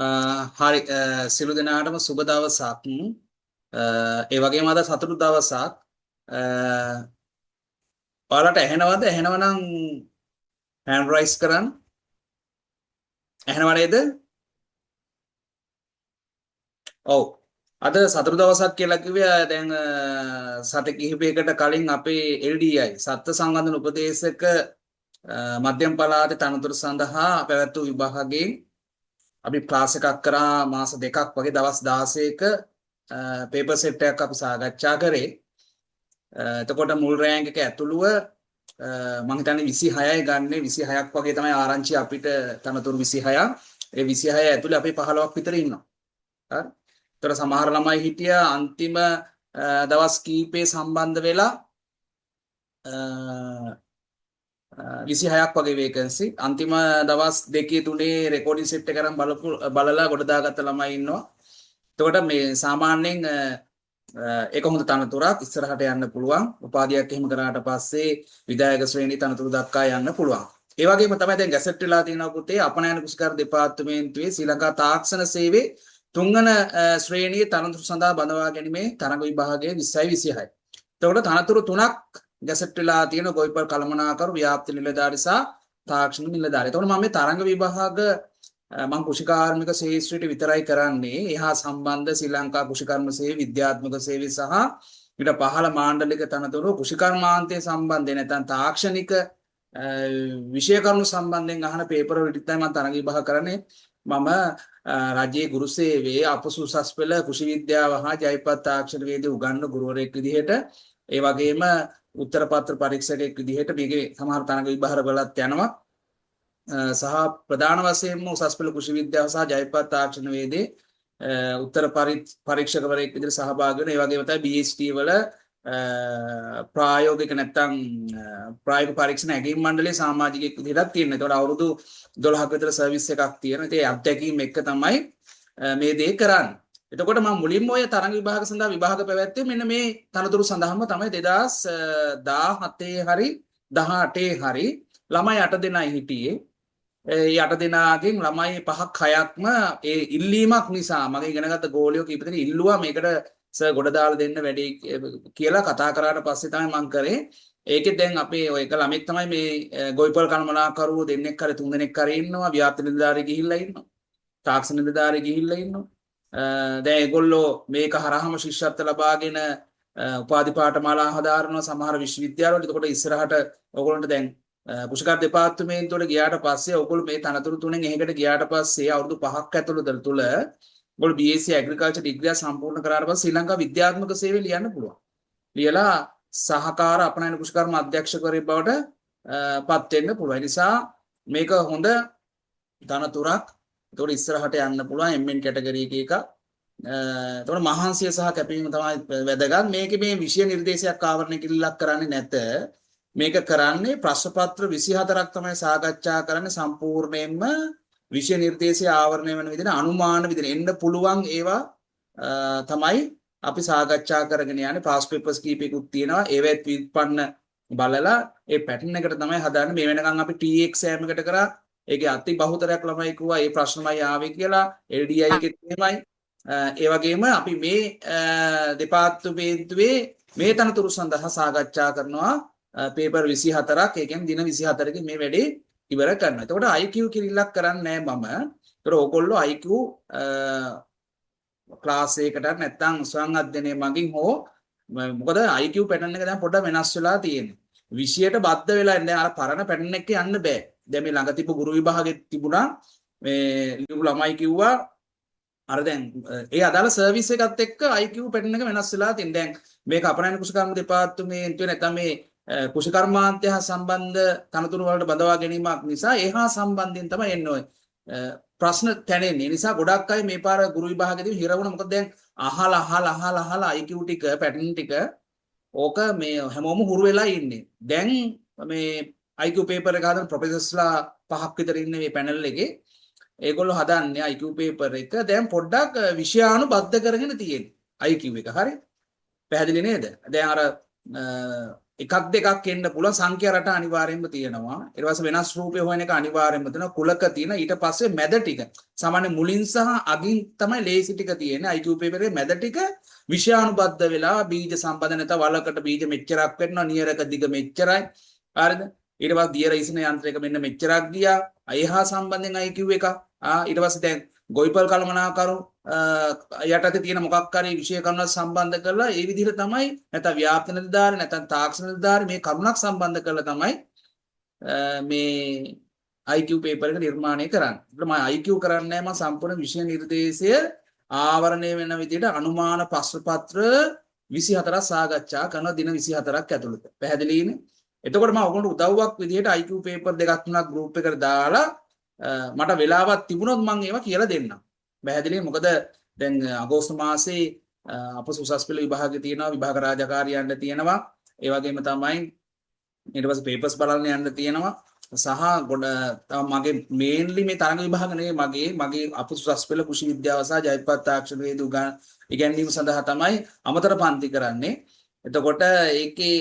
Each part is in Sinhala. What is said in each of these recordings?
හරි සිළු දෙනාටම සුබ දවසක්. ඒ වගේම අද සතුටු දවසක්. ඔයාලට ඇහෙනවද? ඇහෙනවනම් හෑන්ඩ් රයිස් කරන්න. ඇහෙනව නේද? ඔව්. අද සතුටු දවසක් කියලා කිව්වේ දැන් සති කිහිපයකට කලින් අපේ LDI සත්ත්ව සංවර්ධන උපදේශක මධ්‍යම පළාතේ තනතුරු සඳහා පැවැත් වූ විභාගයෙන් අපි ක්ලාස් එකක් කරා මාස දෙකක් වගේ දවස් 16ක පේපර් සෙට් එකක් අපි සාකච්ඡා කරේ. එතකොට මුල් රෑන්ක් එක ඇතුළුව මම හිතන්නේ 26යි ගන්නෙ 26ක් වගේ තමයි ආරංචි අපිට තනතුරු 26ක්. ඒ 26 ඇතුළේ අපි 15ක් විතර ඉන්නවා. හරි. ඒතර සමහර ළමයි හිටියා අන්තිම දවස් කීපේ සම්බන්ධ වෙලා 26ක් වගේ වේකන්සි. අන්තිම දවස් දෙකේ තුනේ රෙකෝඩින් සෙට් එක කරන් බලලා ගොඩ දාගත්ත ළමයි ඉන්නවා. එතකොට මේ සාමාන්‍යයෙන් ඒක හොඳ තනතුරක් ඉස්සරහට යන්න පුළුවන්. උපාධියක් එහෙම කරාට පස්සේ විධායක ශ්‍රේණි තනතුරු දක්වා යන්න පුළුවන්. ඒ වගේම තමයි දැන් ගැසට් වෙලා තියෙනවා පුතේ අපනයන කුසකාර දෙපාර්තමේන්තුවේ ශ්‍රී ලංකා තාක්ෂණ සේවයේ තුන්වන ශ්‍රේණියේ තනතුරු සඳහා බඳවා ගැනීමේ තරඟ විභාගයේ 20යි 26යි. එතකොට තනතුරු තුනක් ගැසට් වෙලා තියෙන ගොවිපල් කළමනාකරු ව්‍යාප්ති නිලධාරි සහ තාක්ෂණ නිලධාරි. එතකොට මම මේ තරඟ විභාග මම කෘෂිකාර්මික ශාස්ත්‍රයට විතරයි කරන්නේ. එහා සම්බන්ධ ශ්‍රී ලංකා කෘෂිකර්ම සේවය විද්‍යාත්මක සේවය සහ ඊට පහළ මාණ්ඩලික තනතුරු කෘෂිකර්මාන්තයේ සම්බන්ධයෙන් නැත්නම් තාක්ෂණික විෂය කරුණු සම්බන්ධයෙන් අහන පේපර් වලට තමයි මම තරඟ විභාග කරන්නේ. මම රජයේ ගුරු සේවයේ අපසු උසස් පෙළ කෘෂි විද්‍යාව හා ජෛපත් තාක්ෂණ වේදී උගන්වන ගුරුවරයෙක් විදිහට ඒ වගේම උත්තර පත්‍ර පරීක්ෂකයෙක් විදිහට මේකේ සමහර තරඟ විභාග වලත් යනවා. සහ ප්‍රධාන වශයෙන්ම උසස් පෙළ කෘෂි විද්‍යාව සහ ජෛපත් තාක්ෂණ වේදී උත්තර පරීක්ෂකවරයෙක් විදිහට සහභාගී වෙන ඒ වගේම තමයි BHT වල ප්‍රායෝගික නැත්නම් ප්‍රායෝගික පරීක්ෂණ ඇගීම් මණ්ඩලයේ සමාජිකයෙක් විදිහටත් තියෙනවා. ඒතකොට අවුරුදු 12ක විතර සර්විස් එකක් තියෙනවා. ඉතින් ඒ අත්දැකීම් එක්ක තමයි මේ දේ කරන්නේ. එතකොට මම මුලින්ම ඔය තරඟ විභාග සඳහා විභාග පැවැත්වුවේ මෙන්න මේ තනතුරු සඳහාම තමයි 2017 හරි 18 හරි ළමයි 8 දෙනයි හිටියේ. ඒ 8 දෙනාගෙන් ළමයි 5ක් 6ක්ම ඒ ඉල්ලීමක් නිසා මගේ ඉගෙනගත්ත ගෝලියෝ කීප දෙනෙක් ඉල්ලුවා මේකට සර් ගොඩ දාලා දෙන්න වැඩි කියලා කතා කරාට පස්සේ තමයි මම කරේ. ඒකෙත් දැන් අපේ ඔය එක ළමෙක් තමයි මේ ගොවිපල් කළමනාකරුවෝ දෙන්නෙක් හරි තුන් දෙනෙක් හරි ඉන්නවා. ව්‍යාප්ති නිලධාරී ගිහිල්ලා ඉන්නවා. තාක්ෂණ නිලධාරී ගිහිල්ලා ඉන්නවා. දැන් ඒගොල්ලෝ මේක හරහාම ශිෂ්‍යත්ව ලබාගෙන උපාධි පාඨමාලා හදාරනවා සමහර විශ්වවිද්‍යාලවල. එතකොට ඉස්සරහට ඕගොල්ලන්ට දැන් කෘෂිකාර්ය දෙපාර්තමේන්තුවට ගියාට පස්සේ ඔයගොල්ලෝ මේ තනතුරු තුනෙන් එහෙකට ගියාට පස්සේ අවුරුදු 5ක් ඇතුළත තුල ඔයගොල්ලෝ BSc ඇග්‍රිකල්චර් ඩිග්‍රිය සම්පූර්ණ කරාට පස්සේ ශ්‍රී ලංකා විද්‍යාත්මක සේවය ලියන්න පුළුවන්. ලියලා සහකාර අපනයන කෘෂිකර්ම අධ්‍යක්ෂකවරයෙක් බවට පත් වෙන්න පුළුවන්. ඒ නිසා මේක හොඳ තනතුරක්. ඒතකොට ඉස්සරහට යන්න පුළුවන් MN කැටගරි එකක. එතකොට මහන්සිය සහ කැපවීම තමයි වැදගත්. මේකේ මේ විෂය නිර්දේශයක් ආවරණය කිරීමක් කරන්නේ නැත. මේක කරන්නේ ප්‍රශ්න පත්‍ර 24ක් තමයි සාකච්ඡා කරන්නේ සම්පූර්ණයෙන්ම විෂය නිර්දේශය ආවරණය වෙන විදිහට අනුමාන විදිහට එන්න පුළුවන් ඒවා තමයි අපි සාකච්ඡා කරගෙන යන්නේ. පාස් පේපර්ස් කීපයකුත් තියෙනවා. ඒවෙත් විපන්න බලලා ඒ පැටර්න් එකට තමයි හදාන්නේ. මේ වෙනකන් අපි ටී එක්සෑම් එකකට කරා ඒකේ අති බහුතරයක් ළමයි කිව්වා ඒ ප්‍රශ්නමයි ආවේ කියලා. LDI එකෙත් එහෙමයි. ඒ වගේම අපි මේ දෙපාර්තමේන්තුවේ මේ තනතුරු සඳහා සාකච්ඡා කරනවා පේපර් 24ක්. ඒ කියන්නේ දින 24කින් මේ වැඩේ ඉවර කරනවා. එතකොට IQ කිරිල්ලක් කරන්නේ නැහැ මම. ඒතර ඕගොල්ලෝ IQ ක්ලාස් එකකට නැත්නම් ස්වයං අධ්‍යයනයේ මගින් හෝ මොකද IQ පැටර්න් එක දැන් පොඩ්ඩක් වෙනස් වෙලා තියෙන්නේ. විෂයට බද්ධ වෙලා ඉන්නේ අර පරණ පැටර්න් එකේ යන්න බෑ. දැන් මේ ළඟ තිබු ගුරු විභාගෙත් තිබුණා මේ ළමයි කිව්වා අර දැන් ඒ අදාළ සර්විස් එකත් එක්ක IQ පැටර්න් එක වෙනස් වෙලා තියෙන. දැන් මේක අපනයන කුෂිකර්ම දෙපාර්තමේන්තුවේ නැත්නම් මේ කුෂිකර්මාන්තය හා සම්බන්ධ තනතුරු වලට බඳවා ගැනීමක් නිසා එහා සම්බන්ධයෙන් තමයි එන්නේ ඔය ප්‍රශ්න තැනෙන්නේ. ඒ නිසා ගොඩක් අය මේ පාර ගුරු විභාගෙදී හිර වුණා. මොකද දැන් අහලා IQ ටික පැටර්න් ටික ඕක මේ හැමෝම හුරු වෙලා ඉන්නේ. දැන් මේ IQ පේපර් එක හදන ප්‍රොෆෙසර්ස්ලා 5ක් විතර ඉන්නේ මේ පැනල් එකේ. ඒගොල්ලෝ හදන්නේ IQ පේපර් එක දැන් පොඩ්ඩක් විෂයානුබද්ධ කරගෙන තියෙන්නේ IQ එක. හරි පැහැදිලි නේද? දැන් අර එකක් දෙකක් එන්න පුළුවන් සංඛ්‍යා රට අනිවාර්යයෙන්ම තියෙනවා. ඊට පස්සේ වෙනස් රූපේ හොයන එක අනිවාර්යයෙන්ම තියෙනවා. කුලක තියෙන ඊට පස්සේ මැද ටික. සාමාන්‍ය මුලින් සහ අගින් තමයි ලේසි ටික තියෙන්නේ. IQ paper එකේ මැද ටික විෂයානුබද්ධ වෙලා බීජ සම්බන්ධ නැත වලකට බීජ මෙච්චරක් වෙනවා. නියරක දිග මෙච්චරයි. හරිද? ඊට පස්සේ දියර ඉසින යන්ත්‍රයක මෙන්න මෙච්චරක් ගියා. ඒහා සම්බන්ධයෙන් IQ එක. ඊට පස්සේ දැන් ගොවිපල් කළමනාකරු යටතේ තියෙන මොකක් හරි විෂය කරුණක් සම්බන්ධ කරලා ඒ විදිහට තමයි නැත්නම් ව්‍යාප්ති නිලධාරි නැත්නම් තාක්ෂණ නිලධාරි මේ කරුණක් සම්බන්ධ කරලා තමයි මේ IQ paper එක නිර්මාණය කරන්නේ. ඒකට මම IQ කරන්නේ මම සම්පූර්ණ විෂය නිර්දේශය ආවරණය වෙන විදිහට අනුමාන ප්‍රශ්න පත්‍ර 24ක් සාකච්ඡා කරන දින 24ක් ඇතුළත. පැහැදිලිනේ? එතකොට මම ඔයගොල්ලන්ට උදව්වක් විදිහට IQ paper දෙකක් තුනක් group එකට දාලා මට වෙලාවක් තිබුණොත් මම ඒවා කියලා දෙන්නම්. පැහැදිලිද? මොකද දැන් අගෝස්තු මාසේ අපේ උසස් පෙළ විභාගේ තියෙනවා, විභාග රාජකාරිය යන්න තියෙනවා. ඒ වගේම තමයි ඊට පස්සේ පේපර්ස් බලන්න යන්න තියෙනවා. සහ ගොඩ මගේ මේන්ලි මේ තරඟ විභාග නෙවෙයි මගේ අපේ උසස් පෙළ කෘෂි විද්‍යාව සහ ජෛව තාක්ෂණ වේද ඉගැන්වීම සඳහා තමයි අමතර පන්ති කරන්නේ. එතකොට ඒකේ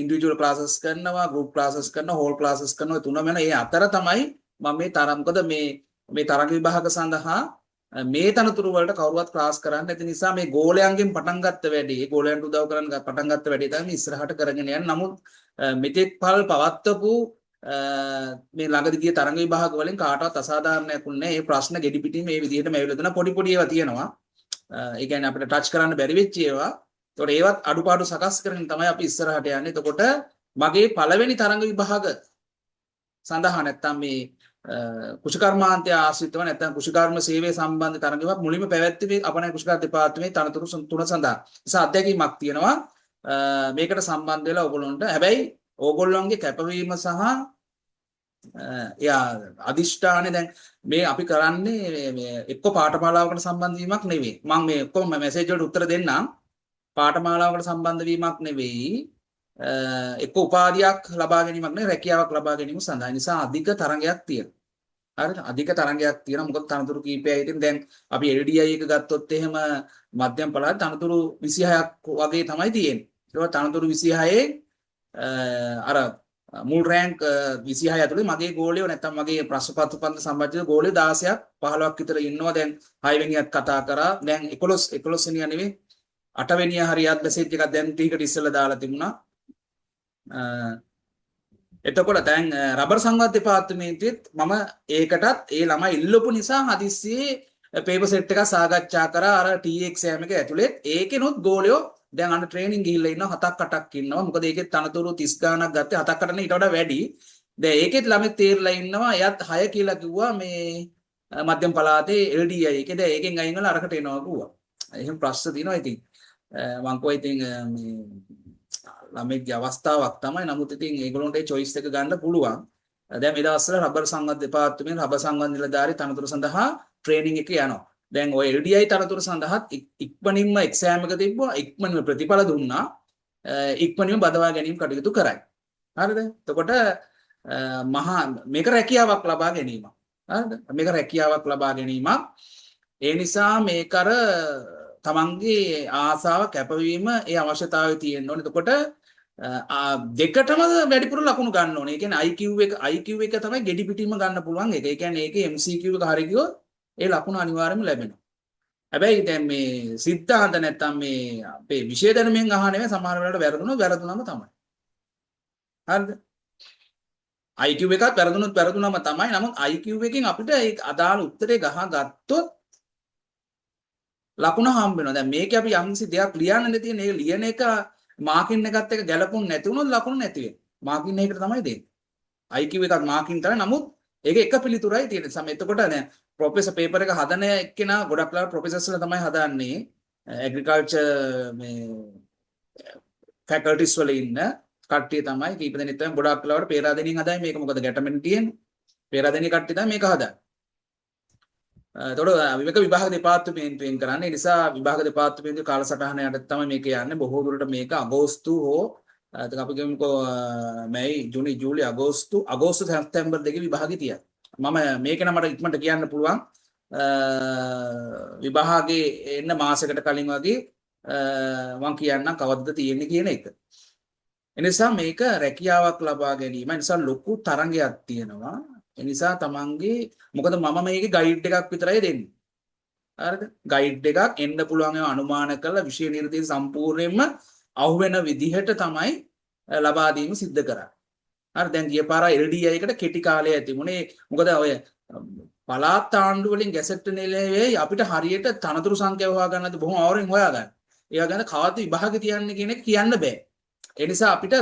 ඉන්ඩිවිජුවල් ක්ලාසස් කරනවා, ගෲප් ක්ලාසස් කරනවා, හෝල් ක්ලාසස් කරනවා තුනම වෙන. ඒ අතර තමයි මම මේ තරම් මොකද මේ තරඟ විභාග සඳහා මේ තනතුරු වලට කවුරුවත් ක්ලාස් කරන්න නැති නිසා මේ ගෝලයන්ගෙන් පටන් ගත්ත වැඩි ඒ ගෝලයන්ට උදව් කරන්න පටන් ගත්ත වැඩි තමයි ඉස්සරහට කරගෙන යන්නේ. නමුත් මෙතෙක් පල් පවත්වපු මේ ළඟදී ගිය තරඟ විභාග වලින් කාටවත් අසාධාරණයක් වුණේ නැහැ. මේ ප්‍රශ්න ගෙඩි පිටින් මේ විදිහටම ඇවිල්ලා දෙන පොඩි පොඩි ඒවා තියෙනවා. ඒ කියන්නේ අපිට ටච් කරන්න බැරි වෙච්ච ඒවා. ඒතකොට ඒවත් අඩුපාඩු සකස් කරගෙන තමයි අපි ඉස්සරහට යන්නේ. එතකොට මගේ පළවෙනි තරඟ විභාග සඳහා නැත්තම් මේ කුෂිකර්මාන්තය ආශ්‍රිතව නැත්නම් කුෂිකර්ම සේවය සම්බන්ධ තරඟයක් මුලින්ම පැවැත්වුවේ අපේ කුෂිකර්ම දෙපාර්තමේන්තුවේ තනතුරු තුන සඳහා. නිසා අත්දැකීමක් තියෙනවා මේකට සම්බන්ධ වෙලා ඕගොල්ලන්ට. හැබැයි ඕගොල්ලන්ගේ කැපවීම සහ අදිෂ්ඨානේ දැන් මේ අපි කරන්නේ මේ එක්ක පාඨමාලාවකට සම්බන්ධ වීමක් නෙවෙයි. මම මේ ඔක්කොම මැසේජ් වලට උත්තර දෙන්නම්. පාඨමාලාවකට සම්බන්ධ වීමක් නෙවෙයි. එක්ක උපාධියක් ලබා ගැනීමක් නෙවෙයි රැකියාවක් ලබා ගැනීම සඳහා. නිසා අධික තරඟයක් තියෙනවා. හරිද? අධික තරඟයක් තියෙනවා. මොකද තනතුරු කීපයයි ඉතින් දැන් අපි LDI එක ගත්තොත් එහෙම මධ්‍යම පළාත් තනතුරු 26ක් වගේ තමයි තියෙන්නේ. ඒක තනතුරු 26 අර මුල් රෑන්ක් 26 ඇතුලේ මගේ ගෝලියෝ නැත්තම් මගේ ප්‍රශ්න පත්‍ර පන්ති සම්බන්ධ ගෝලියෝ 16ක් 15ක් විතර ඉන්නවා. දැන් 6 වෙනියත් කතා කරා. දැන් 11 වෙනියා නෙවෙයි 8 වෙනියා හරියට මැසේජ් එකක් දැන් ටිකට ඉස්සෙල්ලා දාලා තිබුණා. එතකොට දැන් රබර් සංවාද දෙපාර්තමේන්තුවෙත් මම ඒකටත් ඒ ළමයි ඉල්ලපු නිසා හදිස්සියේ පේපර් සෙට් එකක් සාකච්ඡා කරා අර ටී එක්සෑම් එක ඇතුළේ. ඒකෙනුත් ගෝලියෝ දැන් අන්න ට්‍රේනින් ගිහිල්ලා ඉන්නවා 7ක් 8ක් ඉන්නවා. මොකද ඒකෙත් තනතුරු 30 ගාණක් ගත්තේ 7ක් 8 නේ ඊට වඩා වැඩි. දැන් ඒකෙත් ළමෙක් තේරලා ඉන්නවා. එයාත් 6 කියලා කිව්වා මේ මධ්‍යම පළාතේ LDI එකේ. දැන් ඒකෙන් අයින් වෙලා අරකට එනවා කිව්වා. එහෙම ප්‍රශ්න තියෙනවා ඉතින්. මං කොයි ඉතින් මේ ළමෙක්ගේ අවස්ථාවක් තමයි. නමුත් ඉතින් ඒගොල්ලන්ට ඒ choice එක ගන්න පුළුවන්. දැන් මේ දවස්වල රබර් සංවාද දෙපාර්තමේන්තුවේ රබර් සංවාද නිලධාරී තනතුරු සඳහා ට්‍රේනින් එක යනවා. දැන් ඔය LDI තනතුරු සඳහා ඉක්මනින්ම එක්සෑම් එක තිබ්බා. ඉක්මනින්ම ප්‍රතිඵල දුන්නා. ඉක්මනින්ම බදවා ගැනීම කටයුතු කරයි. හරිද? එතකොට මහා මේක රැකියාවක් ලබා ගැනීමක්. හරිද? මේක රැකියාවක් ලබා ගැනීමක්. ඒ නිසා මේක අර තමන්ගේ ආසාව කැපවීම ඒ අවශ්‍යතාවය තියෙන්න ඕනේ. එතකොට දෙකටම වැඩිපුර ලකුණු ගන්න ඕනේ. ඒ කියන්නේ IQ එක තමයි ගෙඩි පිටින්ම ගන්න පුළුවන් එක. ඒ කියන්නේ ඒකේ MCQ එක හරිය ගියොත් ඒ ලකුණු අනිවාර්යයෙන්ම ලැබෙනවා. හැබැයි දැන් මේ සිද්ධාන්ත නැත්තම් මේ අපේ විෂය දැනුමෙන් අහන්නේ සමහර වෙලාවට වැරදුනම තමයි. හරිද? IQ එකත් වැරදුනම තමයි. නමුත් IQ එකෙන් අපිට ඒ අදාළ උත්තරේ ගත්තොත් ලකුණ හම්බ වෙනවා. දැන් මේකේ අපි යම්කිසි දෙයක් ලියන්නනේ තියෙන්නේ. ඒක ලියන එක මාකින් එකත් එක්ක ගැලපුණ නැති වුණොත් ලකුණු නැති වෙනවා. මාකින් එකකට තමයි දෙන්නේ. IQ එකත් මාකින් තමයි. නමුත් ඒක එක පිළිතුරයි තියෙන්නේ. සම එතකොට දැන් ප්‍රොෆෙසර් පේපර් එක හදන එක්කෙනා ගොඩක් ලාවට ප්‍රොෆෙසර්ස්ලා තමයි හදන්නේ. ඇග්‍රිකල්චර් මේ ෆැකල්ටිස් වල ඉන්න කට්ටිය තමයි කීප දෙනෙක් තමයි ගොඩක් ලාවට පේරාදෙනියෙන් හදන්නේ මේක. මොකද ගැටමෙන් තියෙන්නේ. පේරාදෙනිය කට්ටිය තමයි මේක හදන්නේ. එතකොට විභාග දෙපාර්තමේන්තුවෙන් කරන්නේ. ඒ නිසා විභාග දෙපාර්තමේන්තුවේ කාලසටහන යටතේ තමයි මේක යන්නේ. බොහෝ දුරට මේක අගෝස්තු හෝ අපි කියමුකෝ මැයි ජූනි ජූලි අගෝස්තු සැප්තැම්බර් දෙකේ විභාගෙ තියයි. මම මේක නම් මට ඉක්මනට කියන්න පුළුවන්. විභාගේ එන්න මාසයකට කලින් වගේ මම කියන්නම් කවද්ද තියෙන්නේ කියන එක. එනිසා මේක රැකියාවක් ලබා ගැනීම නිසා ලොකු තරංගයක් තියෙනවා. එනිසා තමන්ගේ මොකද මම මේකේ ගයිඩ් එකක් විතරයි දෙන්නේ. හරිද? ගයිඩ් එකක් එන්න පුළුවන් ඒවා අනුමාන කරලා විෂය නිර්දේශ සම්පූර්ණයෙන්ම අහුවෙන විදිහට තමයි ලබා දීම සිද්ධ කරන්නේ. හරි දැන් ගිය පාර LDI එකට කෙටි කාලය තිබුණේ මොකද ඔය පළාත් ආණ්ඩු වලින් ගැසට් නෙලේ අපිට හරියට තනතුරු සංඛ්‍යාව හොයාගන්නත් බොහොම අවුරෙන් හොයාගන්න. ඒවා ගැන කවද්ද විභාග තියන්නේ කියන එක කියන්න බෑ. ඒ නිසා අපිට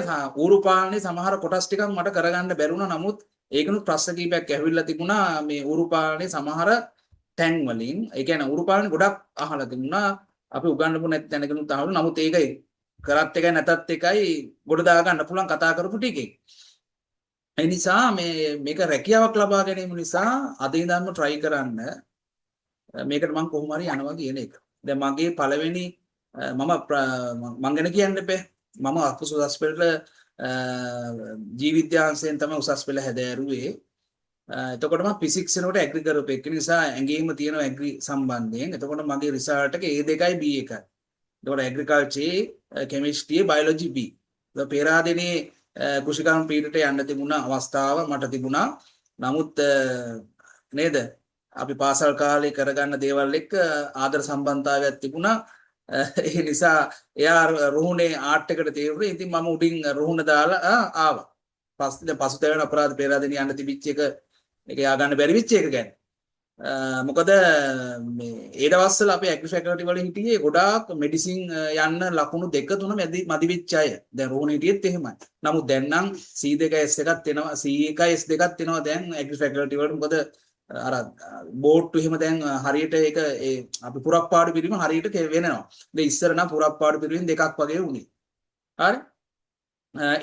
ඌරු පාලනේ සමහර කොටස් ටිකක් මට කරගන්න බැරුණා. නමුත් ඒකනුත් ප්‍රශ්න කීපයක් ඇවිල්ලා තිබුණා මේ ඌරු පාලනේ සමහර තැන් වලින්. ඒ කියන්නේ ඌරු පාලනේ ගොඩක් අහලා තිබුණා. අපි උගන්වපු නැති තැනකනුත් අහලා. නමුත් ඒකයි කරත් එකයි නැතත් එකයි ගොඩ දා ගන්න පුළුවන් කතා කරපු ටිකේ. ඒ නිසා මේක රැකියාවක් ලබා ගැනීම නිසා අද ඉඳන්ම try කරන්න මේකට මම කොහොම හරි යනවා කියන එක. දැන් මගේ පළවෙනි මම ගැන කියන්න බෑ. මම උසස් පෙළ ජීවිද්‍යාංශයෙන් තමයි උසස් පෙළ හැදෑරුවේ. එතකොට මම ෆිසික්ස් එනකොට ඇග්‍රි කරපු එක නිසා ඇඟේම තියෙන ඇග්‍රි සම්බන්ධයෙන්. එතකොට මගේ රිසල්ට් එක A2යි B 1යි. එතකොට ඇග්‍රිකල්චර් කෙමිස්ට්‍රි බයොලොජි B. ඒක පෙරාදෙනේ කුෂිකාම් පීඩට යන්න තිබුණ අවස්ථාව මට තිබුණා. නමුත් නේද අපි පාසල් කාලේ කරගන්න දේවල් එක්ක ආදර සම්බන්ධතාවයක් තිබුණා. ඒ නිසා එයා රුහුණේ ආර්ට් එකට තේරුණේ. ඉතින් මම උඩින් රුහුණ දාලා ආවා. පසුතැවෙන අපරාධ පෙරාදෙනිය යන්න තිබිච්ච එක ඒක යා ගන්න බැරි වෙච්ච එක ගැන. මොකද මේ ඒ දවස්වල අපේ ඇග්‍රි ෆැකල්ටි වල හිටියේ ගොඩාක් මෙඩිසින් යන්න ලකුණු 2 3 මදි වෙච්ච අය. දැන් රෝහණ හිටියෙත් එහෙමයි. නමුත් දැන් නම් C2S එකක් එනවා C1S දෙකක් එනවා දැන් ඇග්‍රි ෆැකල්ටි වලට. මොකද අර බෝට්ටු එහෙම දැන් හරියට ඒක ඒ අපි පුරප්පාඩු පිරීම හරියට වෙනවා. දැන් ඉස්සර නම් පුරප්පාඩු පිරීම දෙකක් වගේ වුණේ. හරි.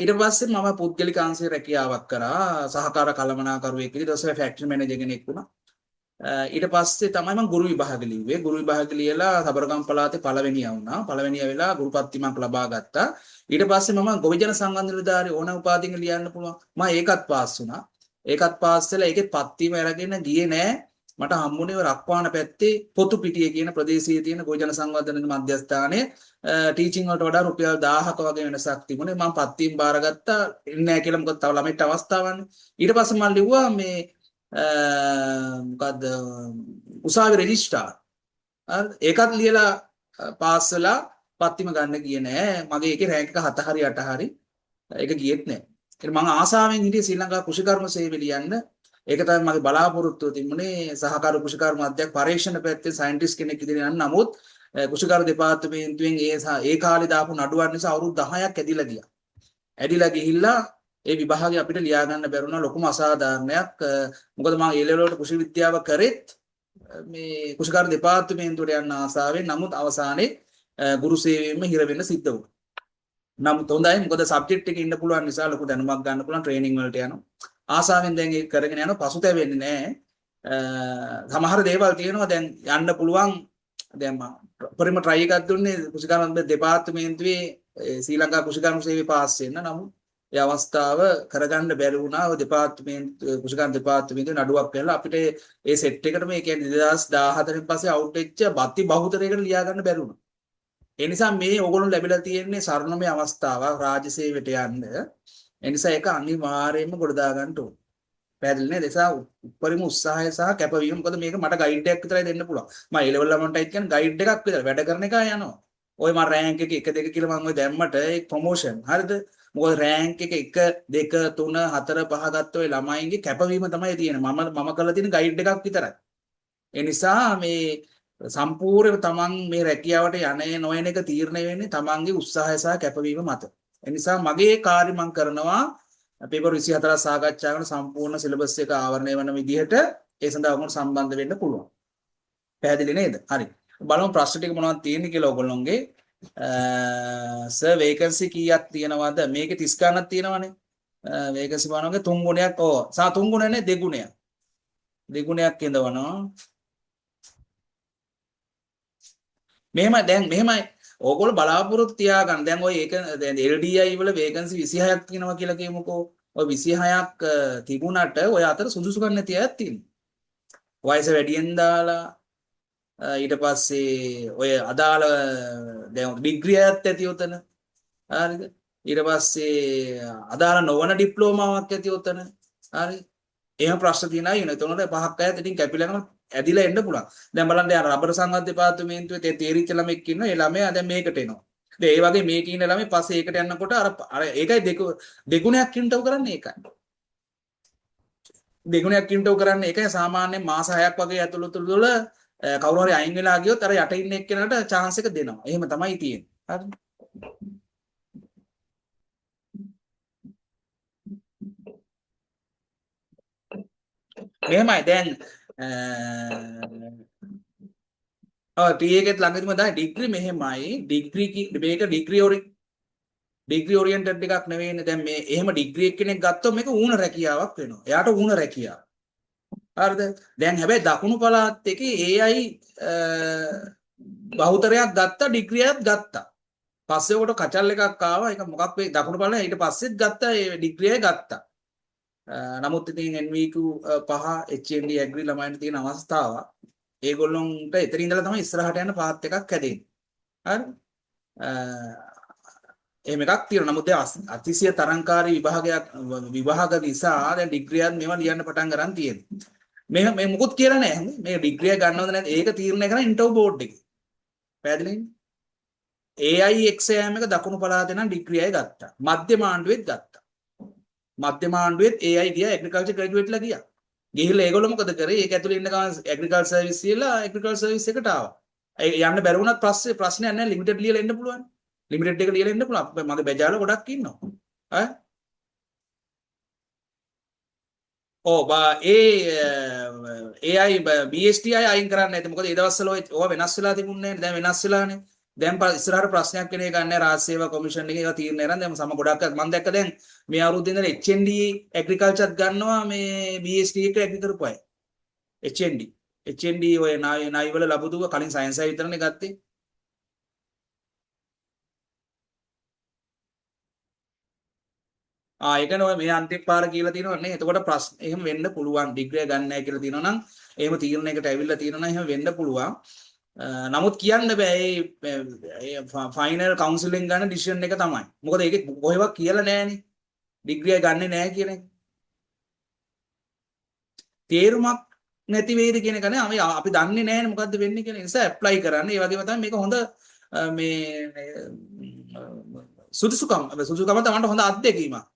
ඊට පස්සේ මම පුද්ගලික අංශයේ රැකියාවක් කරා. සහකාර කළමනාකරුවෙක් විදිහට ඊට පස්සේ ෆැක්ටරි මැනේජර් කෙනෙක් වුණා. ඊට පස්සේ තමයි මම ගුරු විභාග ලිව්වේ. ගුරු විභාග ලියලා සබරගම් පළාතේ පළවෙනියා වුණා. පළවෙනියා වෙලා ගුරුපත්තිමක් ලබා ගත්තා. ඊට පස්සේ මම ගොවිජන සංවර්ධන නිලධාරී ඕන උපාධියකින් ලියන්න පුළුවන්. මම ඒකත් පාස් වුණා. ඒකත් පාස් වෙලා ඒකේ පත්තිම අරගෙන ගියේ නෑ. මට හම්බුනේ රක්වාන පැත්තේ පොතුපිටිය කියන ප්‍රදේශයේ තියෙන ගොවිජන සංවර්ධන මධ්‍යස්ථානයේ ටීචින් වලට වඩා රුපියල් 1000ක වගේ වෙනසක් තිබුණේ. මම පත්තිම බාරගත්තා. ඉන්නේ නැහැ කියලා මොකද තව ළමයිට අවස්ථාවන්නේ. ඊට පස්සේ මම ලිව්වා මේ මොකද්ද උසාවි රෙජිස්ට්‍රාර්. ඒකත් ලියලා පාස් වෙලා පත්තිම ගන්න ගියේ නෑ. මගේ ඒකේ රෑන්ක් එක 7 හරි 8 හරි ඒක ගියෙත් නෑ. ඒක මම ආසාවෙන් හිටියේ ශ්‍රී ලංකා කෘෂිකර්ම සේවය ලියන්න. ඒක තමයි මගේ බලාපොරොත්තුව තිබුණේ. සහකාර කෘෂිකර්ම අධ්‍යක්ෂ පරීක්ෂණ පැත්තේ සයන්ටිස්ට් කෙනෙක් ඉදිරියට යන්න. නමුත් කෘෂිකර්ම දෙපාර්තමේන්තුවෙන් ඒ කාලේ දාපු නඩුවක් නිසා අවුරුදු 10ක් ඇදිලා ගියා. ඇදිලා ගිහිල්ලා ඒ විභාගය අපිට ලියා ගන්න බැරුණා. ලොකුම අසාධාරණයක්. මොකද මම ඒ ලෙවල් වලට කෘෂි විද්‍යාව කරෙත් මේ කෘෂිකාර්ය දෙපාර්තමේන්තුවට යන්න ආසාවෙන්. නමුත් අවසානයේ ගුරු සේවයෙන්ම හිර වෙන්න සිද්ධ වුණා. නමුත් හොඳයි. මොකද සබ්ජෙක්ට් එකේ ඉන්න පුළුවන් නිසා ලොකු දැනුමක් ගන්න පුළුවන්. ට්‍රේනින් වලට යනවා. ආසාවෙන් දැන් ඒක කරගෙන යනවා. පසුතැවෙන්නේ නැහැ. සමහර දේවල් තියෙනවා දැන් යන්න පුළුවන්. දැන් මම පරිම try එකක් දුන්නේ කෘෂිකාර්ය දෙපාර්තමේන්තුවේ ශ්‍රී ලංකා කෘෂිකාර්ය සේවය පාස් වෙන්න. නමුත් ඒ අවස්ථාව කරගන්න බැරි වුණා. ඔය දෙපාර්තමේන්තු කෘෂිකාර්ය දෙපාර්තමේන්තුවේ නඩුවක් කරලා අපිට ඒ සෙට් එකට මේ කියන්නේ 2014 පස්සේ අවුට් වෙච්ච බත්ති බහුතරයකට ලියා ගන්න බැරි වුණා. ඒ නිසා මේ ඕගොල්ලෝ ලැබිලා තියෙන්නේ සරණමය අවස්ථාවක් රාජ්‍ය සේවයට යන්න. ඒ නිසා ඒක අනිවාර්යයෙන්ම ගොඩ දා ගන්න ඕනේ. පැහැදිලි නේද? ඒ නිසා උපරිම උත්සාහය සහ කැපවීම. මොකද මේක මට ගයිඩ් එකක් විතරයි දෙන්න පුළුවන්. මම ඒ ලෙවල් ළමන්ටයි කියන්නේ ගයිඩ් එකක් විතර වැඩ කරන එක යනවා. ඔය මම රෑන්ක් එක 1 2 කියලා මම ඔය දැම්මට ඒ ප්‍රොමෝෂන්. හරිද? මොකද රෑන්ක් එක 1 2 3 4 5 ගත්ත ඔය ළමයින්ගේ කැපවීම තමයි තියෙන්නේ. මම කරලා තියෙන ගයිඩ් එකක් විතරයි. ඒ නිසා මේ සම්පූර්ණ තමන් මේ රැකියාවට යන්නේ නොයන එක තීරණය වෙන්නේ තමන්ගේ උත්සාහය සහ කැපවීම මත. ඒ නිසා මගේ කාර්ය මම කරනවා පේපර් 24 සාකච්ඡා කරන සම්පූර්ණ සිලබස් එක ආවරණය වන විදිහට ඒ සඳහා ඔයගොල්ලෝ සම්බන්ධ වෙන්න පුළුවන්. පැහැදිලි නේද? හරි. බලමු ප්‍රශ්න ටික මොනවද තියෙන්නේ කියලා ඔයගොල්ලෝගේ. සර් වේකන්සි කීයක් තියෙනවද? මේකේ 30 ගණනක් තියෙනවනේ. වේකන්සි බලනවාගේ 3 ගුණයක්. ඔව්. 3 ගුණ නේ 2 ගුණයක්. 2 ගුණයක් ඉඳවනවා. මෙහෙමයි ඕගොල්ලෝ බලාපොරොත්තු තියාගන්න. දැන් ඔය ඒක දැන් LDI වල වේකන්සි 26ක් තියෙනවා කියලා කියමුකෝ. ඔය 26ක් තිබුණාට ඔය අතර සුදුසුකම් නැති අයත් තියෙනවා. වයස වැඩියෙන් දාලා ඊට පස්සේ ඔය අදාළ දැන් ඩිග්‍රී අයත් ඇති උතන. හරිද? ඊට පස්සේ අදාළ නොවන ඩිප්ලෝමාවක් ඇති උතන හරි එහෙම ප්‍රශ්න තියෙනවා නේ එතකොට පහක් අයත් ඉතින් කැපිලා යනවා ඇදිලා එන්න පුළුවන් දැන් බලන්න දැන් රබර් සංවර්ධන දෙපාර්තමේන්තුවේ තේරිච්ච ළමෙක් ඉන්නවා ඒ ළමයා දැන් මේකට එනවා දැන් ඒ වගේ මේක ඉන්න ළමයි පස්සේ ඒකට යනකොට අර ඒකයි දෙගුණයක් ඉන්ටව් කරන්නේ ඒකයි දෙගුණයක් ඉන්ටව් කරන්නේ ඒකයි සාමාන්‍යයෙන් මාස 6ක් වගේ ඇතුළත තුළ කවුරු හරි අයින් වෙලා ගියොත් අර යට ඉන්න එක්කෙනාට chance එක දෙනවා එහෙම තමයි තියෙන්නේ හරි මෙහෙමයි දැන් ටී එකෙත් ළඟදිම තමයි ඩිග්‍රී මෙහෙමයි ඩිග්‍රී මේක ඩිග්‍රී ඔරියන්ටඩ් එකක් නෙවෙයිනේ දැන් මේ එහෙම ඩිග්‍රී කෙනෙක් ගත්තොත් මේක ඌණ රැකියාවක් වෙනවා එයාට ඌණ රැකියාව හරිද දැන් හැබැයි දකුණු පළාත් එකේ AI බහුතරයක් ගත්තා ඩිග්‍රියක් ගත්තා පස්සේ උකට කචල් එකක් ආවා ඒක මොකක් වෙයි දකුණු පළාත් ඊට පස්සෙත් ගත්තා ඒ ඩිග්‍රිය ගත්තා නමුත් ඉතින් NVQ 5 HND ඇග්‍රි ළමයින්ට තියෙන අවස්ථාව ඒගොල්ලොන්ට එතන ඉඳලා තමයි ඉස්සරහට යන පාත් එකක් හැදෙන්නේ. හරි? එහෙම එකක් තියෙනවා. නමුත් දැන් අතිශය තරංකාරී විභාග නිසා දැන් ඩිග්‍රියක් මේවා ලියන්න පටන් ගන්න තියෙනවා. මේ මොකුත් කියලා නැහැ. මේ ඩිග්‍රිය ගන්නවද නැද්ද ඒක තීරණය කරන ඉන්ටර්ව් බෝඩ් එකේ. පැහැදිලිද? AI exam එක දකුණු පළාතේ නම් ඩිග්‍රියයි ගත්තා. මධ්‍යම ආණ්ඩුවෙත් ගත්තා. මධ්‍යම ආණ්ඩුවෙත් AI ගියා ඇග්‍රිකල්චර් ග්‍රැජුවේට්ලා ගියා. ගිහිල්ලා ඒගොල්ලෝ මොකද කරේ? ඒක ඇතුලේ ඉන්න ගමන් ඇග්‍රිකල්චර් සර්විස් කියලා ඇග්‍රිකල්චර් සර්විස් එකට ආවා. යන්න බැරි වුණත් ප්‍රශ්නයක් නැහැ ලිමිටඩ් ලියලා එන්න පුළුවන්. ලිමිටඩ් එක ලියලා එන්න පුළුවන්. මගේ බැජාල ගොඩක් ඉන්නවා. ඈ? ඔව් AI BSTI අයින් කරන්න ඇති. මොකද ඒ දවස්වල ඔය වෙනස් වෙලා තිබුණේ නැහැ. දැන් වෙනස් වෙලානේ. දැන් ඉස්සරහට ප්‍රශ්නයක් කෙනේ ගන්න රාජ්‍ය සේවා කොමිෂන් එකේ ඒවා තීරණය කරන් දැන් සම ගොඩක් මම දැක්ක දැන් මේ අවුරුද්දේ ඉඳලා HND ඇග්‍රිකල්චර් ගන්නවා මේ BST එක ඇග්‍රි කරපු අය HND ඔය නායි වල ලැබුදුව කලින් සයන්ස් අය විතරනේ ගත්තේ ඒකනේ ඔය මේ අන්තිම පාර කියලා තියෙනවා නේ එතකොට ප්‍රශ්න එහෙම වෙන්න පුළුවන් ඩිග්‍රිය ගන්න නැහැ කියලා තියෙනවා නම් එහෙම තීරණයකට ඇවිල්ලා තියෙනවා නම් එහෙම වෙන්න පුළුවන් නමුත් කියන්න බෑ ඒ ෆයිනල් කවුන්සිලින් ගන්න ඩිසිෂන් එක තමයි. මොකද ඒක කොහෙවත් කියලා නෑනේ. ඩිග්‍රිය ගන්නෙ නෑ කියන එක. තේරුමක් නැති වෙයිද කියන එක නේ අපි දන්නේ නෑනේ මොකද්ද වෙන්නේ කියලා. ඒ නිසා ඇප්ලයි කරන්න. ඒ වගේම තමයි මේක හොඳ මේ සුදුසුකම තමයි හොඳ අත්දැකීමක්.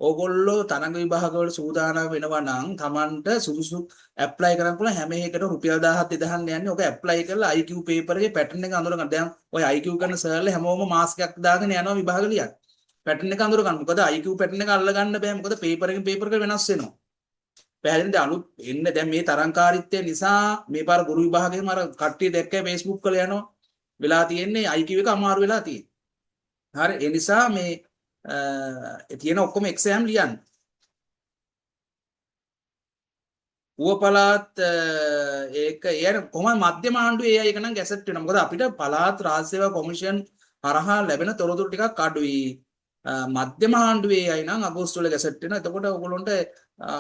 ඕගොල්ලෝ තරඟ විභාගවල සූදානම් වෙනවා නම් Tamanට සුදුසු ඇප්ලයි කරන්න පුළුවන් හැම එකකට රුපියල් 1000ක් 2000ක් යන්නේ. ඔක ඇප්ලයි කරලා IQ පේපර් එකේ පැටර්න් එක අඳුර ගන්න. දැන් ඔය IQ කරන සර්ලා හැමෝම මාස්ක් එකක් දාගෙන යනවා විභාග ලියන්න. පැටර්න් එක අඳුර ගන්න. මොකද IQ පැටර්න් එක අල්ල ගන්න බෑ. මොකද පේපර් එකෙන් පේපර් එක වෙනස් වෙනවා. පැහැදිලිද? අලුත් එන්න දැන් මේ තරංකාරීත්වය නිසා මේ පාර ගුරු විභාගයේම අර කට්ටිය දැක්කේ Facebook වල යනවා. වෙලා තියෙන්නේ IQ එක අමාරු වෙලා තියෙන්නේ. හරි ඒ නිසා මේ තියෙන ඔක්කොම එක්සෑම් ලියන්න. ඌව පළාත් ඒක කොහොමද මධ්‍යම ආණ්ඩුවේ AI එක නම් ගැසට් වෙනවා. මොකද අපිට පළාත් රාජ්‍ය සේවා කොමිෂන් හරහා ලැබෙන තොරතුරු ටිකක් අඩුයි. මධ්‍යම ආණ්ඩුවේ AI නම් අගෝස්තු වල ගැසට් වෙනවා. එතකොට ඔයගොල්ලන්ට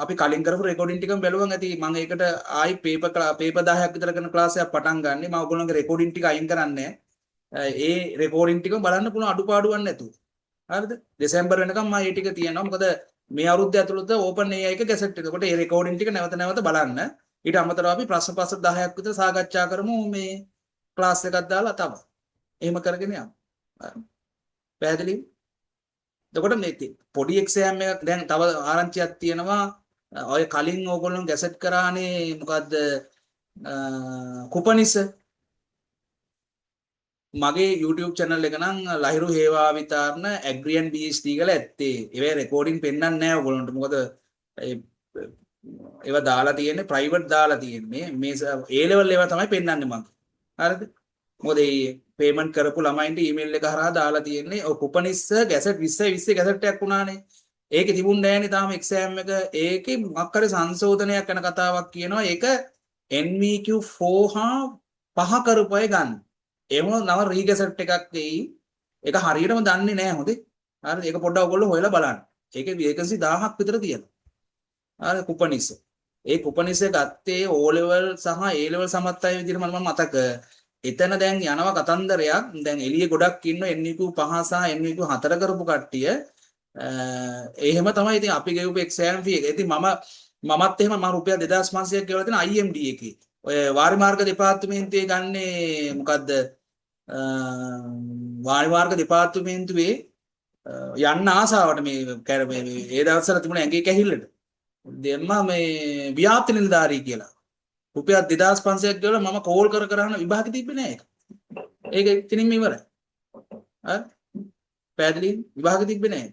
අපි කලින් කරපු රෙකෝඩින් ටිකම බැලුවන් ඇති. මම ඒකට ආයි පේපර් 10ක් විතර කරන ක්ලාස් එකක් පටන් ගන්නෙ. මම ඔයගොල්ලන්ගේ රෙකෝඩින් ටික අයින් කරන්නේ. ඒ රෙකෝඩින් ටිකම බලන්න පුළුවන් අඩුපාඩුවක් නැතුව. හරිද? දෙසැම්බර් වෙනකම් මම ඒ ටික තියනවා. මොකද මේ අවුරුද්ද ඇතුළත ඕපන් AI එක ගැසට් එක. එතකොට ඒ රෙකෝඩින් ටික නැවත නැවත බලන්න. ඊට අමතරව අපි ප්‍රශ්න පත්‍ර 10ක් විතර සාකච්ඡා කරමු මේ ක්ලාස් එකක් දාලා තමයි. එහෙම කරගෙන යමු. පැහැදිලිද? එතකොට මේ පොඩි එක්සෑම් එකක් දැන් තව ආරංචියක් තියෙනවා. ඔය කලින් ඕගොල්ලෝ ගැසට් කරානේ මොකද්ද? කුපනිස මගේ YouTube channel එක නම් ලහිරු හේවා විතරන ඇග්‍රියන් BST කියලා ඇත්තේ. ඒවේ රෙකෝඩින් පෙන්වන්නේ නැහැ ඔයගොල්ලන්ට. මොකද ඒවා දාලා තියෙන්නේ ප්‍රයිවට් දාලා තියෙන්නේ. මේ A level ඒවා තමයි පෙන්වන්නේ මම. හරිද? මොකද මේ පේමන්ට් කරපු ළමයින්ට ඊමේල් එක හරහා දාලා තියෙන්නේ. ඔය කුපනිස්ස ගැසට් 20 ගැසට් එකක් වුණානේ. ඒකේ තිබුණ නැහැනේ තාම එක්සෑම් එක. ඒකේ මොකක් හරි සංශෝධනයක් යන කතාවක් කියනවා. ඒක NVQ 4 හා 5 කරපු අය ගන්න. එහෙම නව රීගැසට් එකක් දෙයි. ඒක හරියටම දන්නේ නැහැ හොඳේ. හරිද? ඒක පොඩ්ඩක් ඔයගොල්ලෝ හොයලා බලන්න. ඒකේ වේකන්සි 1000ක් විතර තියෙනවා. හරි කුපනිස. ඒ කුපනිස ගත්තේ O level සහ A level සමත් අය විදිහට මම මතක. එතන දැන් යනවා කතන්දරයක්. දැන් එළිය ගොඩක් ඉන්න NVQ 5 සහ NVQ 4 කරපු කට්ටිය එහෙම තමයි ඉතින් අපි ගෙවපු එක්සෑම් ෆී එක. ඉතින් මමත් එහෙම මම රුපියල් 2500ක් ගෙවලා තියෙන IMD එකේ. ඔය වාරි මාර්ග දෙපාර්තමේන්තුවේ ගන්නේ මොකද්ද? වාරි මාර්ග දෙපාර්තමේන්තුවේ යන්න ආසාවට මේ ඒ දවස්වල තිබුණ ඇඟේ කැහිල්ලට දෙම්ම මේ ව්‍යාප්ති නිලධාරී කියලා. රුපියල් 2500ක් ගෙවලා මම කෝල් කර කර අහන විභාගෙ තිබ්බේ නෑ ඒක. ඒක ඉතින්ම ඉවරයි. හරි? පැහැදිලි විභාගෙ තිබ්බේ නෑ.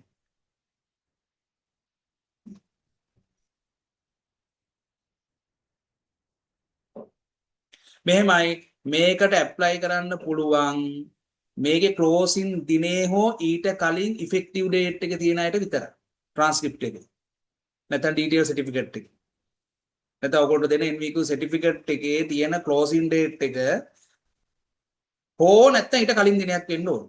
මෙහෙමයි මේකට ඇප්ලයි කරන්න පුළුවන් මේකේ ක්ලෝසින් දිනේ හෝ ඊට කලින් ඉෆෙක්ටිව් ඩේට් එක තියෙන අයට විතරයි. ට්‍රාන්ස්ක්‍රිප්ට් එක. නැත්නම් ඩීටේල් සර්ටිෆිකේට් එක. නැත්නම් ඔයගොල්ලෝ දෙන NVQ සර්ටිෆිකේට් එකේ තියෙන ක්ලෝසින් ඩේට් එක හෝ නැත්නම් ඊට කලින් දිනයක් වෙන්න ඕන.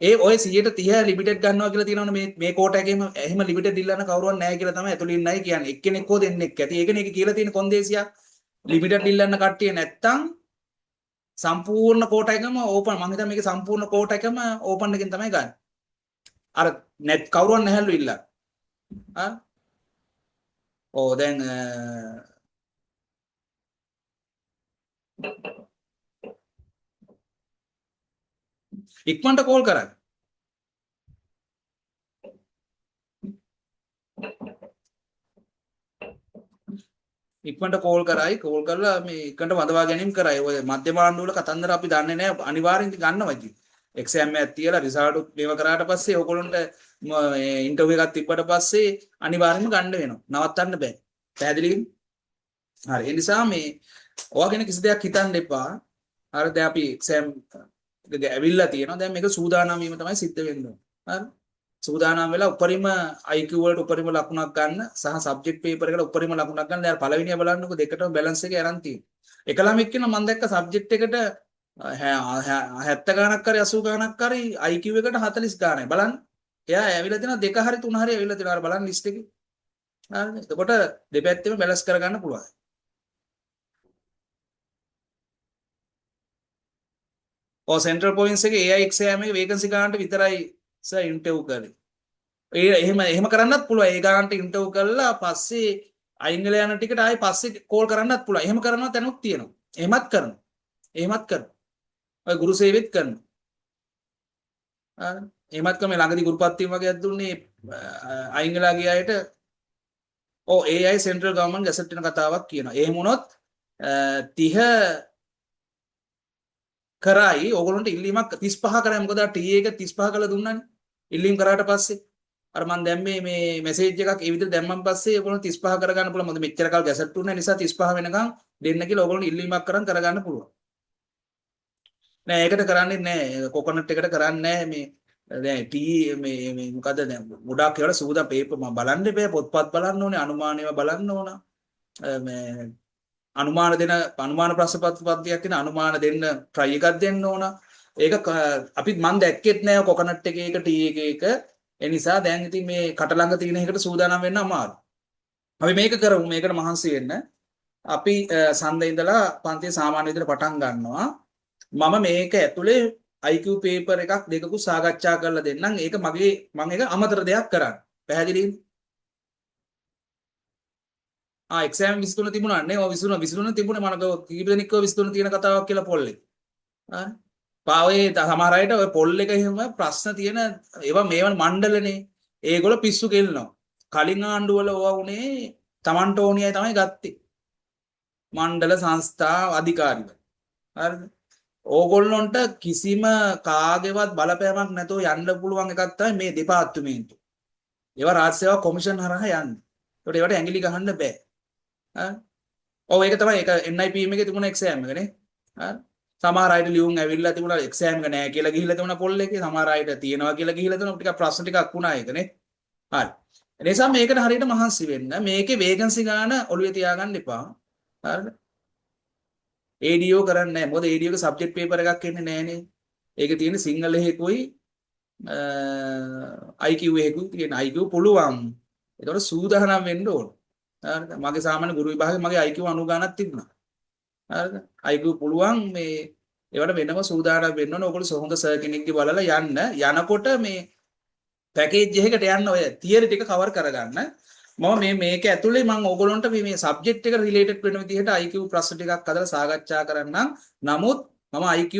ඒ ඔය 130 ලිමිටඩ් ගන්නවා කියලා තියෙනවනේ මේ කෝටා එකේම එහෙම ලිමිටඩ් ඉල්ලන්න කවුරුවත් නැහැ කියලා තමයි ඇතුළේ ඉන්න අය කියන්නේ. එක්කෙනෙක් හෝ දෙන්නෙක් ඇති. ඒකනේ ඒක කියලා තියෙන කොන්දේසියක්. ලිමිටඩ් ඉල්ලන්න කට්ටිය නැත්තම් සම්පූර්ණ කෝටා එකම ඕපන්. මම හිතන්නේ මේකේ සම්පූර්ණ කෝටා එකම ඕපන් එකෙන් තමයි ගන්න. අර net කවුරුවත් නැහැලු ඉල්ලන්න. ආ ඕ දැන් ඉක්මනට කෝල් කරන්න. ඉක්මනට කෝල් කරයි කෝල් කරලා මේ ඉක්මනට වඳවා ගැනීම කරයි. ඔය මධ්‍යම ආණ්ඩුව වල කතන්දර අපි දන්නේ නැහැ. අනිවාර්යෙන් ගන්නවා ඉතින්. එක්සෑම් එකක් තියලා රිසල්ට් මේව කරාට පස්සේ ඕගොල්ලන්ට ඉන්ටර්විව් එකක් තිබ්බට පස්සේ අනිවාර්යෙන්ම ගන්න වෙනවා. නවත්තන්න බෑ. පැහැදිලිද? හරි. ඒ නිසා මේ ඔයා ගැන කිසි දෙයක් හිතන්න එපා. හරි දැන් අපි එක්සෑම් එක ඇවිල්ලා තියෙනවා. දැන් මේක සූදානම් වීම තමයි සිද්ධ වෙන්න ඕන. හරි. සූදානම් වෙලා උපරිම IQ වලට උපරිම ලකුණක් ගන්න සහ සබ්ජෙක්ට් පේපර් එකට උපරිම ලකුණක් ගන්න. දැන් පළවෙනිය බලන්නකො දෙකටම බැලන්ස් එක අරන් තියෙනවා. එක ළමෙක් කියනවා මම දැක්ක සබ්ජෙක්ට් එකට 70 ගණක් හරි 80 ගණක් හරි IQ එකට 40 ගණයි. බලන්න. එයා ඇවිල්ලා තියෙනවා 2 හරි 3 හරි ඇවිල්ලා තියෙනවා. අර බලන්න ලිස්ට් එකේ. හරිද? එතකොට දෙපැත්තෙම බැලන්ස් කරගන්න පුළුවන්. ඔය සෙන්ට්‍රල් පොයින්ට්ස් එකේ AI එක්සෑම් එකේ වේකන්සි ගන්නට විතරයි සර් ඉන්ටර්විව් කරේ. එහෙම කරන්නත් පුළුවන්. ඒ ගානට ඉන්ටර්ව් කරලා පස්සේ අයින් වෙලා යන ටිකට ආයෙ පස්සේ කෝල් කරන්නත් පුළුවන්. එහෙම කරනවා තැනුත් තියෙනවා. එහෙමත් කරනවා. එහෙමත් කරනවා. ඔය ගුරු සේවෙත් කරනවා. හරි. එහෙමත් කරන ළඟදී ගුරුපත්තියම වගේක් දුන්නේ අයින් වෙලා ගිය අයට AI සෙන්ට්‍රල් ගවර්න්මන්ට් ගැසට් වෙන කතාවක් කියනවා. එහෙම වුණොත් 30 කරයි ඕගොල්ලන්ට ඉල්ලීමක් 35 කරයි. මොකද TA එක 35 කළා දුන්නානේ. ඉල්ලීම් කරාට පස්සේ අර මම දැම්මේ මේ මැසේජ් එකක් ඒ විදිහට දැම්මන් පස්සේ ඔයගොල්ලෝ 35 කරගන්න පුළුවන්. මොකද මෙච්චර කල් ගැසට් උන්නේ නිසා 35 වෙනකන් දෙන්න කියලා ඔයගොල්ලෝ ඉල්ලීමක් කරගන්න පුළුවන්. නෑ ඒකට කරන්නේ නෑ. කොකොනට් එකට කරන්නේ නෑ මේ දැන් මේ මොකද දැන් ගොඩාක් ඒවල සූදා පේපර් මම බලන්න එපා. පොත්පත් බලන්න ඕනේ, අනුමානේව බලන්න ඕන. මේ අනුමාන ප්‍රශ්න පත්‍රයක් තියෙන අනුමාන දෙන්න try එකක් දෙන්න ඕන. ඒක අපි මම දැක්කෙත් නෑ කොකොනට් එකේ එක ටී එක ඒ නිසා දැන් ඉතින් මේ කට ළඟ තියෙන එකට සූදානම් වෙන්න අමාරුයි. අපි මේක කරමු. මේකට මහන්සි වෙන්න. අපි සඳ ඉඳලා පන්තියේ සාමාන්‍ය විදිහට පටන් ගන්නවා. මම මේක ඇතුලේ IQ පේපර් එකක් දෙකකුත් සාකච්ඡා කරලා දෙන්නම්. ඒක මම ඒක අමතර දෙයක් කරන්න. පැහැදිලිද? එක්සෑම් 23 තිබුණා නේ. ඔය 23 තිබුණේ මම කීප දෙනෙක්ව 23 තියෙන කතාවක් කියලා පොල්ලේ. හරි. පාවේ සමහර අයට ඔය පොල් එක එහෙම ප්‍රශ්න තියෙන ඒවා මේවන් මණ්ඩලනේ. ඒගොල්ලෝ පිස්සු කෙල්ලනවා. කලින් ආණ්ඩුවල ඕවා උනේ Tamanට ඕනියයි තමයි ගත්තේ. මණ්ඩල සංස්ථා අධිකාරිවල. හරිද? ඕගොල්ලොන්ට කිසිම කාගේවත් බලපෑමක් නැතුව යන්න පුළුවන් එකක් තමයි මේ දෙපාර්තමේන්තුව. ඒවා රාජ්‍ය සේවා කොමිෂන් හරහා යන්නේ. ඒකට ඒවට ඇඟිලි ගහන්න බෑ. හරි. ඔව් ඒක තමයි ඒක NIPM එකේ තිබුණ එක්සෑම් එකනේ. හරි. සමහර අයට ලියුම් ඇවිල්ලා තිබුණා එක්සෑම් එක නෑ කියලා ගිහිල්ලා තිබුණා පොල් එකේ. සමහර අයට තියෙනවා කියලා ගිහිල්ලා තිබුණා. ටිකක් ප්‍රශ්න ටිකක් වුණා ඒකනේ. හරි. ඒ නිසා මේකට හරියට මහන්සි වෙන්න. මේකේ වේකන්සි ගන්න ඔළුවේ තියාගන්න එපා. හරිද? ADO කරන්නේ නැහැ. මොකද ADO එක සබ්ජෙක්ට් පේපර් එකක් එන්නේ නැහනේ. ඒකේ තියෙන සිංහල හේකුයි IQ හේකුයි තියෙන. IQ පුළුවන්. ඒතකොට සූදානම් වෙන්න ඕන. හරිද? මගේ සාමාන්‍ය ගුරු විභාගේ මගේ IQ 90 ගණක් තිබුණා. හරිද IQ පුළුවන් මේ ඒවට වෙනම සූදානම් වෙන්න ඕන ඕගොල්ලෝ හොඳ සර් කෙනෙක්ගේ බලලා යන්න යනකොට මේ පැකේජ් එකකට යන්න ඔය තියරි ටික කවර් කරගන්න මම මේක ඇතුලේ මම ඕගොල්ලන්ට මේ සබ්ජෙක්ට් එක රිලේටඩ් වෙන විදිහට IQ ප්‍රශ්න ටිකක් අදලා සාකච්ඡා කරන්නම් නමුත් මම IQ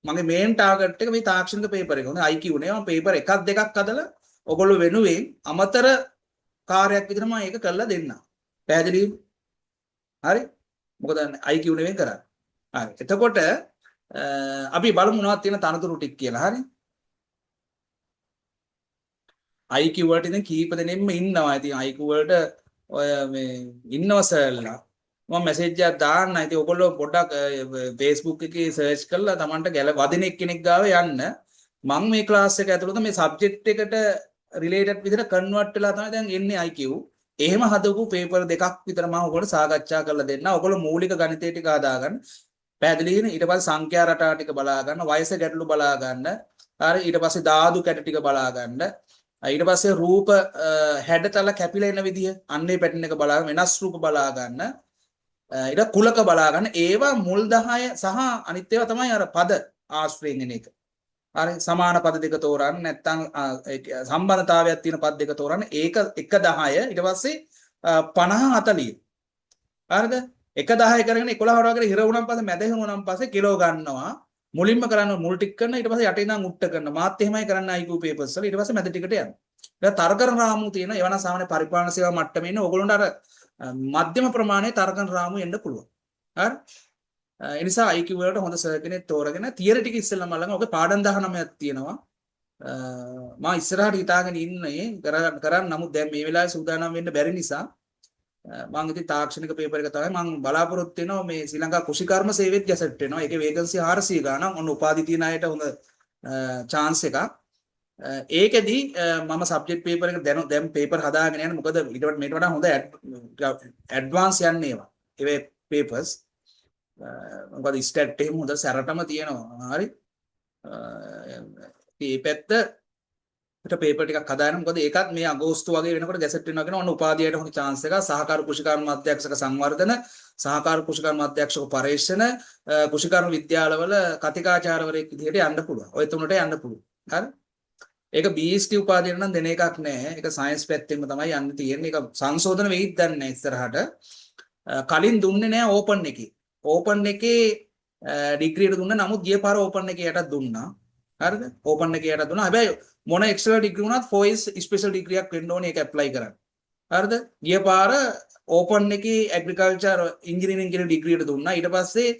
මගේ මේන් ටාගට් එක මේ තාක්ෂණික පේපර් එක. හොඳ IQ නේ මම පේපර් එකක් දෙකක් අදලා ඔයගොල්ලෝ වෙනුවෙන් අමතර කාර්යයක් විදිහට මම ඒක කරලා දෙන්නම්. පැහැදිලිද? හරි? මොකද IQ නෙවෙයි කරන්නේ. හරි. එතකොට අපි බලමු මොනවද තියෙන තනතුරු ටික කියලා. හරි? IQ වලට ඉතින් කීප දෙනෙක්ම ඉන්නවා. ඉතින් IQ වලට ඔය මේ ඉන්නවා සර්ලා. මම මැසේජ් එකක් දාන්න. ඉතින් ඔයගොල්ලෝ පොඩ්ඩක් Facebook එකේ සර්ච් කරලා Tamanට වදින එක්කෙනෙක් ගාව යන්න. මම මේ ක්ලාස් එක ඇතුළත මේ සබ්ජෙක්ට් එකට රිලේටඩ් විදිහට කන්වර්ට් වෙලා තමයි දැන් එන්නේ IQ. එහෙම හදපු පේපර් දෙකක් විතර මම ඔයගොල්ලෝ සාකච්ඡා කරලා දෙන්න. ඔයගොල්ලෝ මූලික ගණිතය ටික හදාගන්න. පැහැදිලිද? ඊට පස්සේ සංඛ්‍යා රටා ටික බලා ගන්න, වයස ගැටලු බලා ගන්න. හරි ඊට පස්සේ ධාතු කැට ටික බලා ගන්න. ඊට පස්සේ රූප හැඩතල කැපිලා එන විදිය අන්නේ පැටර්න් එක බලා වෙනස් රූප බලා ගන්න. ඊට කුලක බලා ගන්න. ඒවා මුල් 10 සහ අනිත් ඒවා තමයි අර පද ආශ්‍රයෙන් එන එක. හරි සමාන පද දෙක තෝරන්න නැත්නම් සම්බන්ධතාවයක් තියෙන පද දෙක තෝරන්න. ඒක 1 10 ඊට පස්සේ 50 40. හරිද? 1 10 කරගෙන 11 වගේ හිර වුණාන් පස්සේ මැද හිරුණාන් පස්සේ කිලෝ ගන්නවා. මුලින්ම කරන්න මුල් ටික කරන ඊට පස්සේ යටින් ඉඳන් උට්ට කරන මාත් එහෙමයි කරන්න IQ papers වල ඊට පස්සේ මැද ටිකට යනවා. ඒක තර්කන රාමු තියෙන ඒවනම් සාමාන්‍ය පරිපාලන සේවා මට්ටමේ ඉන්න ඕගොල්ලන්ට අර මධ්‍යම ප්‍රමාණයේ තර්කන රාමු එන්න පුළුවන්. හරි? ඒ නිසා IQ වලට හොඳ සර් කෙනෙක් තෝරගෙන තියරි ටික ඉස්සෙල්ලාම ළඟ ඔගේ පාඩම් 19ක් තියෙනවා. මම ඉස්සරහට හිතාගෙන ඉන්නේ කරන්න නමුත් දැන් මේ වෙලාවේ සූදානම් වෙන්න බැරි නිසා මම ඉතින් තාක්ෂණික පේපර් එක තමයි මම බලාපොරොත්තු වෙනවා මේ ශ්‍රී ලංකා කෘෂිකර්ම සේවෙත් ගැසට් වෙනවා. ඒකේ වේකන්සි 400 ගාණක් ඔන්න උපාධි තියන අයට හොඳ chance එකක්. ඒකෙදි මම සබ්ජෙක්ට් පේපර් එක දැන් පේපර් හදාගෙන යන්නේ මොකද ඊට වඩා හොඳ ඇඩ්වාන්ස් යන්නේ ඒවා. ඒ පේපර්ස් මොකද ස්ටැට් එහෙම හොඳ සැරටම තියෙනවා. හරි. මේ පැත්ත පේපර් ටිකක් හදාගෙන මොකද ඒකත් මේ අගෝස්තු වගේ වෙනකොට ගැසට් වෙනවා කියන ඔන්න උපාධියට හොඳ chance එකක්. සහකාර කෘෂිකර්ම අධ්‍යක්ෂක සංවර්ධන, සහකාර කෘෂිකර්ම අධ්‍යක්ෂක පරීක්ෂණ, කෘෂිකර්ම විද්‍යාලවල කතිකාචාර්යවරයෙක් විදිහට යන්න පුළුවන්. ඔය තුනට යන්න පුළුවන්. හරි. ඒක BSc උපාධියට නම් දෙන එකක් නෑ. ඒක සයන්ස් පැත්තෙන්ම තමයි යන්න තියෙන්නේ. ඒක සංශෝධන වෙයිද දන්නේ නැහැ ඉස්සරහට. කලින් දුන්නේ නෑ ඕපන් එකේ. ඕපන් එකේ ඩිග්‍රියට දුන්න නමුත් ගිය පාර ඕපන් එකේ යටත් දුන්නා. හරිද? ඕපන් එකේ යටත් දුන්නා. හැබැයි මොන එක්ස්ට්‍රා ඩිග්‍රී වුණත් 4 years ස්පෙෂල් ඩිග්‍රියක් වෙන්න ඕනේ ඒක ඇප්ලයි කරන්න. හරිද? ගිය පාර ඕපන් එකේ ඇග්‍රිකල්චර් ඉංජිනේරින් කියන ඩිග්‍රියට දුන්නා. ඊට පස්සේ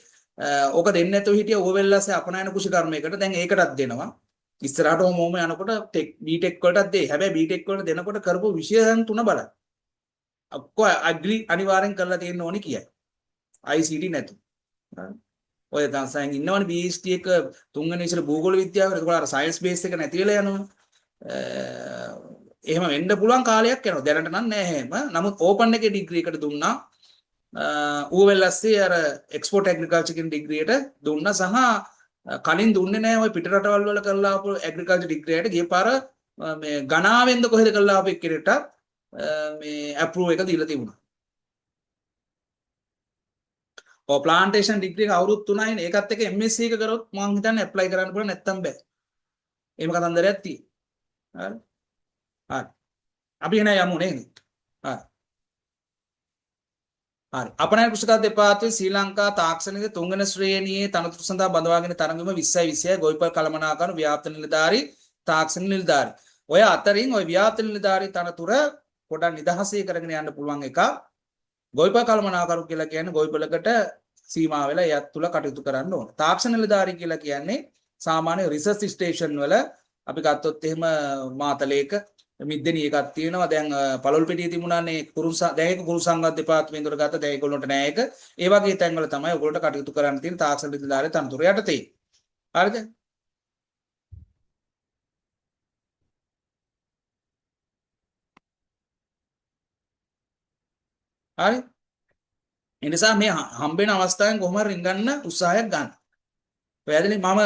ඕක දෙන්නේ නැතුව හිටිය ඕවෙල්ලාසේ අපනයන කෘෂිකර්මයකට දැන් ඒකටත් දෙනවා. ඉස්සරහට ඕම යනකොට B.Tech වලටත් දෙයි. හැබැයි B.Tech වලට දෙනකොට කරපු විෂයයන් තුන බලන්න. ඔක්කො අග්‍රි අනිවාර්යෙන් කරලා තියෙන්න ඕනේ කියයි. ICT නැතු. ඔය දැන් ඉන්නවනේ BSc එක තුන්වෙනි විෂය භූගෝල විද්‍යාව. ඒකවල අර සයන්ස් බේස් එක නැති වෙලා යනවා. එහෙම වෙන්න පුළුවන් කාලයක් යනවා. දැනට නම් නෑ එහෙම. නමුත් ඕපන් එකේ ඩිග්‍රී එකට දුන්නා. ඌවෙල්ලස්සේ අර එක්ස්පෝර්ට් ඇග්‍රිකල්චර් කියන ඩිග්‍රියට දුන්නා සහ කලින් දුන්නේ නෑ ඔය පිට රටවල් වල කරලා ආපු ඇග්‍රිකල්චර් ඩිග්‍රියට ගිය පාර මේ ගණාවෙන්ද කොහෙද කරලා ආපු එක්කෙනෙක්ට මේ අප්‍රූව් එක දීලා තිබුණා. ඔය ප්ලාන්ටේෂන් ඩිග්‍රී එක අවුරුදු 3යිනේ. ඒකත් එක්ක MSc එක කරොත් මම හිතන්නේ ඇප්ලයි කරන්න පුළුවන් නැත්තම් බෑ. එහෙම කතන්දරයක් තියෙනවා. හරි. හරි. අපි එන යමු නේද? හරි. හරි. අපනයන කෘෂිකර්ම දෙපාර්තමේන්තුවේ ශ්‍රී ලංකා තාක්ෂණික තුන්වෙනි ශ්‍රේණියේ තනතුරු සඳහා බඳවාගෙන තරඟම 20යි 20යි ගොවිපල් කළමනාකරන ව්‍යාප්ත නිලධාරී තාක්ෂණ නිලධාරී. ඔය අතරින් ඔය ව්‍යාප්ත නිලධාරී තනතුර පොඩක් නිදහසේ කරගෙන යන්න පුළුවන් එකක්. ගොවිපල් කළමනාකරු කියලා කියන්නේ ගොවිපලකට සීමා වෙලා එයත් තුල කටයුතු කරන්න ඕන. තාක්ෂණ නිලධාරී කියලා කියන්නේ සාමාන්‍ය රිසර්ච් ස්ටේෂන් වල අපි ගත්තොත් එහෙම මාතලේක මිද්දෙනී එකක් තියෙනවා. දැන් පළොල් පිටියේ තිබුණානේ දැන් ඒක කුරු සංගත දෙපාර්තමේන්තුවට ගත්ත දැන් ඒගොල්ලන්ට නෑ ඒක. ඒ වගේ තැන්වල තමයි ඔයගොල්ලන්ට කටයුතු කරන්න තියෙන තාක්ෂණ නිලධාරී තනතුර යටතේ. හරිද? හරි. ඒ නිසා මේ හම්බෙන අවස්ථාවෙන් කොහොම හරි රින්ගන්න උත්සාහයක් ගන්න. පැහැදිලි මම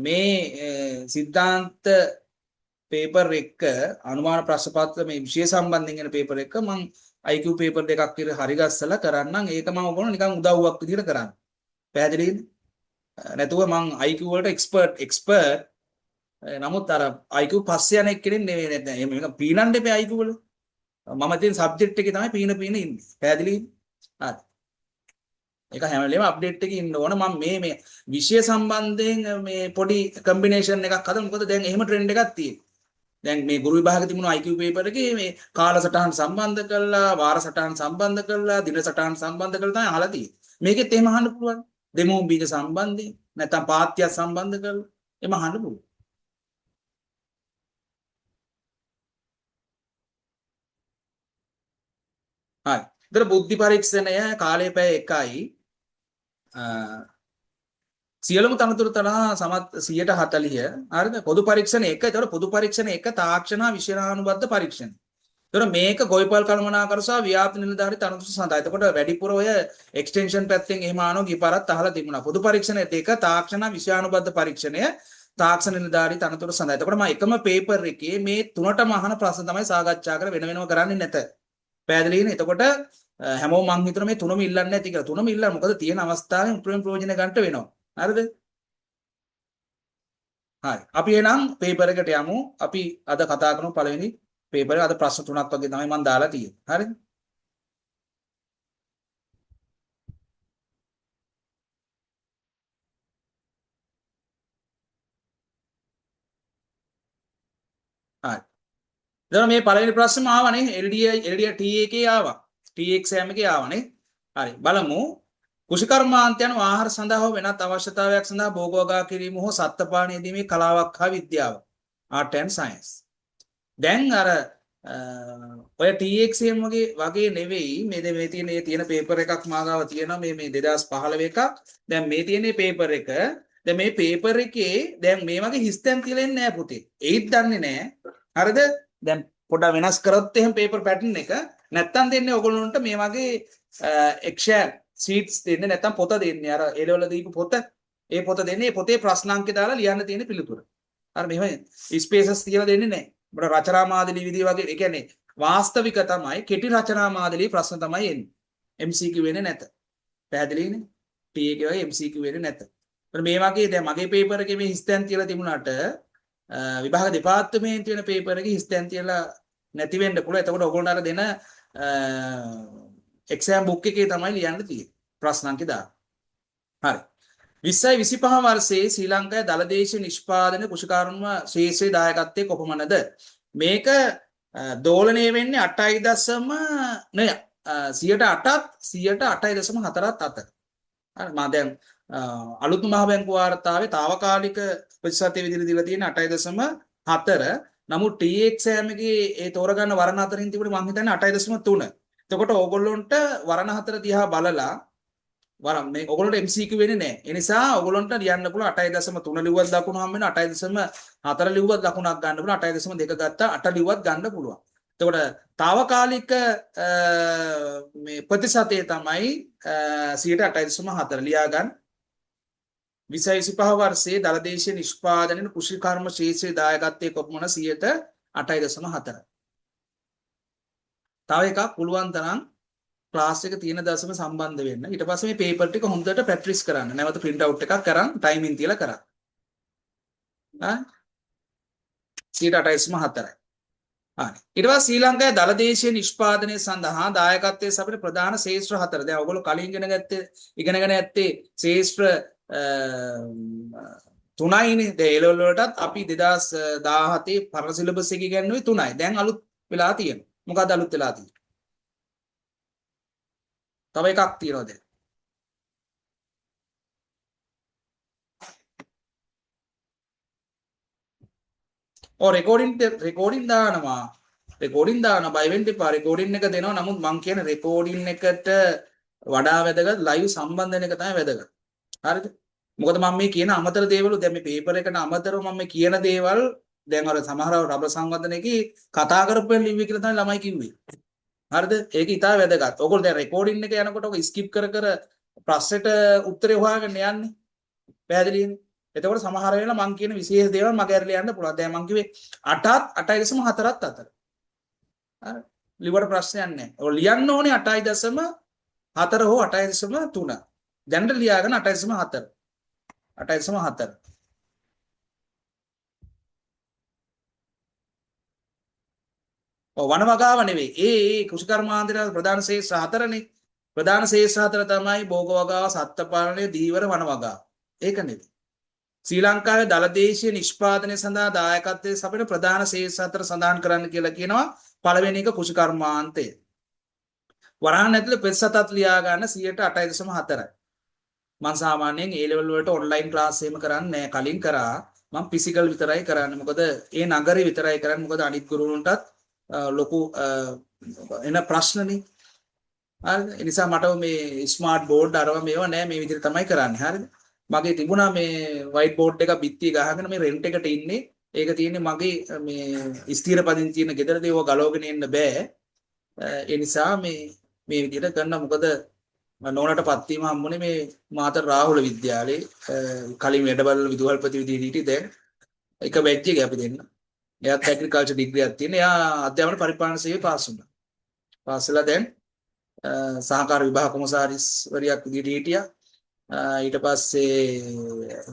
මේ සිද්ධාන්ත පේපර් එක අනුමාන ප්‍රශ්න පත්‍ර මේ විෂය සම්බන්ධයෙන් එන පේපර් එක මම IQ පේපර් දෙකක් විතර හරි ගස්සලා කරන්නම් ඒක මම ඔයගොල්ලෝ නිකන් උදව්වක් විදිහට කරන්න. පැහැදිලිද? නැතුව මං IQ වලට එක්ස්පර්ට් නමුත් අර IQ පස්සේ යන එක්කෙනෙක් නෙවෙයි නැත්නම් එහෙම නිකන් පීනන්න එපා IQ වල. මම තියෙන සබ්ජෙක්ට් එකේ තමයි පීන ඉන්නේ. පැහැදිලිද? හරි. ඒක හැම වෙලේම අප්ඩේට් එකේ ඉන්න ඕන. මම මේ විෂය සම්බන්ධයෙන් මේ පොඩි කම්බිනේෂන් එකක් හදමු. මොකද දැන් එහෙම ට්‍රෙන්ඩ් එකක් තියෙනවා. දැන් මේ ගුරු විභාගෙ තිබුණු IQ පේපර් එකේ මේ කාලසටහන් සම්බන්ධ කරලා, වාර සටහන් සම්බන්ධ කරලා, දින සටහන් සම්බන්ධ කරලා තමයි අහලා තියෙන්නේ. මේකෙත් එහෙම අහන්න පුළුවන්. දෙමෝම් බීජ සම්බන්ධයෙන් නැත්නම් පාත්‍ය සම්බන්ධ කරලා එහෙම අහන්න පුළුවන්. හරි. ඒතර බුද්ධි පරීක්ෂණය කාලය පැය 1යි. සියලුම තනතුරු තරහා සමත් 140. හරිද? පොදු පරීක්ෂණ 1. ඒතර පොදු පරීක්ෂණ 1 තාක්ෂණ විෂයානුබද්ධ පරීක්ෂණ. ඒතර මේක ගොවිපල් කළමනාකරු සහ ව්‍යාප්ති නිලධාරී තනතුරු සඳහා. එතකොට වැඩිපුර ඔය එක්ස්ටෙන්ෂන් පැත්තෙන් එහෙම ආනෝ ගිපාරත් අහලා තිබුණා. පොදු පරීක්ෂණ 2 තාක්ෂණ විෂයානුබද්ධ පරීක්ෂණය තාක්ෂණ නිලධාරී තනතුරු සඳහා. එතකොට මම එකම පේපර් එකේ මේ තුනටම අහන ප්‍රශ්න තමයි සාකච්ඡා කර වෙන වෙනම කරන්නේ නැත. පැහැදිලිනේ? එතකොට හැමෝම මං හිතන මේ තුනම ඉල්ලන්නේ නැති කියලා. තුනම ඉල්ලන්න මොකද තියෙන අවස්ථාවෙන් උපරිම ප්‍රයෝජන ගන්නට වෙනවා. හරිද? හරි. අපි එහෙනම් පේපර් එකට යමු. අපි අද කතා කරමු පළවෙනි පේපර් එක. අද ප්‍රශ්න තුනක් වගේ තමයි මම දාලා තියෙන්නේ. හරිද? හරි. දැන් මේ පළවෙනි ප්‍රශ්නම ආවනේ. LD TA එකේ ආවා. TA exam එකේ ආවනේ. හරි. බලමු. කෘෂිකර්මාන්ත යන ආහාර සඳහා හෝ වෙනත් අවශ්‍යතාවයක් සඳහා භෝගවගා කිරීම හෝ සත්ත්වපානය දීමේ කලාවක් හා විද්‍යාව. Art and Science. දැන් අර ඔය TXM වගේ නෙවෙයි මේ තියෙන පේපර් එකක් මාගාව තියෙනවා මේ 2015 එකක්. දැන් මේ තියෙන පේපර් එක. දැන් මේ පේපර් එකේ දැන් මේ වගේ හිස්තැන් තියලා ඉන්නේ නැහැ පුතේ. ඒත් දන්නේ නැහැ. හරිද? දැන් පොඩ්ඩක් වෙනස් කරොත් එහෙම පේපර් පැටර්න් එක නැත්තම් දෙන්නේ ඔයගොල්ලන්ට මේ වගේ එක්ෂන් සීට්ස් දෙන්නේ නැත්තම් පොත දෙන්නේ. අර ඒ ලෙවල් දීපු පොත. ඒ පොත දෙන්නේ පොතේ ප්‍රශ්න අංක දාලා ලියන්න තියෙන පිළිතුර. අර මෙහෙම ස්පේසස් තියලා දෙන්නේ නැහැ. අපිට රචනා මාදලී විදිය වගේ ඒ කියන්නේ වාස්තවික තමයි කෙටි රචනා මාදලී ප්‍රශ්න තමයි එන්නේ. MCQ වෙන්නේ නැත. පැහැදිලිනේ? TA එකේ වගේ MCQ වෙන්නේ නැත. මේ වගේ දැන් මගේ පේපර් එකේ මේ හිස්තැන් තියලා තිබුණාට විභාග දෙපාර්තමේන්තුවේ වෙන පේපර් එකේ හිස්තැන් තියලා නැති වෙන්න පුළුවන්. එතකොට ඔයගොල්ලෝ අර දෙන එක්සෑම් බුක් එකේ තමයි ලියන්න තියෙන්නේ. ප්‍රශ්න අංක දාන්න. හරි. 20යි 25 වර්ෂයේ ශ්‍රී ලංකාවේ දලදේශීය නිෂ්පාදන කෘෂිකර්ම ශේෂ්ත්‍රයේ දායකත්වයේ කොපමණද? මේක දෝලණය වෙන්නේ 108.4ත් අතර. හරි මම දැන් අලුත් මහ බැංකුව වාර්තාවේ తాවකාලික ප්‍රතිශතය විදිහට දීලා තියෙන 8.4. නමුත් TA exam එකේ ඒ තෝරගන්න වරණ හතරෙන් තිබුණේ මම හිතන්නේ 8.3. එතකොට ඕගොල්ලොන්ට වරණ හතර දිහා බලලා වරම් මේ ඔයගොල්ලන්ට MCQ වෙන්නේ නැහැ. ඒ නිසා ඔයගොල්ලන්ට ලියන්න පුළුවන් 8.3 ලිව්වත් දකුණු හම්බ වෙන 8.4 ලිව්වත් දකුණක් ගන්න පුළුවන් 8.2 ගත්තා 8 ලිව්වත් ගන්න පුළුවන්. එතකොට తాවකාලික මේ ප්‍රතිශතය තමයි 8.4 ලියා ගන්න. 2025 වර්ෂයේ දලදේශීය නිෂ්පාදනයේ කෘෂිකර්ම ශේෂ්ත්‍රයේ දායකත්වයේ කොපමණ 8.4. තව එකක් පුළුවන් තරම් ක්ලාස් එක තියෙන දවසම සම්බන්ධ වෙන්න. ඊට පස්සේ මේ පේපර් ටික හොඳට ප්‍රැක්ටිස් කරන්න. නැවත print out එකක් කරන් ටයිමින් තියලා කරන්න. හා 8.4. හරි. ඊට පස්සේ ශ්‍රී ලංකාවේ දලදේශීය නිෂ්පාදනය සඳහා දායකත්වයේ අපිට ප්‍රධාන ශේෂ්ත්‍ර 4. දැන් ඔයගොල්ලෝ කලින් ඉගෙනගෙන ඇත්තේ ශේෂ්ත්‍ර 3යිනේ. දැන් ඒ ලෙවල් වලටත් අපි 2017 පරණ සිලබස් එකේ ඉගෙනුවේ 3යි. දැන් අලුත් වෙලා තියෙනවා. මොකක්ද අලුත් වෙලා තියෙන්නේ? තව එකක් තියෙනවා දැන්. රෙකෝඩින් දානවා. රෙකෝඩින් දාන බය වෙන්න එපා. රෙකෝඩින් එක දෙනවා. නමුත් මං කියන රෙකෝඩින් එකට වඩා වැදගත් ලයිව් සම්බන්ධන එක තමයි වැදගත්. හරිද? මොකද මම මේ කියන අමතර දේවල් දැන් මේ පේපර් එකට අමතරව මම මේ කියන දේවල් දැන් අර සමහරව රබර් සංවර්ධනයේදී කතා කරපුවෙන් ලිව්වේ කියලා තමයි ළමයි කිව්වේ. හරිද? ඒක ඉතාල වැදගත්. ඔයගොල්ලෝ දැන් රෙකෝඩින් එක යනකොට ඔක ස්කිප් කර ප්‍රශ්නෙට උත්තරේ හොයාගෙන යන්නේ. පැහැදිලිනේ? එතකොට සමහර වෙලාව මම කියන විශේෂ දේවල් මගේ ඇරලා යන්න පුළුවන්. දැන් මම කිව්වේ 8ත් 8.4ත් අතර. හරි. ලිවට ප්‍රශ්නයක් නැහැ. ඔය ලියන්න ඕනේ 8.4 හෝ 8.3. දැනට ලියාගෙන 8.4. 8.4. වන වගාව නෙවෙයි. ඒ කෘෂිකර්මාන්තයේ ප්‍රධාන ශේෂ්ත්‍ර 4නේ. ප්‍රධාන ශේෂ්ත්‍ර 4 තමයි භෝග වගාව, සත්ත්ව පාලනය, දීවර, වන වගාව. ඒක නෙවෙයි. ශ්‍රී ලංකාවේ දලදේශීය නිෂ්පාදනය සඳහා දායකත්වයේ සපයන ප්‍රධාන ශේෂ්ත්‍ර 4 සඳහන් කරන්න කියලා කියනවා. පළවෙනි එක කෘෂිකර්මාන්තය. වරහන් ඇතුළේ ප්‍රතිශතත් ලියා ගන්න 8.4යි. මම සාමාන්‍යයෙන් A level වලට ඔන්ලයින් ක්ලාස් එහෙම කරන්නේ නැහැ. කලින් කරා මම ෆිසිකල් විතරයි කරන්නේ. මොකද ඒ නගරේ විතරයි කරන්නේ. මොකද අනිත් ගුරුවරුන්ටත් ලොකු එන ප්‍රශ්නනේ. හරිද? ඒ නිසා මට මේ ස්මාර්ට් බෝඩ් අරව මේවා නැහැ. මේ විදිහට තමයි කරන්නේ. හරිද? මගේ තිබුණා මේ වයිට් බෝඩ් එක බිත්තිය ගහගෙන මේ රෙන්ට් එකට ඉන්නේ. ඒක තියෙන්නේ මගේ මේ ස්ථිර පදිංචි තියෙන ගෙදරදී ඒව ගලවගෙන එන්න බෑ. ඒ නිසා මේ විදිහට කරන මොකද නෝනට පත්වීම හම්බුනේ මේ මාතර රාහුල විද්‍යාලයේ කලින් වැඩබල විදුහල්පති විදිහට හිටියේ දැන් එක බැච් එකේ අපි දෙන්න. එයාත් ඇග්‍රිකල්චර් ඩිග්‍රියක් තියෙන. එයා අධ්‍යාපන පරිපාලන සේවයේ පාස් වුණා. පාස් වෙලා දැන් සහකාර විභාග කොමසාරිස් වරියක් විදිහට හිටියා. ඊට පස්සේ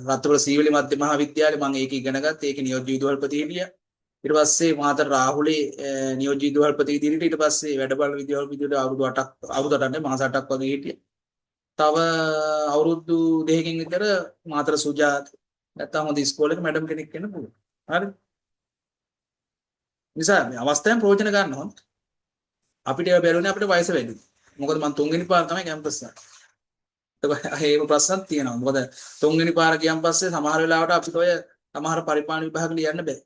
රත්නපුර සීවලි මධ්‍ය මහාවිද්‍යාලේ මම ඒක ඉගෙන ගත්තා. ඒකේ නියෝජ්‍ය විදුහල්පති හිටියා. ඊට පස්සේ මාතර රාහුලේ නියෝජ්‍ය විදුහල්පති විදිහට ඊට පස්සේ වැඩබල විදුහල්පතිට අවුරුදු 8ක් අවුරුදු 8ක් නෙමෙයි මාස 8ක් වගේ හිටියා. තව අවුරුදු 2කින් විතර මාතර සුජාත නැත්තම් හොඳ ඉස්කෝලේක මැඩම් කෙනෙක් වෙන්න පුළුවන්. හරිද? නිසා මේ අවස්ථාවෙන් ප්‍රයෝජන ගන්න ඕන. අපිට ඒව බැලුනේ අපිට වයස වැඩි. මොකද මම තුන්වෙනි පාර තමයි කැම්පස් එකේ. ඒක ප්‍රශ්නක් තියෙනවා. මොකද තුන්වෙනි පාර ගියන් පස්සේ සමහර වෙලාවට අපිට ඔය සමහර පරිපාලන විභාග ලියන්න බෑ.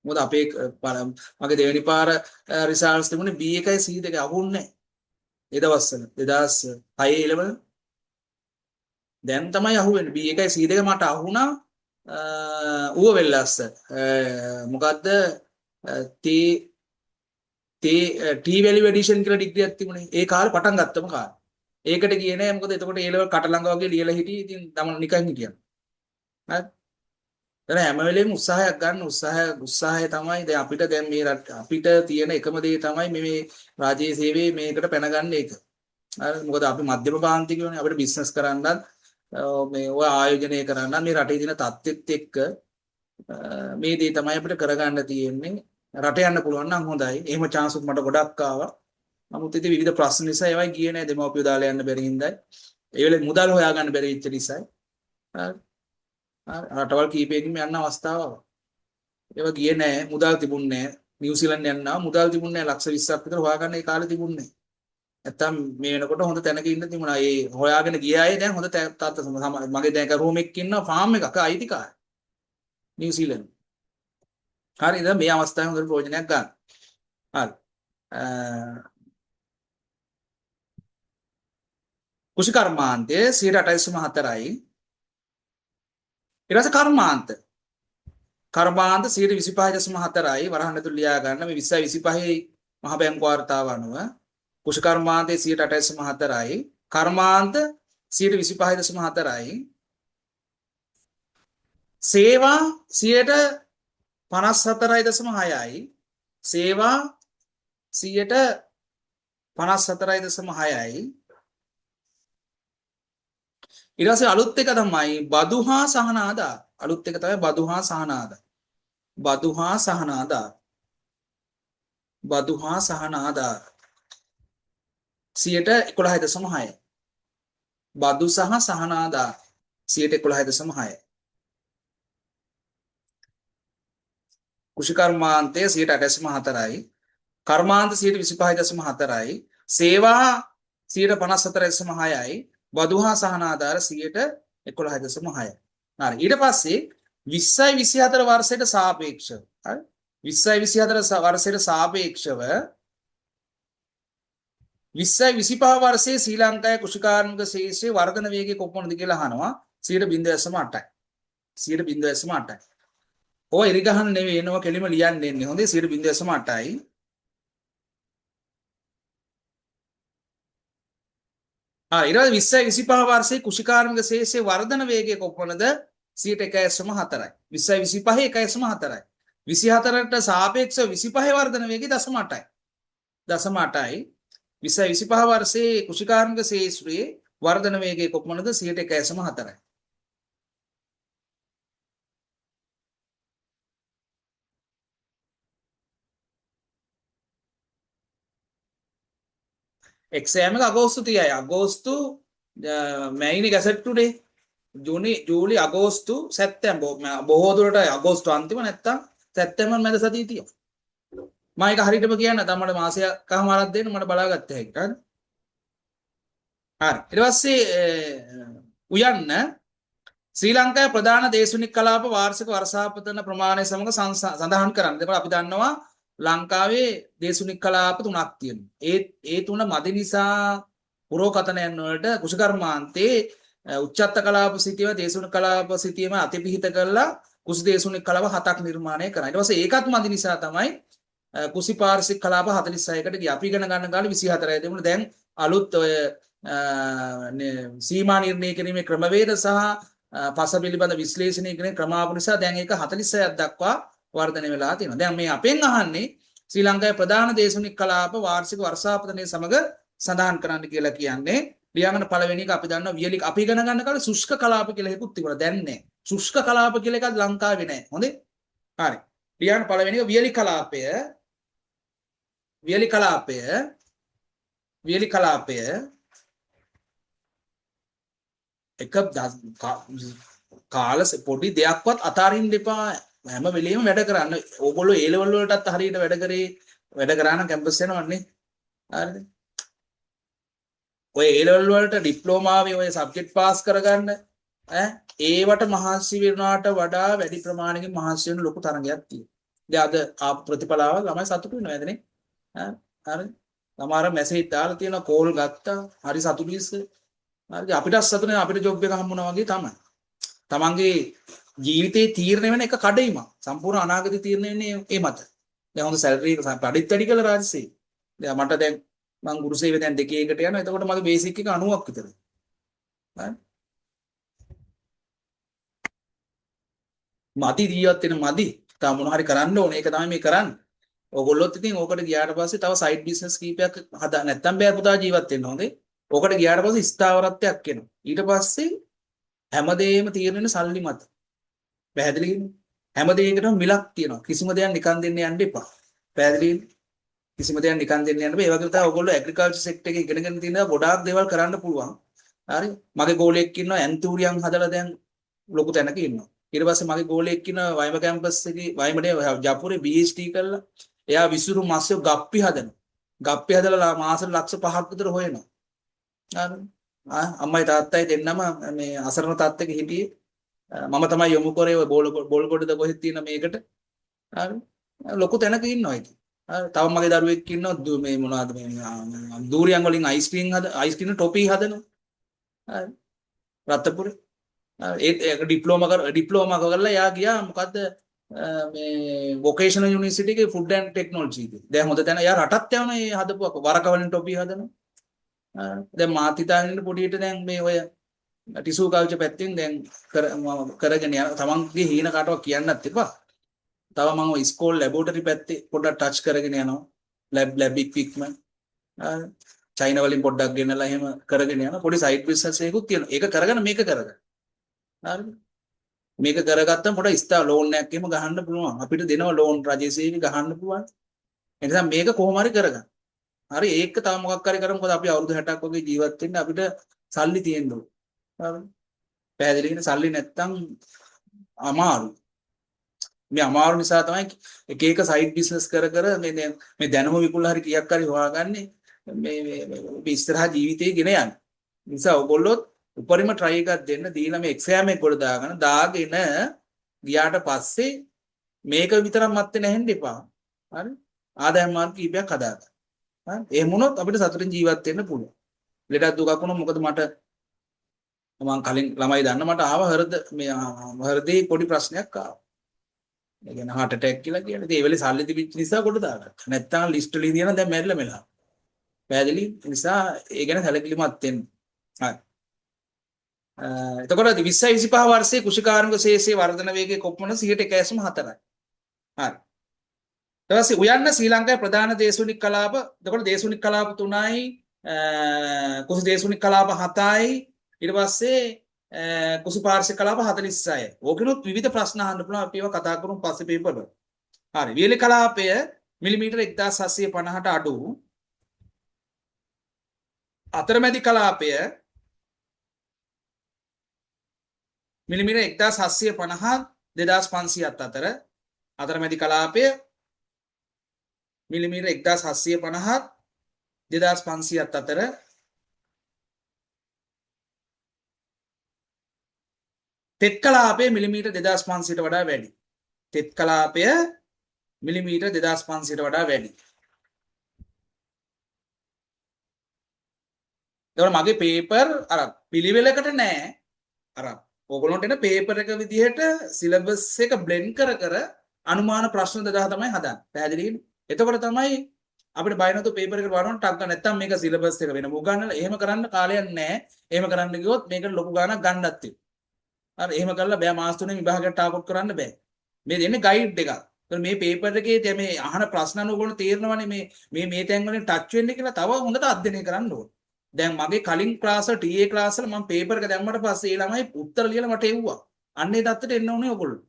මොකද අපේ මගේ දෙවෙනි පාර රිසල්ට්ස් තිබුණේ B1 C2 අහුන්නේ නැහැ. ඒ දවස්වල 2006 11 දැන් තමයි අහුවෙන්නේ. B1 C2 මට අහුණා ඌව වෙල්ලස්ස. මොකද්ද T value addition කියලා ඩිග්‍රියක් තිබුණේ. ඒ කාලේ පටන් ගත්තම කාලේ. ඒකට ගියේ නෑ මොකද එතකොට A level කට ළඟ වගේ ලියලා හිටියේ. ඉතින් තමන් නිකන් හිටියා. හරි. දැන් හැම වෙලේම උත්සාහයක් ගන්න උත්සාහය තමයි දැන් අපිට දැන් මේ අපිට තියෙන එකම දේ තමයි මේ රාජ්‍ය සේවයේ මේකට පැන ගන්න එක. හරි. මොකද අපි මධ්‍යම පාන්තිකයෝනේ අපිට බිස්නස් කරන්නත් මේ ඔය ආයෝජනය කරන්න මේ රටේ දින තත්ත්වෙත් එක්ක මේ දේ තමයි අපිට කරගන්න තියෙන්නේ. රට යන්න පුළුවන් නම් හොඳයි. එහෙම chance උත් මට ගොඩක් ආවා. නමුත් ඉතින් විවිධ ප්‍රශ්න නිසා ඒවයි ගියේ නෑ. දෙමව්පියෝ දාලා යන්න බැරි හින්දායි. ඒ වෙලේ මුදල් හොයාගන්න බැරි වෙච්ච නිසායි. හරි. රටවල් කීපයකින්ම යන්න අවස්ථාව ආවා. ඒවා ගියේ නෑ. මුදල් තිබුණේ නෑ. නිව්සීලන්ත යන්නා මුදල් තිබුණේ නෑ. ලක්ෂ 20ක් විතර හොයාගන්න ඒ කාලේ තිබුණේ නෑ. නැත්තම් මේ වෙනකොට හොඳ තැනක ඉන්න තිබුණා. ඒ හොයාගෙන ගිය අය දැන් හොඳ තාත්තා මගේ දැන් රූම් එකක ඉන්නවා ෆාම් එකක අයිතිකාරය. නිව්සීලන්ත. හරිද? මේ අවස්ථාවේ හොඳ ප්‍රයෝජනයක් ගන්න. හරි. කුෂිකර්මාන්තයේ 8.4යි. ඊට පස්සේ කර්මාන්ත 25.4යි වරහන් ඇතුළේ ලියා ගන්න මේ 2025 මහ බැංකු වාර්තාව අනුව කුෂිකර්මාන්තයේ 8.4යි කර්මාන්ත 25.4යි සේවා 54.6යි සේවා 54.6යි ඊට පස්සේ අලුත් එක තමයි බදු හා සහන ආදාය. අලුත් එක තමයි බදු හා සහන ආදාය. බදු හා සහන ආදාය. බදු හා සහන ආදාය 11.6. බදු සහ සහන ආදාය 11.6. කුෂිකර්මාන්තයේ 8.4යි. කර්මාන්ත 25.4යි. සේවා 54.6යි. බදු හා සහන ආධාර 11.6යි. හරි. ඊට පස්සේ 20යි 24 වර්ෂයට සාපේක්ෂව හරි 20යි 24 වර්ෂයට සාපේක්ෂව 20යි 25 වර්ෂයේ ශ්‍රී ලංකාවේ කෘෂිකාර්මික ශේෂ්ත්‍රයේ වර්ධන වේගය කොපමණද කියලා අහනවා 0.8යි. 0.8යි. ඔය ඉරිගහන නෙවෙයි එනවා කෙලිම ලියන්න එන්නේ. හොඳේ 0.8යි. ඊට පස්සේ 20යි 25 වර්ෂයේ කුෂිකාර්මික ශේෂ්ත්‍රයේ වර්ධන වේගය කොපමණද 1.4යි. 20යි 25 1.4යි. 24ට සාපේක්ෂව 25 වර්ධන වේගය 0.8යි. 0.8යි 25 වර්ෂයේ කෘෂිකාර්මික ශේෂ්ත්‍රයේ වර්ධන වේගය කොපමණද 1.4යි. එක්සෑම එක අගෝස්තු 30යි. අගෝස්තු මැයිනි ගැසට් ටුඩේ ජූලි අගෝස්තු සැප්තැම්බර් බොහෝ දුරට අගෝස්තු අන්තිම නැත්තම් සැප්තැම්බර් මැද සතිය තියෙනවා. මම ඒක හරියටම කියන්න තමයි මාසයකමාරක් දෙන්න මට බලාගත්ත හැකි. හරි. ඊට පස්සේ උයන්න ශ්‍රී ලංකාවේ ප්‍රධාන දේශනික කලාප වාර්ෂික වර්ෂාපතන ප්‍රමාණය සමග සඳහන් කරන්න. ඒක අපි දන්නවා ලංකාවේ දේශනික කලාප තුනක් තියෙනවා. ඒ තුන මදි නිසා පුරෝකතනයන් වලට කුෂිකර්මාන්තේ උච්චත්ත කලාප සිටියම දේශනික කලාප සිටියම අතිපිහිත කරලා කුෂි දේශනික කලාප 7ක් නිර්මාණය කරනවා. ඊට පස්සේ ඒකත් මදි නිසා තමයි කුෂි පාරිසරික කලාප 46කට ගියා. අපි ඉගෙන ගන්න කාලේ 24යි තිබුණා. දැන් අලුත් ඔය සීමා නිර්ණය කිරීමේ ක්‍රමවේද සහ පස පිළිබඳ විශ්ලේෂණය කිරීමේ ක්‍රමාවලිය නිසා දැන් ඒක 46ක් දක්වා වර්ධනය වෙලා තියෙනවා. දැන් මේ අපෙන් අහන්නේ ශ්‍රී ලංකාවේ ප්‍රධාන දේශනික කලාප වාර්ෂික වර්ෂාපතනය සමග සඳහන් කරන්න කියලා කියන්නේ. ලියාගන්න පළවෙනි එක අපි දන්නවා වියලි අපි ඉගෙන ගන්න කාලේ ශුෂ්ක කලාප කියලා එකකුත් තිබුණා. දැන් නෑ. ශුෂ්ක කලාප කියලා එකක් ලංකාවේ නෑ. හොඳේ? හරි. ලියාගන්න පළවෙනි එක වියලි කලාපය එක කාල පොඩි දෙයක්වත් අතාරින්න එපා. හැම වෙලෙම වැඩ කරන්න. ඕගොල්ලෝ A level වලටත් හරියට වැඩ කරා නම් කැම්පස් යනවන්නේ. හරිද? ඔය A level වලට ඩිප්ලෝමාවේ ඔය සබ්ජෙක්ට් පාස් කරගන්න ඒවට මහන්සි වෙනාට වඩා වැඩි ප්‍රමාණයකින් මහන්සි වෙන ලොකු තරගයක් තියෙනවා. දැන් අද ආපු ප්‍රතිඵලාව ළමයි සතුටු වෙනවා නේදනේ? හරි. සමහර මැසේජ් දාලා තියෙනවා කෝල් ගත්තා. හරි සතුටුයිස්. හරි අපිට සතුටුනේ අපිට ජොබ් එක හම්බුනා වගේ තමයි. තමන්ගේ ජීවිතේ තීරණය වෙන එක කඩයිමක්. සම්පූර්ණ අනාගතේ තීරණය වෙන්නේ ඒ මත. දැන් හොඳ සැලරි එක පඩිත් වැඩි කළා රාජසේ. දැන් මට දැන් මං ගුරු සේවය දැන් 2කට යනවා. එතකොට මගේ බේසික් එක 90ක් විතර. හරි. මදි ජීවත් වෙන මදි. තා මොන හරි කරන්න ඕනේ. ඒක තමයි මේ කරන්නේ. ඔයගොල්ලොත් ඉතින් ඕකට ගියාට පස්සේ තව සයිඩ් බිස්නස් කීපයක් හදා නැත්තම් බෑ පුතා ජීවත් වෙන්න හොඳේ. ඕකට ගියාට පස්සේ ස්ථාවරත්වයක් එනවා. ඊට පස්සේ හැමදේම තියෙන සල්ලි මත. පැහැදිලිද? හැම දෙයකටම මිලක් තියෙනවා. කිසිම දෙයක් නිකන් දෙන්න යන්න එපා. පැහැදිලිද? කිසිම දෙයක් නිකන් දෙන්න යන්න බෑ. ඒ වගේ තමයි ඔයගොල්ලෝ ඇග්‍රිකල්චර් සෙක්ටර් එකේ ඉගෙනගෙන තියෙනවා ගොඩාක් දේවල් කරන්න පුළුවන්. හරි? මගේ ගෝලයෙක් ඉන්නවා ඇන්තූරියම් හදලා දැන් ලොකු තැනක ඉන්නවා. ඊට පස්සේ මගේ ගෝලයෙක් ඉන්නවා වයිම කැම්පස් එකේ වයිමනේ ජපුරේ PhD කරලා එයා විසුරු මාසෙ ගප්පි හදනවා. ගප්පි හදලා මාසෙට ලක්ෂ 5ක් විතර හොයනවා. හරි? අම්මයි තාත්තයි දෙන්නම මේ අසරණ තාත්තගේ හිටියේ මම තමයි යොමු කරේ ඔය බෝල්ගොඩද කොහෙද තියෙන මේකට. හරි. ලොකු තැනක ඉන්නවා ඉතින්. හරි. තව මගේ දරුවෙක් ඉන්නවා මේ මොනවද මේ දූරියන් වලින් අයිස්ක්‍රීම් ටොපි හදනවා. හරි. රත්තරපුරේ. ඒ ඩිප්ලෝමා කරලා යා ගියා මොකද්ද මේ වොකේෂනල් යුනිවර්සිටි එකේ ෆුඩ් ඇන්ඩ් ටෙක්නොලොජි එකේ. දැන් හොඳ තැන යා රටත් යනවා මේ හදපු වරක වලින් ටොපි හදනවා. දැන් මාත් හිතාගෙන ඉන්න පොඩියට දැන් මේ ඔය ටිෂු කල්චර් පැත්තෙන් දැන් කරගෙන යන තමන්ගේ හීන කාටවත් කියන්නත් එපා. තව මම ඔය ස්කෝල් ලැබොරටරි පැත්තේ පොඩ්ඩක් ටච් කරගෙන යනවා. ලැබ් ඉක්විප්මන්ට් චයිනා වලින් පොඩ්ඩක් ගෙනලා එහෙම කරගෙන යන පොඩි සයිඩ් බිස්නස් එකකුත් තියෙනවා. ඒක කරගෙන මේක කරගන්න. හරිද? මේක කරගත්තම පොඩ ස්ථා ලෝන් එකක් එහෙම ගහන්න පුළුවන්. අපිට දෙනවා ලෝන් රජසේවි ගහන්න පුළුවන්. ඒ නිසා මේක කොහොම හරි කරගන්න. හරි ඒක තව මොකක් හරි කරමු. මොකද අපි අවුරුදු 60ක් වගේ ජීවත් වෙන්න අපිට සල්ලි තියෙන්න ඕන. හරි. පැහැදිලිද? සල්ලි නැත්තම් අමාරු. මේ අමාරු නිසා තමයි එක සයිඩ් බිස්නස් කර මේ දැනුම විකුණලා හරි කීයක් හරි හොයාගන්නේ මේ ඉස්සරහා ජීවිතේ ගෙන යන්න. නිසා ඔයගොල්ලොත් උපරිම try එකක් දෙන්න දීලා මේ එක්සෑම් එක ගොඩ දාගෙන ගියාට පස්සේ මේක විතරක් මත්තේ නැහෙන්න එපා. හරි? ආදායම් මාර්ග කීපයක් හදාගන්න. හරි? එහෙම වුණොත් අපිට සතුටින් ජීවත් වෙන්න පුළුවන්. ලෙඩක් දුකක් වුණොත් මොකද මට මම කලින් ළමයි දන්න මට ආව හෘදේ පොඩි ප්‍රශ්නයක් ආවා. ඒ කියන්නේ heart attack කියලා කියන්නේ. ඉතින් ඒ වෙලේ සල්ලි තිබිච්ච නිසා කොට දාගත්තා. නැත්තම් ලිස්ට් වලින් දිනන දැන් මැරිලා මෙලා. පැහැදිලි? ඒ නිසා ඒ ගැන සැලකිලිමත් වෙන්න. හරි. එතකොට 20 25 වර්ෂයේ කුෂිකාර්මික ශේෂයේ වර්ධන වේගය කොපමණ 101.4යි. හරි. ඊට පස්සේ උයන්න ශ්‍රී ලංකාවේ ප්‍රධාන දේශුනික කලාප. එතකොට දේශුනික කලාප 3යි කුසු දේශුනික කලාප 7යි ඊට පස්සේ කුසු පාර්ශ්වික කලාප 46යි. ඕකිනුත් විවිධ ප්‍රශ්න අහන්න පුළුවන්. අපි ඒවා කතා කරමු පස්සේ පේපර් වල. හරි. වියලි කලාපය මිලිමීටර 1750ට අඩු. අතරමැදි කලාපය මිලිමීටර 1750 2500ත් අතර. අතරමැදි කලාපය මිලිමීටර 1750 2500ත් අතර. තෙත් කලාපය මිලිමීටර 2500ට වඩා වැඩි. තෙත් කලාපය මිලිමීටර 2500ට වඩා වැඩි. එතකොට මගේ පේපර් අර පිළිවෙලකට නෑ. අර ඕගොල්ලන්ට එන පේපර් එක විදිහට සිලබස් එක බ්ලෙන්ඩ් කර කර අනුමාන ප්‍රශ්න 2000 තමයි හදන්නේ. පැහැදිලිද? එතකොට තමයි අපිට බය නැතුව පේපර් එකට වරවන්න ටක් ගන්න. නැත්තම් මේක සිලබස් එක වෙනම උගන්නලා එහෙම කරන්න කාලයක් නෑ. එහෙම කරන්න ගියොත් මේකට ලොකු ගාණක් ගන්නත් තියෙනවා. හරි එහෙම කරලා බෑ මාස 3 විභාගයට ටාප් කරන්න බෑ. මේ දෙන්නේ ගයිඩ් එකක්. මේ පේපර් එකේ මේ අහන ප්‍රශ්න අනුව ඔයගොල්ලෝ තේරෙනවනේ මේ තැන් වලින් ටච් වෙන්නේ කියලා තව හොඳට අධ්‍යයනය කරන්න ඕනේ. දැන් මගේ කලින් ක්ලාස් වල TA ක්ලාස් වල මම පේපර් එක දැම්මට පස්සේ ඒ ළමයි උත්තර ලියලා මට එව්වා. අන්න ඒ தත්තට එන්න ඕනේ ඔයගොල්ලෝ.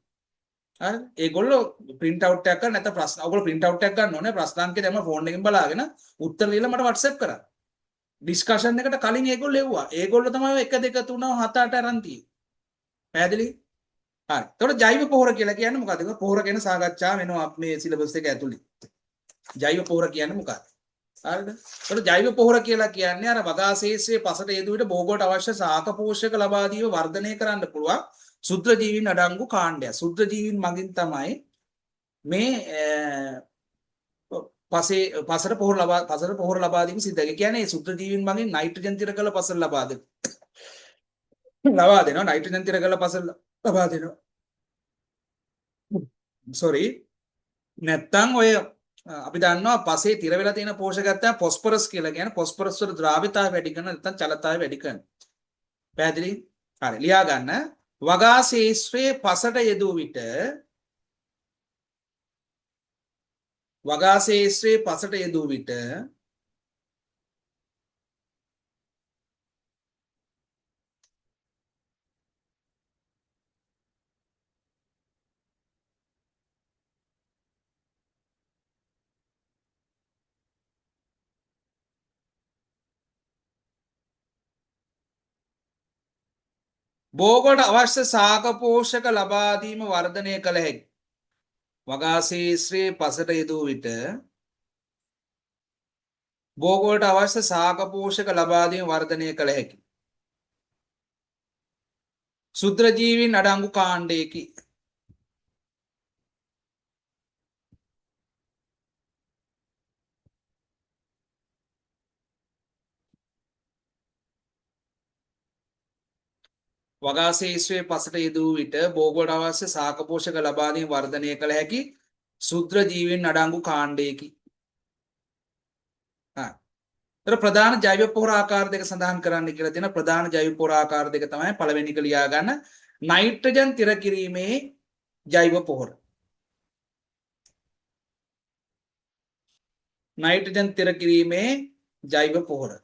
හරි ඒගොල්ලෝ print out එකක් කරලා නැත්නම් ප්‍රශ්න ඔයගොල්ලෝ print out එකක් ගන්න ඕනේ. ප්‍රශ්නාංකය දැම්ම ෆෝන් එකෙන් බලාගෙන උත්තර ලියලා මට WhatsApp කරා. ඩිස්කෂන් එකට කලින් ඒගොල්ලෝ එව්වා. ඒගොල්ලෝ තමයි 1 2 3 7 8 අරන් තියෙන්නේ. පැහැදිලි? හරි. එතකොට ජෛව පොහොර කියලා කියන්නේ මොකක්ද? ඒක පොහොර ගැන සාකච්ඡා වෙනවා මේ සිලබස් එක ඇතුලේ. ජෛව පොහොර කියන්නේ මොකක්ද? හරිද? එතකොට ජෛව පොහොර කියලා කියන්නේ අර වගා ශේෂ්ත්‍රයේ පසට යෙදු විට භෝගයට අවශ්‍ය සාක පෝෂක ලබා දීම වර්ධනය කරන්න පුළුවන් සුද්ධ ජීවීන් අඩංගු කාණ්ඩයක්. සුද්ධ ජීවීන් මගින් තමයි මේ පසට පොහොර ලබා දීම සිද්ධ වෙන්නේ. කියන්නේ සුද්ධ ජීවීන් මගින් නයිට්‍රජන් තිර කළ පසල ලබා දෙනවා. නයිට්‍රජන් තිර කළ පසල ලබා දෙනවා. සෝරි. නැත්තම් ඔය අපි දන්නවා පසේ තිර වෙලා තියෙන පෝෂකයක් තමයි ෆොස්ෆරස් කියලා කියන්නේ. ෆොස්ෆරස් වල ද්‍රාව්‍යතාවය වැඩි කරන නැත්නම් චලතාවය වැඩි කරන. පැහැදිලි? හරි ලියා ගන්න. වගා ශේෂ්ත්‍රයේ පසට යෙදූ විට භෝගයට අවශ්‍ය සාක පෝෂක ලබා දීම වර්ධනය කළ හැකි. වගා ශේෂ්ත්‍රයේ පසට යෙදූ විට භෝගයට අවශ්‍ය සාක පෝෂක ලබා දීම වර්ධනය කළ හැකි. සුත්‍ර ජීවීන් අඩංගු කාණ්ඩයකි. වගා ශේෂ්ත්‍රයේ පසට යෙදූ විට භෝගයට අවශ්‍ය සාක පෝෂක ලබා දීම වර්ධනය කළ හැකි සුත්‍ර ජීවීන් අඩංගු කාණ්ඩයකි. ප්‍රධාන ජෛව පොහොර ආකාර දෙක සඳහන් කරන්න කියලා තියෙන ප්‍රධාන ජෛව පොහොර ආකාර දෙක තමයි පළවෙනි එක ලියා ගන්න නයිට්‍රජන් තිර කිරීමේ ජෛව පොහොර. නයිට්‍රජන් තිර කිරීමේ ජෛව පොහොර.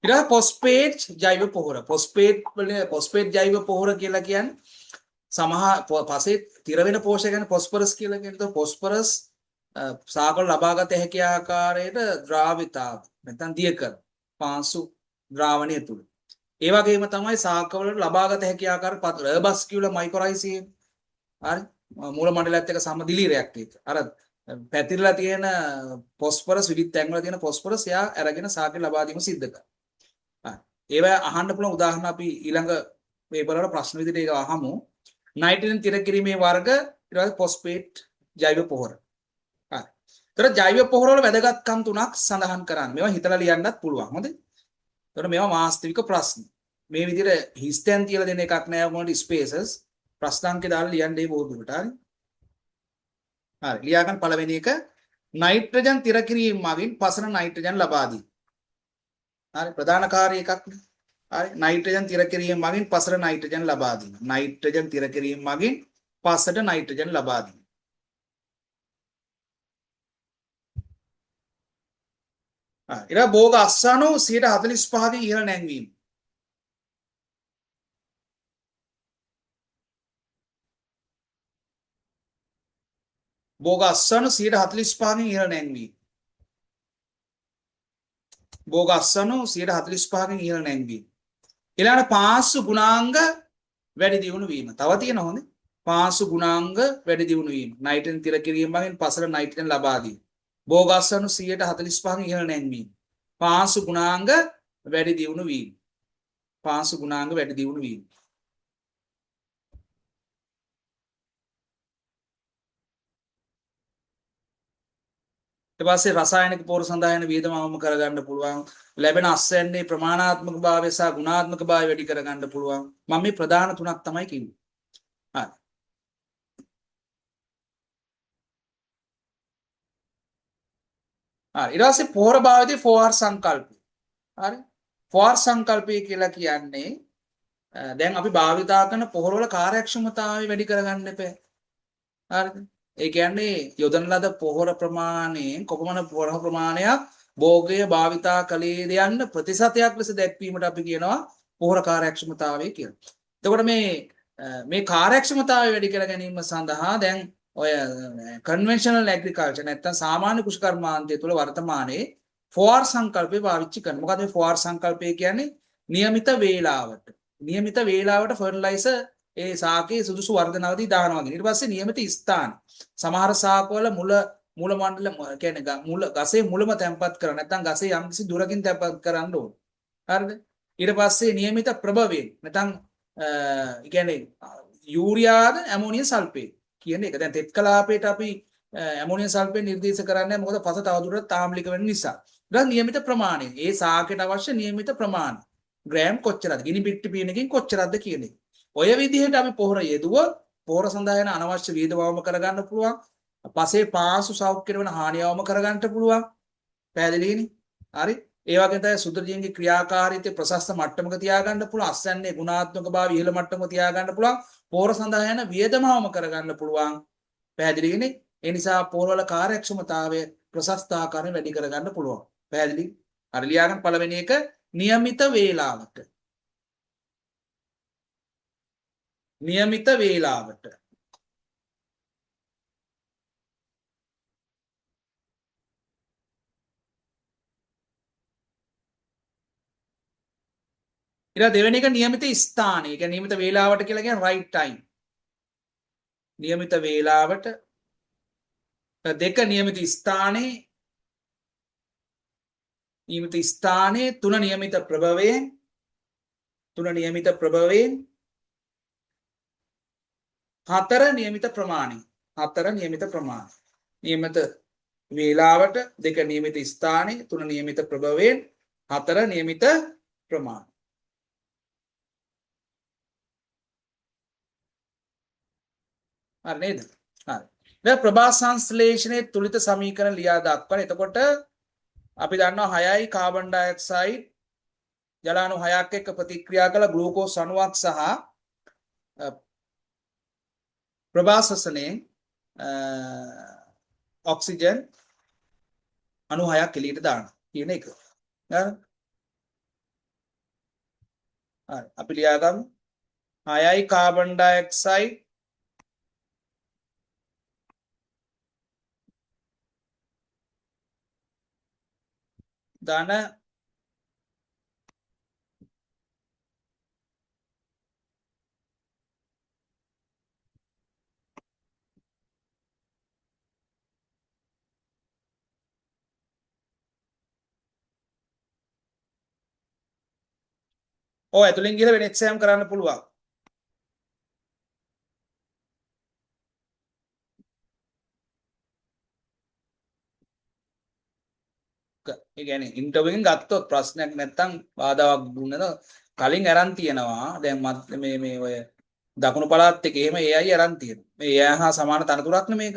ඊට පොස්පේට් ජෛව පොහොර. පොස්පේට් ජෛව පොහොර කියලා කියන්නේ සමහර පසේ තිර වෙන පෝෂක ගැන පොස්පරස් කියලා කියනවා. පොස්පරස් සාකවල ලබාගත හැකි ආකාරයට ද්‍රාවිතාව නැත්නම් දිය කර පාංශු ද්‍රාවණය තුල. ඒ වගේම තමයි සාකවල ලබාගත හැකි ආකාර රබස්කියුලර් මයිකොරයිසියම්. හරි මූල මණ්ඩලයත් එක්ක සමදිලීරයක් ඒක. අර පැතිරලා තියෙන පොස්පරස් විවිධ තැන්වල තියෙන පොස්පරස් එයා අරගෙන සාකේ ලබා දීම සිද්ධ කරනවා. ඒවා අහන්න පුළුවන් උදාහරණ අපි ඊළඟ පේපර් වල ප්‍රශ්න විදිහට ඒක අහමු. නයිට්‍රජන් තිර කිරීමේ වර්ග ඊට පස්සේ ෆොස්ෆේට් ජෛව පොහොර. හරි. ඒතර ජෛව පොහොර වල වැදගත්කම් තුනක් සඳහන් කරන්න. මේවා හිතලා ලියන්නත් පුළුවන්. හොඳයි. ඒතර මේවා වාස්තවික ප්‍රශ්න. මේ විදිහට හිස්තැන් කියලා දෙන එකක් නෑ මොකද ස්පේසස් ප්‍රශ්න අංකේ දාලා ලියන්නේ බොහෝ දුරට. හරි. ලියා ගන්න පළවෙනි එක නයිට්‍රජන් තිර කිරීම මගින් පසන නයිට්‍රජන් ලබා දී. හරි ප්‍රධාන කාර්ය එකක් නේ. හරි නයිට්‍රජන් තිර කිරීම මගින් පසට නයිට්‍රජන් ලබා දීම. නයිට්‍රජන් තිර කිරීම මගින් පසට නයිට්‍රජන් ලබා දීම. හරි භෝග අස්සනු 145කින් ඉහළ නැංවීම. භෝග අස්සනු 145කින් ඉහළ නැංවීම. භෝග අස්සනු 145කින් ඉහළ නැංවීම. ඊළඟට පාංශු ගුණාංග වැඩි දියුණු වීම. තව තියෙනවා හොඳේ. පාංශු ගුණාංග වැඩි දියුණු වීම. නයිට්‍රජන් තිර කිරීම මගින් පසට නයිට්‍රජන් ලබා දීම. භෝග අස්සනු 145කින් ඉහළ නැංවීම. පාංශු ගුණාංග වැඩි දියුණු වීම. පාංශු ගුණාංග වැඩි දියුණු වීම. ඊට පස්සේ රසායනික පොර සඳහා යන වියදම අවම කරගන්න පුළුවන්. ලැබෙන අස්වැන්නේ ප්‍රමාණාත්මක භාවය සහ ගුණාත්මක භාවය වැඩි කරගන්න පුළුවන්. මම මේ ප්‍රධාන තුනක් තමයි කිව්වේ. හරි. හරි. ඊට පස්සේ පොහොර භාවිතයේ 4R සංකල්පය. හරි. 4R සංකල්පය කියලා කියන්නේ දැන් අපි භාවිතා කරන පොහොර වල කාර්යක්ෂමතාවය වැඩි කරගන්න එපා. හරිද? ඒ කියන්නේ යොදන ලද පොහොර ප්‍රමාණයෙන් කොපමණ පොහොර ප්‍රමාණයක් භෝගය භාවිතා කළේද යන්න ප්‍රතිශතයක් ලෙස දැක්වීමට අපි කියනවා පොහොර කාර්යක්ෂමතාවය කියලා. එතකොට මේ කාර්යක්ෂමතාවය වැඩි කර ගැනීම සඳහා දැන් ඔය කන්වෙන්ෂනල් ඇග්‍රිකල්චර් නැත්නම් සාමාන්‍ය කෘෂිකර්මාන්තය තුළ වර්තමානයේ 4R සංකල්පය පාවිච්චි කරනවා. මොකද මේ 4R සංකල්පය කියන්නේ નિયમિત වේලාවට. નિયમિત වේලාවට ෆර්ටිලයිසර් ඒ සාකයේ සුදුසු වර්ධනවදී දානවා වගේ. ඊට පස්සේ નિયમિત ස්ථාන. සමහර සාකවල මූල මණ්ඩල කියන්නේ මුල ගසේ මුලම තැම්පත් කරා නැත්නම් ගසේ යම්කිසි දුරකින් තැම්පත් කරන්න ඕන. හරිද? ඊට පස්සේ નિયમિત ප්‍රභවයෙන් නැත්නම් කියන්නේ යූරියාද ඇමෝනියම් සල්ෆේට් කියන එක. දැන් තෙත් කලාපයට අපි ඇමෝනියම් සල්ෆේට් නිර්දේශ කරන්නේ මොකද පස තවදුරටත් තාම්ලික වෙන නිසා. ඊට નિયમિત ප්‍රමාණය. ඒ සාකයට අවශ්‍ය નિયમિત ප්‍රමාණය. ග්‍රෑම් කොච්චරද? ගිනි පිට්ටි පීනකින් කොච්චරද කියන එක. ඔය විදිහට අපි පොහොර යෙදුවොත් පොහොර සඳහා යන අනවශ්‍ය වියදමවම කරගන්න පුළුවන්. පසේ පාසු සෞඛ්‍යයට වෙන හානියවම කරගන්න පුළුවන්. පැහැදිලිනේ? හරි. ඒ වගේම තමයි සුදුජීන්ගේ ක්‍රියාකාරීත්වය ප්‍රශස්ත මට්ටමක තියාගන්න පුළුවන්. අස්වැන්නේ ගුණාත්මක භාවය ඉහළ මට්ටමක තියාගන්න පුළුවන්. පොහොර සඳහා යන වියදමවම කරගන්න පුළුවන්. පැහැදිලිනේ? ඒ නිසා පොහොර වල කාර්යක්ෂමතාවය ප්‍රශස්ත ආකාරයෙන් වැඩි කරගන්න පුළුවන්. පැහැදිලි? හරි ලියාගන්න පළවෙනි එක નિયમિત වේලාවට. નિયમિત වේලාවට. ඊට දෙවෙනි එක નિયમિત ස්ථානය. ඒ කියන්නේ નિયમિત වේලාවට කියලා කියන්නේ right time. નિયમિત වේලාවට. දෙක નિયમિત ස්ථානයේ. નિયમિત ස්ථානයේ තුන નિયમિત ප්‍රභවයෙන්. තුන નિયમિત ප්‍රභවයෙන්. හතර નિયમિત ප්‍රමාණය. හතර નિયમિત ප්‍රමාණය. નિયમિત වේලාවට දෙක નિયમિત ස්ථානයේ තුන નિયમિત ප්‍රභවයෙන් හතර નિયમિત ප්‍රමාණය. හරි නේද? හරි. දැන් ප්‍රභා සංශ්ලේෂණයේ තුලිත සමීකරණ ලියා දක්වන. එතකොට අපි දන්නවා 6යි කාබන් ඩයොක්සයිඩ් ජලාණු 6ක් එක්ක ප්‍රතික්‍රියා කළ ග්ලූකෝස් අණුවක් සහ ප්‍රභාසසනයෙන් ඔක්සිජන් අණු 6ක් එළියට දානවා කියන එක. හරි. අපි ලියා ගමු 6යි කාබන් ඩයොක්සයිඩ් ධන ඇතුලින් ගිහලා වෙන එක්සෑම් කරන්න පුළුවන්. ඒ කියන්නේ ඉන්ටර්විව් එකෙන් ගත්තොත් ප්‍රශ්නයක් නැත්තම් බාධාවක් දුන්නද කලින් අරන් තියනවා. දැන් මේ ඔය දකුණු පළාත් එකේ එහෙම AI අරන් තියෙනවා. මේ AI හා සමාන තනතුරක් නේ මේක.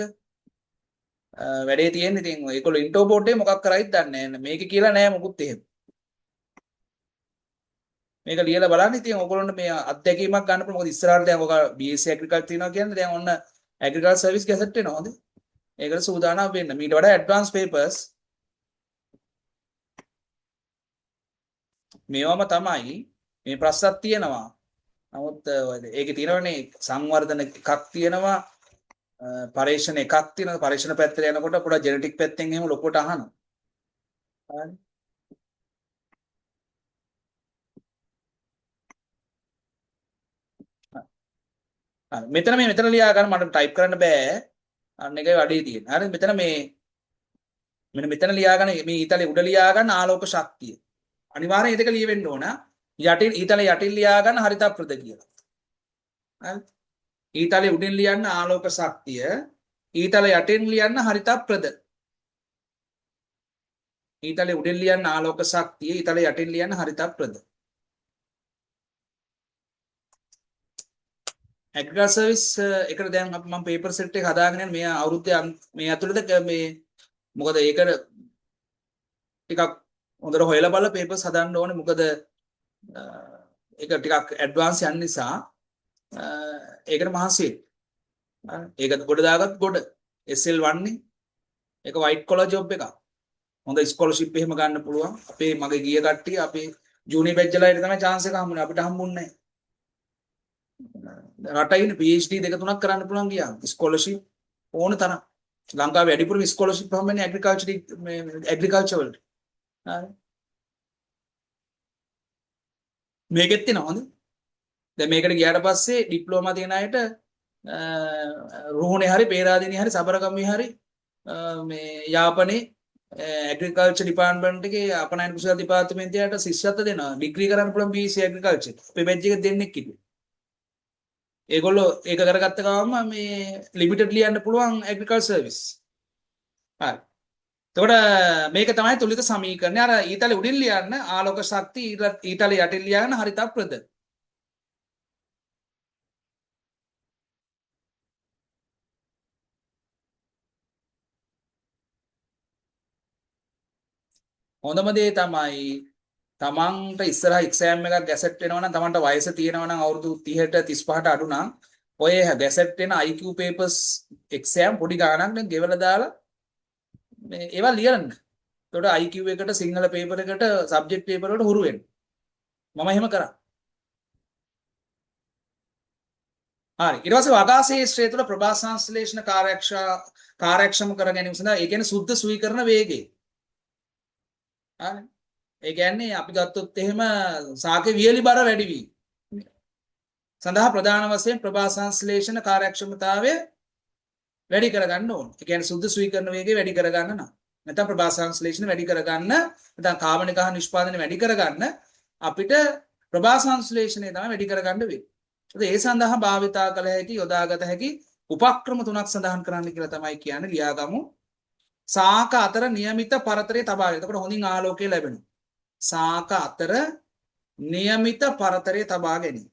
වැඩේ තියෙන්නේ ඉතින් ඒගොල්ලෝ ඉන්ටෝ බෝඩ් එකේ මොකක් කරයිද දන්නේ නැහැ. මේක කියලා නෑ මොකුත් එහෙම. මේක ලියලා බලන්න ඉතින් ඔයගොල්ලන්ට මේ අත්දැකීමක් ගන්න පුළුවන්. මොකද ඉස්සරහට දැන් ඔක BSc ඇග්‍රිකල්චර් තියෙනවා කියන්නේ දැන් ඔන්න ඇග්‍රිකල්චර් සර්විස් ගැසට් වෙනවා හොඳ. ඒකට සූදානම් වෙන්න. මීට වඩා ඇඩ්වාන්ස් පේපර්ස් මේවම තමයි මේ ප්‍රශ්නක් තියෙනවා. නමුත් ඒකේ තියෙනවනේ සංවර්ධන එකක් තියෙනවා. පරීක්ෂණ එකක් තියෙනවා. පරීක්ෂණ පැත්තට යනකොට පොඩ ජෙනටික් පැත්තෙන් එහෙම ලොකුට අහනවා. හරි. මෙතන ලියා ගන්න මට ටයිප් කරන්න බෑ. අන්න එකයි වැඩේ තියෙන්නේ. හරි මෙතන මේ මෙතන ලියා ගන්න මේ ඊතලේ උඩ ලියා ගන්න ආලෝක ශක්තිය. අනිවාර්යෙන් ඒ දෙක ලියවෙන්න ඕන. යටින් ඊතලේ යටින් ලියා ගන්න හරිතප්‍රද කියලා. හරි. ඊතලේ උඩින් ලියන්න ආලෝක ශක්තිය. ඊතලේ යටින් ලියන්න හරිතප්‍රද. ඊතලේ උඩින් ලියන්න ආලෝක ශක්තිය. ඊතලේ යටින් ලියන්න හරිතප්‍රද. ඇග්‍රිකල්චර් සර්විස් එකට දැන් මම පේපර් සෙට් එක හදාගෙන යන මේ අවුරුද්දේ මේ ඇතුළත මේ මොකද ඒකට ටිකක් හොඳට හොයලා බලලා පේපර්ස් හදන්න ඕනේ මොකද ඒක ටිකක් ඇඩ්වාන්ස් යන නිසා ඒකට මහන්සි ඒක ගොඩ දාගත් ගොඩ SL1 නේ ඒක වයිට් කොලර් ජොබ් එකක් හොඳ ස්කෝලර්ෂිප් එහෙම ගන්න පුළුවන් අපේ මගේ ගිය කට්ටිය අපේ ජූනියර් බැච්ලර්ට තමයි chance එක හම්බුනේ අපිට හම්බුන්නේ නැහැ රටේ ඉන්න PhD දෙක තුනක් කරන්න පුළුවන් ගියා ස්කෝලර්ෂිප් ඕන තරම් ලංකාවේ වැඩිපුරම ස්කෝලර්ෂිප් හම්බෙන්නේ ඇග්‍රිකල්චර් වලට හරි මේකෙත් තියෙනවා හොඳ දැන් මේකට ගියාට පස්සේ ඩිප්ලෝමා තියෙන අයට රුහුණේ හරි පේරාදෙණියේ හරි සබරගමුවේ හරි මේ යාපනයේ ඇග්‍රිකල්චර් ඩිපාර්ට්මන්ට් එකේ අපනයන කුසල දෙපාර්තමේන්තයට ශිෂ්‍යත්ව දෙනවා ඩිග්‍රී කරන්න පුළුවන් BSc ඇග්‍රිකල්චර් අපේ බැච් එක දෙන්නෙක් හිටියේ ඒගොල්ලෝ ඒක කරගත්ත ගමන් මේ ලිමිටඩ් ලියන්න පුළුවන් ඇග්‍රිකල්චර් සර්විස් හරි එතකොට මේක තමයි තුලිත සමීකරණය අර ඊතලේ උඩින් ලියන්න ආලෝක ශක්තිය ඊතලේ යටින් ලියන්න හරිතප්‍රද හොඳම දේ තමයි තමන්ට ඉස්සරහ එක්සෑම් එකක් ගැසට් වෙනවා නම් තමන්ට වයස තියෙනවා නම් අවුරුදු 30ට 35ට අඩු නම් ඔය ගැසට් වෙන IQ papers එක්සෑම් පොඩි ගාණක් නම් ගෙවලා දාලා මේ ඒවා ලියන්න. එතකොට IQ එකට සිංහල පේපර් එකට සබ්ජෙක්ට් පේපර් වලට හුරු වෙන්න. මම එහෙම කරා. හරි. ඊට පස්සේ වගාසේ ශ්‍රේෂ්ඨ තුළ ප්‍රභා සංශ්ලේෂණ කාර්යක්ෂම කර ගැනීම සඳහා ඒ කියන්නේ සුද්ධ සුවීකරණ වේගය. හරි. ඒ කියන්නේ අපි ගත්තොත් එහෙම සාකේ වියලි බර වැඩි වී සඳහා ප්‍රධාන වශයෙන් ප්‍රභා සංශ්ලේෂණ කාර්යක්ෂමතාවය වැඩි කරගන්න ඕන. ඒ කියන්නේ සුද්ධ සුවීකරණ වේගය වැඩි කරගන්න නම් නැත්නම් ප්‍රභා සංශ්ලේෂණ වැඩි කරගන්න නැත්නම් කාබනික ආහාර නිෂ්පාදනය වැඩි කරගන්න අපිට ප්‍රභා සංශ්ලේෂණය තමයි වැඩි කරගන්න වෙන්නේ. ඒ සඳහා භාවිතා කළ හැකි යොදාගත හැකි උපක්‍රම තුනක් සඳහන් කරන්න කියලා තමයි කියන්නේ ලියාගමු. සාක අතර નિયમિત පරතරය තබා ගැනීම. එතකොට හොඳින් ආලෝකය ලැබෙනවා. සාක අතර નિયમિત පරතරය තබා ගැනීම.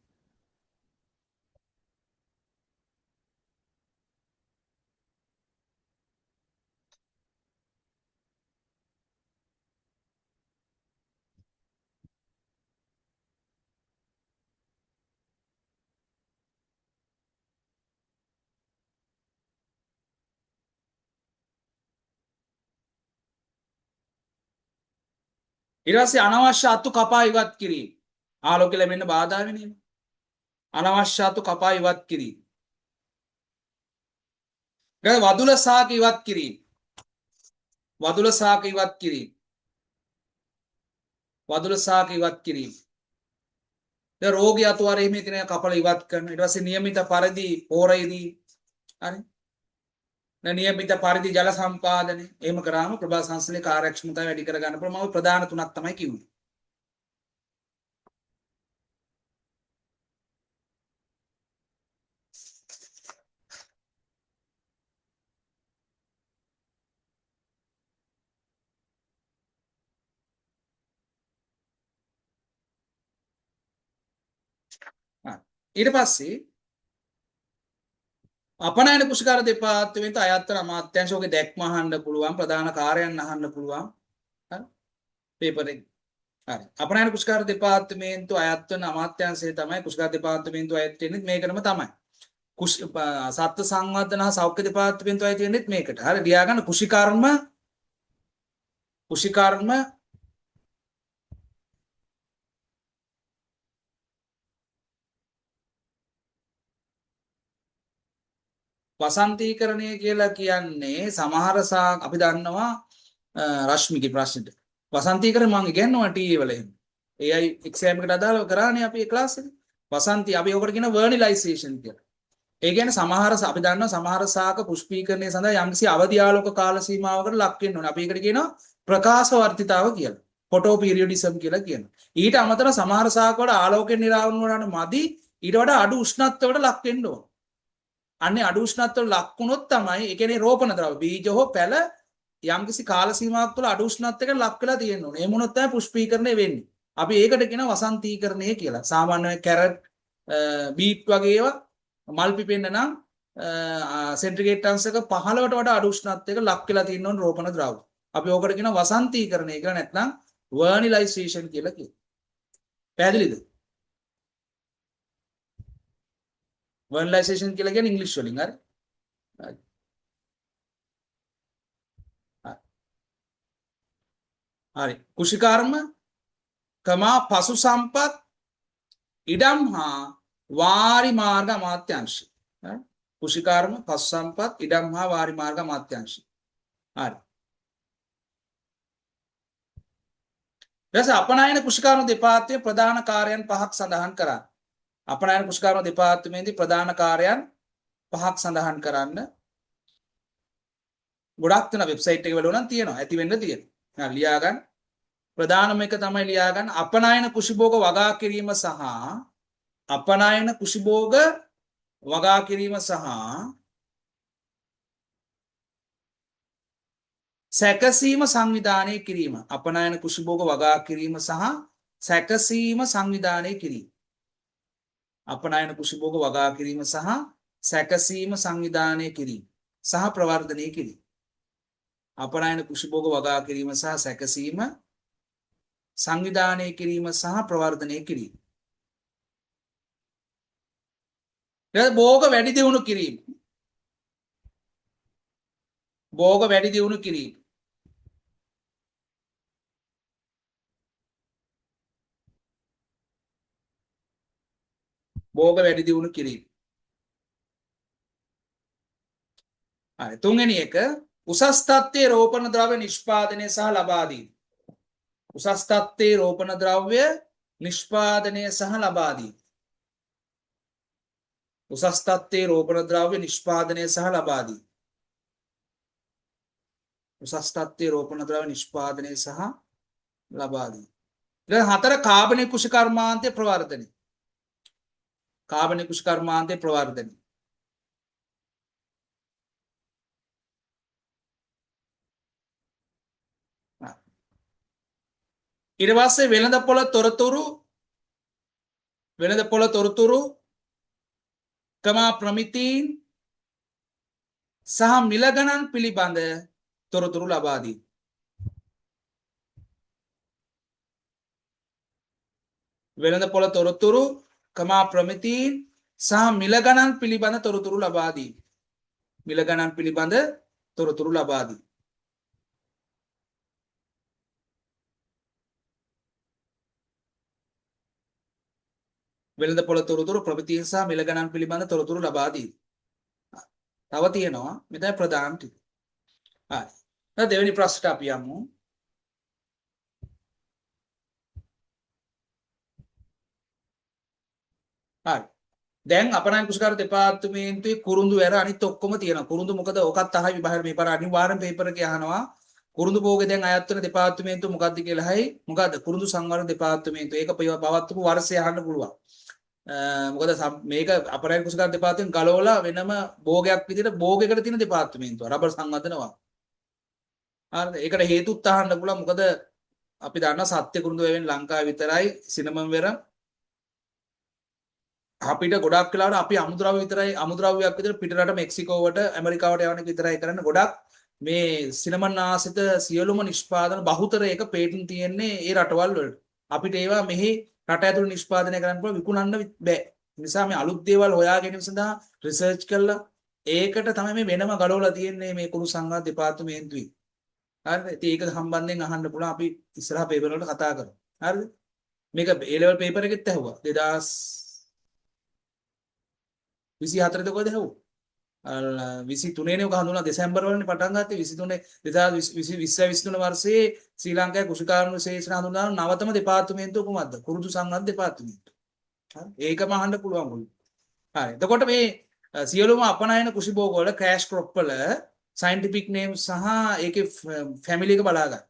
ඊට පස්සේ අනවශ්‍ය අතු කපා ඉවත් කිරීම. ආලෝකය ලැබෙන්න බාධා වෙන්නේ. අනවශ්‍ය අතු කපා ඉවත් කිරීම. වදුල සාක ඉවත් කිරීම. වදුල සාක ඉවත් කිරීම. වදුල සාක ඉවත් කිරීම. දැන් රෝගී අතු වර එහෙම තියෙන කපල ඉවත් කරන. ඊට පස්සේ નિયમિત පරිදි පෝරයේදී හරි. නියමිත පරිදි ජල සම්පාදනය එහෙම කරාම ප්‍රභා සංශ්ලේෂණයේ කාර්යක්ෂමතාවය වැඩි කර ගන්න පුළුවන්. මම ප්‍රධාන තුනක් තමයි කිව්වේ. ඊට පස්සේ අපනයන කුෂිකාර දෙපාර්තමේන්තුව අයත් වන අමාත්‍යාංශයේ දැක්ම අහන්න පුළුවන් ප්‍රධාන කාර්යයන් අහන්න පුළුවන් පේපරෙන් හරි අපනයන කුෂිකාර දෙපාර්තමේන්තුව අයත් වන අමාත්‍යාංශය තමයි කුෂිකාර දෙපාර්තමේන්තුව අයත් වෙන්නේ මේකටම තමයි සත්ත්ව සංවර්ධන හා සෞඛ්‍ය දෙපාර්තමේන්තුව අයත් වෙන්නේ මේකට හරි ලියා ගන්න කුෂිකර්ම වසන්තීකරණය කියලා කියන්නේ සමහර අපි දන්නවා රශ්මිගේ ප්‍රශ්නෙට වසන්තීකරණය මම ඉගෙනනවා ටීවී වල එහෙම AI එක්සෑම් එකට අදාළව කරානේ අපි ඒ ක්ලාස් එකේ වසන්ති අපි ඔකට කියන වර්නිලයිසේෂන් කියලා. ඒ කියන්නේ සමහර අපි දන්නවා සමහර ශාක පුෂ්පීකරණය සඳහා යම්කිසි අවදි ආලෝක කාල සීමාවකට ලක් වෙන්න ඕනේ. අපි ඒකට කියනවා ප්‍රකාශ වර්ධිතාව කියලා. ෆොටෝ පීරියඩිසම් කියලා කියනවා. ඊට අමතරව සමහර ශාක වල ආලෝකයෙන් නිරාවරණය වුණාට මදි ඊට වඩා අඩු උෂ්ණත්වයකට ලක් වෙන්න ඕනේ. අන්නේ අඩු උෂ්ණත්වයට ලක් වුණොත් තමයි ඒ කියන්නේ රෝපණ ද්‍රව බීජ හෝ පැල යම්කිසි කාල සීමාවක් තුළ අඩු උෂ්ණත්වයකට ලක් වෙලා තියෙන්න ඕනේ. ඒ මොනොත් තමයි පුෂ්පීකරණය වෙන්නේ. අපි ඒකට කියනවා වසන්තීකරණය කියලා. සාමාන්‍යයෙන් කැරට් බීට් වගේ ඒවා මල් පිපෙන්න නම් සෙන්ටිග්‍රේඩ් අංශක 15ට වඩා අඩු උෂ්ණත්වයක ලක් වෙලා තියෙන්න ඕන රෝපණ ද්‍රව. අපි ඕකට කියනවා වසන්තීකරණය කියලා නැත්නම් වර්නිලයිසේෂන් කියලා කියනවා. පැහැදිලිද? වර්නිලයිසේෂන් කියලා කියන්නේ ඉංග්‍රීසි වලින් හරි. හරි. කුෂිකාර්ම කමා පසු සම්පත් ඉඩම් හා වාරි මාර්ග අමාත්‍යාංශය. කුෂිකාර්ම පසු සම්පත් ඉඩම් හා වාරි මාර්ග අමාත්‍යාංශය. හරි. ඊට අපනයන කුෂිකාර්ම දෙපාර්තමේන්තුවේ ප්‍රධාන කාර්යයන් පහක් සඳහන් කරන්න. අපනයන කුෂිකාර්ම දෙපාර්තමේන්තුවේ ප්‍රධාන කාර්යයන් පහක් සඳහන් කරන්න. ගොඩක් තියෙන වෙබ්සයිට් එක වල උනන් තියෙනවා. ඇති වෙන්න තියෙනවා. ලියා ගන්න. ප්‍රධානම එක තමයි ලියා ගන්න අපනයන කුෂිභෝග වගා කිරීම සහ අපනයන කුෂිභෝග වගා කිරීම සහ සැකසීම සංවිධානය කිරීම අපනයන කුෂිභෝග වගා කිරීම සහ සැකසීම සංවිධානය කිරීම අපනයන කුෂිභෝග වගා කිරීම සහ සැකසීම සංවිධානය කිරීම සහ ප්‍රවර්ධනය කිරීම අපනයන කුෂිභෝග වගා කිරීම සහ සැකසීම සංවිධානය කිරීම සහ ප්‍රවර්ධනය කිරීම භෝග වැඩි දියුණු කිරීම භෝග වැඩි දියුණු කිරීම භෝග වැඩි දියුණු කිරීම හරි තුන්වෙනි එක උසස් තත්ත්වයේ රෝපණ ද්‍රව්‍ය නිෂ්පාදනය සහ ලබා දීම උසස් තත්ත්වයේ රෝපණ ද්‍රව්‍ය නිෂ්පාදනය සහ ලබා දීම උසස් තත්ත්වයේ රෝපණ ද්‍රව්‍ය නිෂ්පාදනය සහ ලබා දීම උසස් තත්ත්වයේ රෝපණ ද්‍රව්‍ය නිෂ්පාදනය සහ ලබා දීම ඊට හතර කාබනික කුෂිකර්මාන්තයේ ප්‍රවර්ධනය කාබනික කුෂිකර්මාන්තයේ ප්‍රවර්ධනය ඊට පස්සේ වෙළඳපොළ තොරතුරු කමා ප්‍රමිතීන් සහ මිල ගණන් පිළිබඳ තොරතුරු ලබා දී. වෙළඳපොළ තොරතුරු කමා ප්‍රමිතීන් සහ මිල ගණන් පිළිබඳ තොරතුරු ලබා දී. මිල ගණන් පිළිබඳ තොරතුරු ලබා දී. වෙළඳපොළ තොරතුරු ප්‍රමිතීන් සහ මිල ගණන් පිළිබඳ තොරතුරු ලබා දී. තව තියෙනවා මෙතන ප්‍රධාන ටික. හරි. දැන් දෙවෙනි ප්‍රශ්නට අපි යමු. හරි. දැන් අපනයන කුෂිකාර්ම දෙපාර්තමේන්තුවේ කුරුඳු වැර අනිත් ඔක්කොම තියෙනවා. කුරුඳු මොකද ඔකත් අහයි විභාග මේ පාර අනිවාර්යෙන් පේපර් එකේ අහනවා. කුරුඳු භෝගේ දැන් අයත් වෙන දෙපාර්තමේන්තුව මොකක්ද කියලා හයි. මොකද්ද? කුරුඳු සංවර්ධන දෙපාර්තමේන්තුව. ඒක පවත්වපු වර්ෂය අහන්න පුළුවන්. මොකද මේක අපනයන කුෂිකාර්ම දෙපාර්තමේන්තුව ගලවලා වෙනම භෝගයක් විදිහට භෝගයකට තියෙන දෙපාර්තමේන්තුව. රබර් සංවර්ධනවා. හරිද? ඒකට හේතුත් අහන්න පුළුවන්. මොකද අපි දන්නා සත්‍ය කුරුඳු වැවෙන් ලංකාවේ විතරයි සිනමම් වෙර අපිට ගොඩක් වෙලාවට අපි අමුද්‍රව්‍ය විතරයි අමුද්‍රව්‍යයක් විතර පිටරට මෙක්සිකෝවට ඇමරිකාවට යවන එක විතරයි කරන්න ගොඩක් මේ සිනමන් ආසිත සියලුම නිෂ්පාදන බහුතරයක පේටන්ට් තියෙන්නේ ඒ රටවල් වලට. අපිට ඒවා මෙහි රට ඇතුළේ නිෂ්පාදනය කරන්න පුළුවන් විකුණන්න බෑ. නිසා මේ අලුත් දේවල් හොයා ගැනීම සඳහා රිසර්ච් කළා ඒකට තමයි මේ වෙනම ගලවලා තියෙන්නේ මේ කුණු සංඝ දෙපාර්තමේන්තුවේ. හරිද? ඉතින් ඒක සම්බන්ධයෙන් අහන්න පුළුවන් අපි ඉස්සරහ පේපර් වලට කතා කරමු. හරිද? මේක A level පේපර් එකෙත් ඇහුවා 2024 කොහෙද ඇහුවා? 23 නේ ඔක හඳුනා දෙසැම්බර් වලනේ පටන් ගත්තේ 23 2023 වර්ෂයේ ශ්‍රී ලංකාවේ කෘෂිකාර්මික ශේෂ්ත්‍ර හඳුනා නවතම දෙපාර්තමේන්තුව කොහොමද? කුරුදු සංඝ දෙපාර්තමේන්තුව. හරි? ඒකම අහන්න පුළුවන් මුළු. හරි. එතකොට මේ සියලුම අපනයන කෘෂි භෝග වල ක්‍රෑෂ් ක්‍රොප් වල සයන්ටිෆික් නේම් සහ ඒකේ ෆැමිලි එක බලා ගන්න.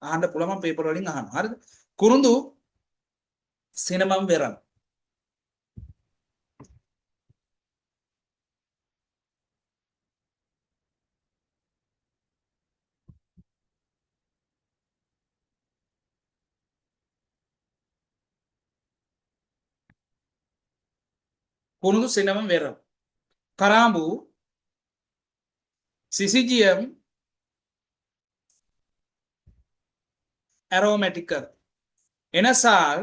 අහන්න පුළුවන් මම පේපර් වලින් අහනවා. හරිද? කුරුඳු සිනමම් වෙරම්. කුරුඳු සිනමම් වෙරම්. කරාඹු සිසිජියම් ඇරෝමැටිකර් එනසාල්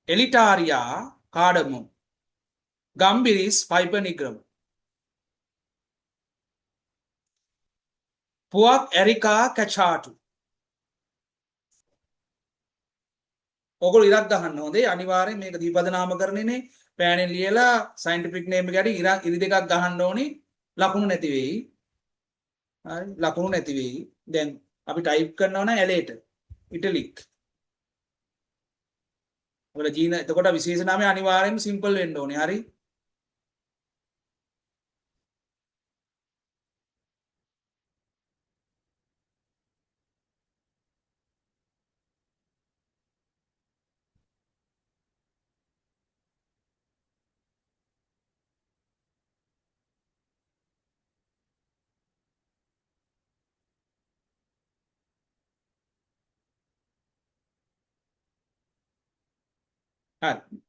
එලිටාරියා කාඩමොම් ගම්බිරිස් පයිපනිග්‍රම් පුවක් ඇරිකා කැචාටු ඔගොල්ලෝ ඉරක් ගහන්න හොඳේ අනිවාර්යෙන් මේක දීපද නාමකරණයනේ පෑනෙන් ලියලා සයන්ටිෆික් නේම් එකට ඉරි දෙකක් ගහන්න ඕනි ලකුණු නැති වෙයි හරි ලකුණු නැති වෙයි දැන් අපි ටයිප් කරනවා නම් ඇලේට ඉටලික් වල ජීන එතකොට විශේෂ නාමය අනිවාර්යයෙන්ම සිම්පල් වෙන්න ඕනේ හරි හරි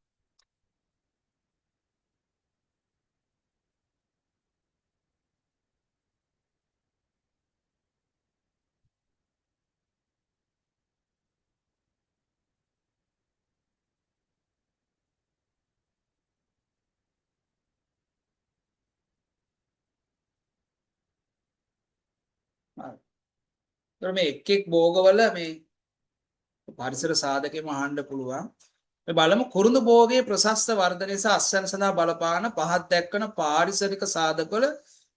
හරි මේ එක් භෝගවල මේ පරිසර සාධකෙම අහන්න පුළුවන් මේ බලමු කුරුඳු භෝගයේ ප්‍රශස්ත වර්ධනය සහ අස්වැන්න සඳහා බලපාන පහත් දැක්වන පාරිසරික සාධකවල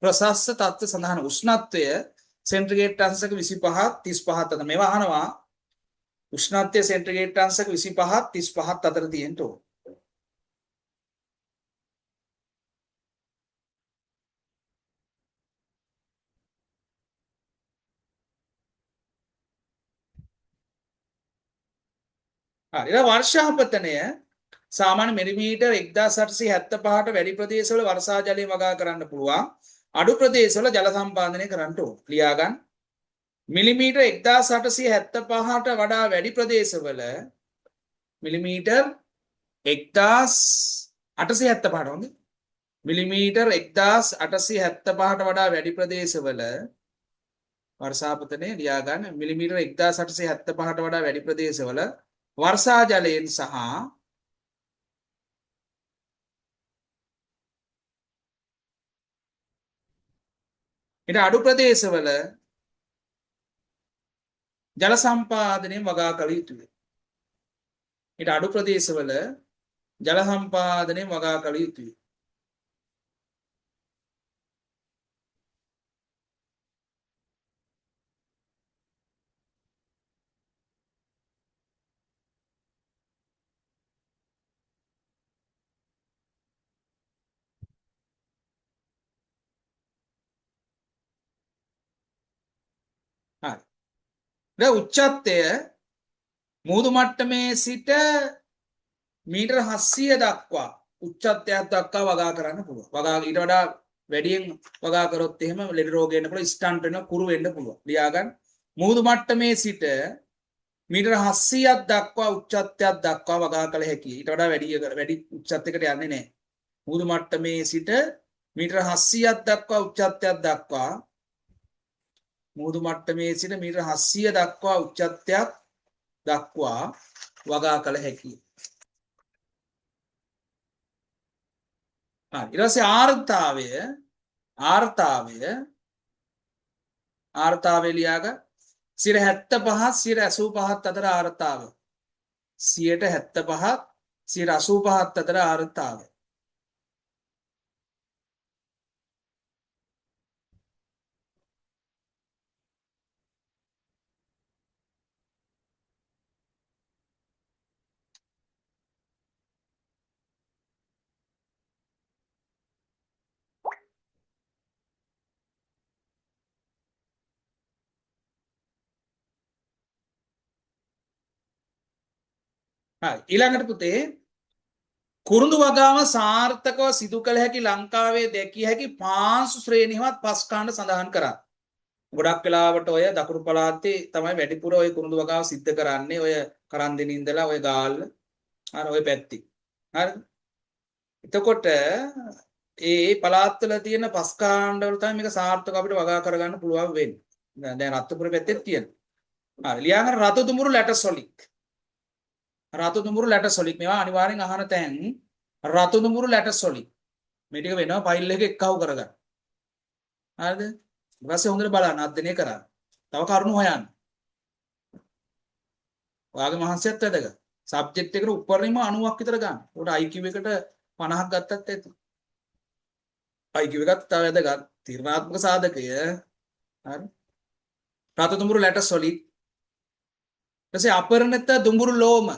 ප්‍රශස්ත තත්ත්ව සඳහන් උෂ්ණත්වය සෙන්ටිග්‍රේඩ් අංශක 25 35 අතර මේවා අහනවා උෂ්ණත්වය සෙන්ටිග්‍රේඩ් අංශක 25 35 අතර තියෙන්න ඕන හරි ඊළඟ වර්ෂාපතනය සාමාන්‍ය මිලිමීටර් 1875ට වැඩි ප්‍රදේශවල වර්ෂා ජලය වගා කරන්න පුළුවන් අඩු ප්‍රදේශවල ජල සම්පාදනය කරන්න ඕන ලියා ගන්න මිලිමීටර් 1875ට වඩා වැඩි ප්‍රදේශවල මිලිමීටර් 1875ට හොඳ මිලිමීටර් 1875ට වඩා වැඩි ප්‍රදේශවල වර්ෂාපතනය ලියා ගන්න මිලිමීටර් 1875ට වඩා වැඩි ප්‍රදේශවල වර්ෂා ජලයෙන් සහ ඊට අඩු ප්‍රදේශවල ජල සම්පාදනයෙන් වගා කළ යුතුය. ඊට අඩු ප්‍රදේශවල ජල සම්පාදනයෙන් වගා කළ යුතුය. හරි. දැන් උච්චත්වය මුහුදු මට්ටමේ සිට මීටර් 700 දක්වා උච්චත්වයක් දක්වා වගා කරන්න පුළුවන්. වගා ඊට වඩා වැඩියෙන් වගා කරොත් එහෙම ලෙඩ රෝග එන්න පුළුවන් ස්ටන්ට් වෙනවා කුරු වෙන්න පුළුවන්. ලියා ගන්න. මුහුදු මට්ටමේ සිට මීටර 700ක් දක්වා උච්චත්වයක් දක්වා වගා කළ හැකියි. ඊට වඩා වැඩි උච්චත්වයකට යන්නේ නැහැ. මුහුදු මට්ටමේ සිට මීටර 700ක් දක්වා උච්චත්වයක් දක්වා මුහුදු මට්ටමේ සිට මීටර 700 දක්වා උච්චත්වයක් දක්වා වගා කළ හැකියි. ඊට පස්සේ ආර්තාවය ලියාග 75 85 අතර ආර්තාව 75 85 අතර ආර්තාව. ඊළඟට පුතේ කුරුඳු වගාව සාර්ථකව සිදු කළ හැකි ලංකාවේ දැකිය හැකි පාංශු ශ්‍රේණියවත් පස් කාණ්ඩ සඳහන් කරා. ගොඩක් වෙලාවට ඔය දකුණු පළාතේ තමයි වැඩිපුර ඔය කුරුඳු වගාව සිද්ධ කරන්නේ. ඔය කරන්දින ඉඳලා ඔය ගාල්ල අර ඔය පැත්තේ. හරිද? එතකොට ඒ පළාත්වල තියෙන පස් කාණ්ඩවල තමයි මේක සාර්ථක අපිට වගා කරගන්න පුළුවන් වෙන්නේ. දැන් රත්නපුර පැත්තේ තියෙනවා. හරි. ලියාගන්න රතු දුමුරු ලැටසොලික්. රතු දුමුරු ලැටසොලික් මේවා අනිවාර්යෙන් අහන තැන් රතු දුමුරු ලැටසොලික් මේ ටික වෙනවා ෆයිල් එකේ එක්කව කරගන්න. හරිද? ඊට පස්සේ හොඳට බලන්න අධ්‍යයනය කරන්න. තව කරුණු හොයන්න. ඔයාගේ මහන්සියත් වැදගත්. සබ්ජෙක්ට් එකට උඩරිම 90ක් විතර ගන්න. උඩ IQ එකට 50ක් ගත්තත් ඇති. IQ එකත් තව වැදගත්. තීරණාත්මක සාධකය. හරි. රතු දුමුරු ලැටසොලික්. ඊට පස්සේ අපරිණත දුමුරු ලෝම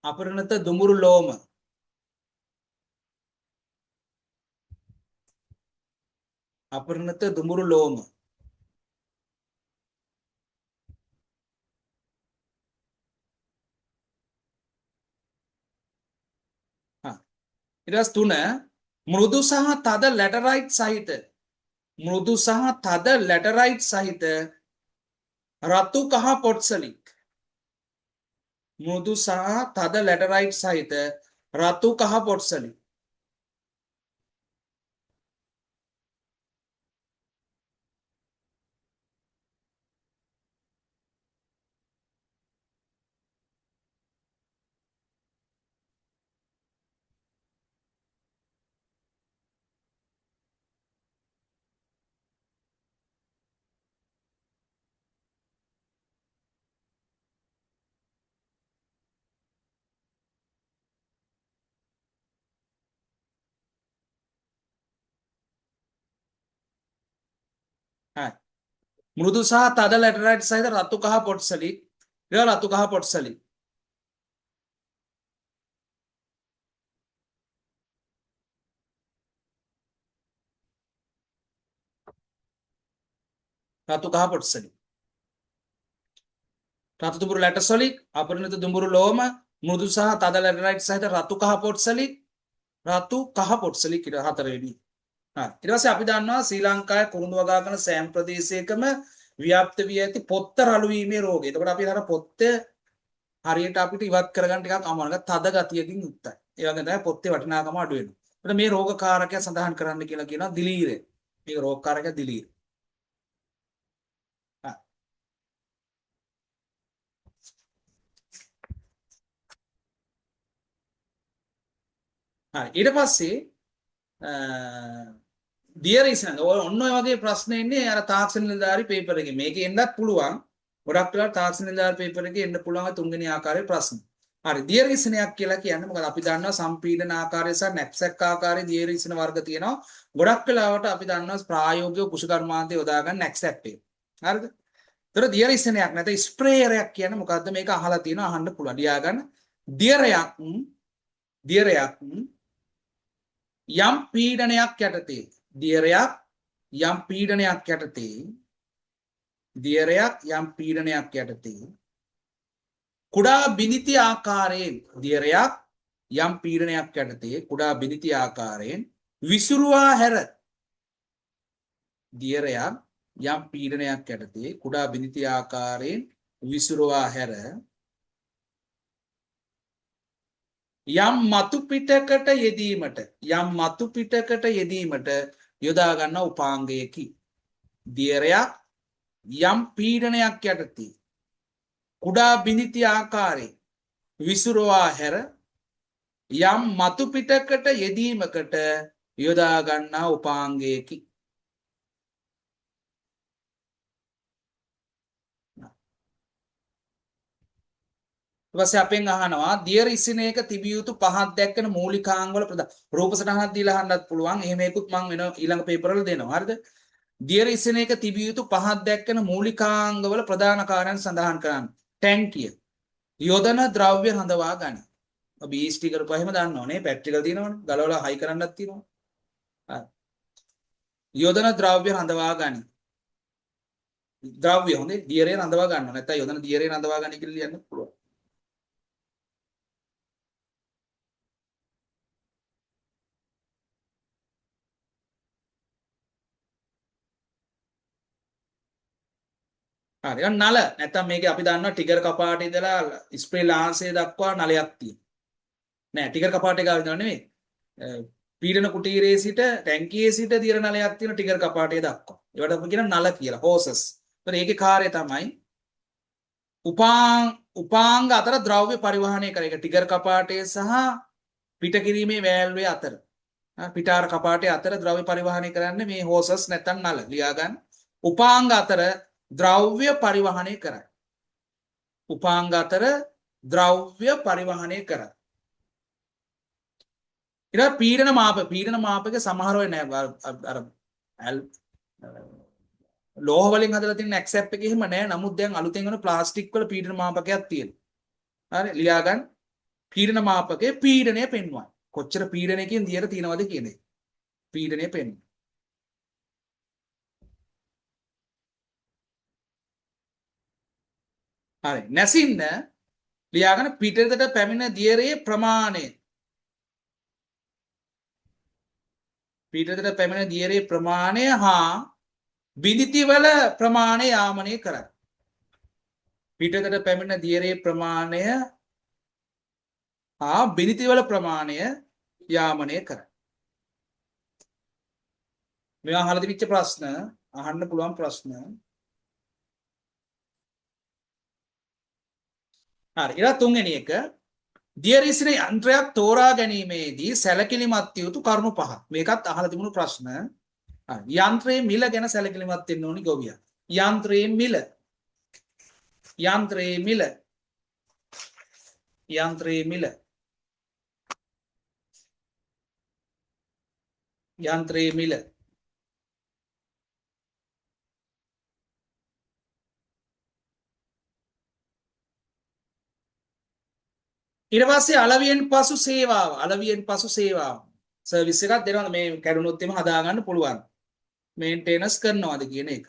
අපරිණත දුමුරු ලෝම අපරිණත දුමුරු ලෝම ඊට පස්සේ 3 මෘදු සහ තද ලැටරයිට් සහිත මෘදු සහ තද ලැටරයිට් සහිත රතු කහ පොට්සලික් මෘදු සහ තද ලැටරයිට් සහිත රතු කහ පොට්සලික් හරි මෘදු සහ තද ලැටරයිට් සහිත රතු කහ පොට්සලික් ඊළඟ රතු කහ පොට්සලික් රතු කහ පොට්සලික් රතු දුඹුරු ලැටසොලික් අපරිණත දුඹුරු ලෝම මෘදු සහ තද ලැටරයිට් සහිත රතු කහ පොට්සලික් රතු කහ පොට්සලික් ඊට හතරවෙනි. හරි ඊට පස්සේ අපි දන්නවා ශ්‍රී ලංකාවේ කුරුඳු වගා කරන සෑම ප්‍රදේශයකම ව්‍යාප්ත වී ඇති පොත්ත රළු වීමේ රෝගය. එතකොට අපි අර පොත්ත හරියට අපිට ඉවත් කරගන්න ටිකක් අමාරුයි. තද ගතියකින් යුක්තයි. ඒ වගේම තමයි පොත්තේ වටිනාකම අඩු වෙනවා. එතකොට මේ රෝගකාරකය සඳහන් කරන්න කියලා කියනවා දිලීරය. මේක රෝගකාරකය දිලීර. හරි ඊට පස්සේ දියරීසන ඔන්න ඔය වගේ ප්‍රශ්න එන්නේ අර තාක්ෂණ නිලධාරි පේපර් එකේ. මේකේ එන්නත් පුළුවන්. ගොඩක් වෙලාවට තාක්ෂණ නිලධාරි පේපර් එකේ එන්න පුළුවන් තුන්වෙනි ආකාරයේ ප්‍රශ්න. හරි දියරීසනයක් කියලා කියන්නේ මොකද අපි දන්නවා සම්පීඩන ආකාරය සහ නැප්සැක් ආකාරයේ දියරීසන වර්ග තියෙනවා. ගොඩක් වෙලාවට අපි දන්නවා ප්‍රායෝගික කුෂිකර්මාන්තය යොදා ගන්න නැප්සැක් එක. හරිද? ඒතර දියරීසනයක් නැත්නම් ස්ප්‍රේයරයක් කියන්නේ මොකද්ද මේක අහලා තියෙනවා අහන්න පුළුවන්. ලියා ගන්න. දියරයක් යම් පීඩනයක් යටතේ දියරයක් යම් පීඩනයක් යටතේ කුඩා බිනිති ආකාරයෙන් දියරයක් යම් පීඩනයක් යටතේ කුඩා බිනිති ආකාරයෙන් විසුරුවා හැර දියරයක් යම් පීඩනයක් යටතේ කුඩා බිනිති ආකාරයෙන් විසුරුවා හැර යම් මතු පිටකට යෙදීමට යොදා ගන්න උපාංගයකි. දියරයක් යම් පීඩනයක් යටතේ කුඩා බිඳිති ආකාරයේ විසුරුවා හැර යම් මතු පිටකට යෙදීමකට යොදා ගන්නා උපාංගයකි. ඊපස්සේ අපෙන් අහනවා දියර ඉසිනයක තිබිය යුතු පහක් දැක්කන මූලිකාංග වල ප්‍රධාන රූප සටහනක් දීලා අහන්නත් පුළුවන්. එහෙම එකකුත් මම වෙන ඊළඟ පේපර් වල දෙනවා. හරිද? දියර ඉසිනයක තිබිය යුතු පහක් දැක්කන මූලිකාංග වල ප්‍රධාන කාරණා සඳහන් කරන්න. ටැංකිය යොදන ද්‍රව්‍ය හඳවා ගනි. බීස්ටි කරපුවා එහෙම දන්නවනේ. පැට්‍රිකල් තියෙනවනේ. ගලවලා හයි කරන්නත් තියෙනවා. හරි. යොදන ද්‍රව්‍ය හඳවා ගනි. ද්‍රව්‍ය හොඳේ දියරේ රඳවා ගන්නවා. නැත්නම් යොදන දියරේ රඳවා ගනි කියලා ලියන්න පුළුවන්. හරි. නල නැත්නම් මේකේ අපි දන්නවා ටිකර් කපාටේ ඉඳලා ස්ප්‍රේ ලාන්සය දක්වා නලයක් තියෙනවා. නෑ ටිකර් කපාටේ ගාව ඉඳලා නෙමෙයි. පීඩන කුටීරයේ සිට ටැංකියේ සිට දියර නලයක් තියෙන ටිකර් කපාටේ දක්වා. ඒවට අපි කියන නල කියලා. හෝසස්. ඒතර ඒකේ කාර්යය තමයි උපාංග අතර ද්‍රව්‍ය පරිවහනය කර එක ටිකර් කපාටේ සහ පිට කිරීමේ වෑල්වේ අතර. පිටාර කපාටේ අතර ද්‍රව්‍ය පරිවහනය කරන්නේ මේ හෝසස් නැත්නම් නල. ලියා ගන්න. උපාංග අතර ද්‍රව්‍ය පරිවහනය කරයි. උපාංග අතර ද්‍රව්‍ය පරිවහනය කරයි. ඉතින් පීඩන මාපක සමහර වෙයි නෑ අර ලෝහ වලින් හදලා තියෙන ඇක්සෙප් එකේ එහෙම නෑ. නමුත් දැන් අලුතෙන් වන ප්ලාස්ටික් වල පීඩන මාපකයක් තියෙනවා. හරි ලියා ගන්න. පීඩන මාපකයේ පීඩනය පෙන්වයි. කොච්චර පීඩනයකින් දියර තියෙනවද කියන එක. පීඩනය පෙන්වයි. හරි නැසින්න ලියාගන්න පිටතට පැමිණ දියරේ ප්‍රමාණය. පිටතට පැමිණ දියරේ ප්‍රමාණය හා බිඳිතිවල ප්‍රමාණය යාමනය කරයි. පිටතට පැමිණ දියරේ ප්‍රමාණය හා බිඳිතිවල ප්‍රමාණය යාමනය කරයි. මේවා අහලා තිබිච්ච ප්‍රශ්න අහන්න පුළුවන් ප්‍රශ්න. හරි ඊළඟ තුන්වෙනි එක දියර ඉසින යන්ත්‍රයක් තෝරා ගැනීමේදී සැලකිලිමත් යුතු කරුණු පහක්. මේකත් අහලා තිබුණු ප්‍රශ්න. යන්ත්‍රයේ මිල ගැන සැලකිලිමත් වෙන්න ඕනි ගොවියා. යන්ත්‍රයේ මිල ඊට පස්සේ අලවියෙන් පසු සේවාව සර්විස් එකක් දෙනවා. මේ කැඩුනොත් එම හදාගන්න පුළුවන්. මේන්ටේනන්ස් කරනවාද කියන එක.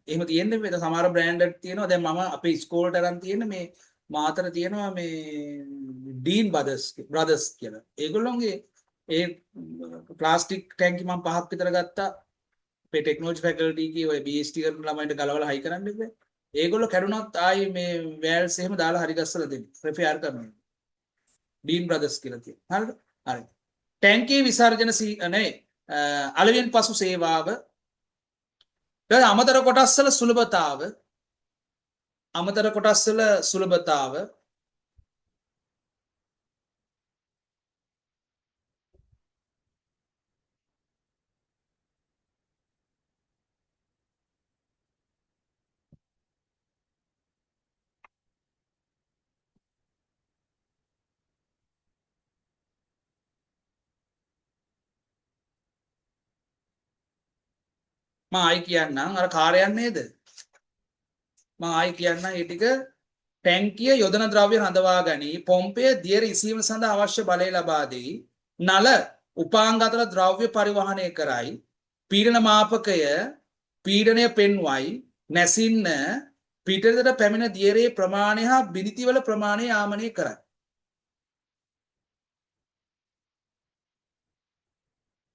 එහෙම තියෙන්නේ මේ සමහර බ්‍රෑන්ඩ් තියෙනවා. දැන් මම අපේ ඉස්කෝලේට අරන් තියෙන මේ මාතර තියෙනවා මේ ඩීන් බ්‍රදර්ස් කියලා. ඒගොල්ලෝගේ ඒ ප්ලාස්ටික් ටැංකි මම 5ක් විතර ගත්තා. අපේ ටෙක්නොලොජි ෆැකල්ටි එකේ ඔය BSc කරන ළමයින්ට ගලවලා හයි කරන්න ඉතින්. ඒගොල්ලෝ කැඩුනොත් ආයේ මේ වෑල්ස් එහෙම දාලා හරි ගස්සලා දෙන්න. රිපෙයාර් කරනවා. ඩීන් බ්‍රදර්ස් කියලා තියෙනවා. හරිද? හරි. ටැංකියේ විසර්ජන අලවියෙන් පසු සේවාව අමතර කොටස්වල සුලභතාව මම ආයි කියන්නම් අර කාර්යයන් නේද මම ආයි කියන්නම් ඒ ටික ටැංකිය යොදන ද්‍රව්‍ය හඳවා ගනී පොම්පය දියර ඉසීම සඳහා අවශ්‍ය බලය ලබා දෙයි නල උපාංග අතර ද්‍රව්‍ය පරිවහනය කරයි පීඩන මාපකය පීඩනය පෙන්වයි නැසින්න පිටතට පැමිණ දියරේ ප්‍රමාණය හා බිඳිතිවල ප්‍රමාණය යාමනය කරයි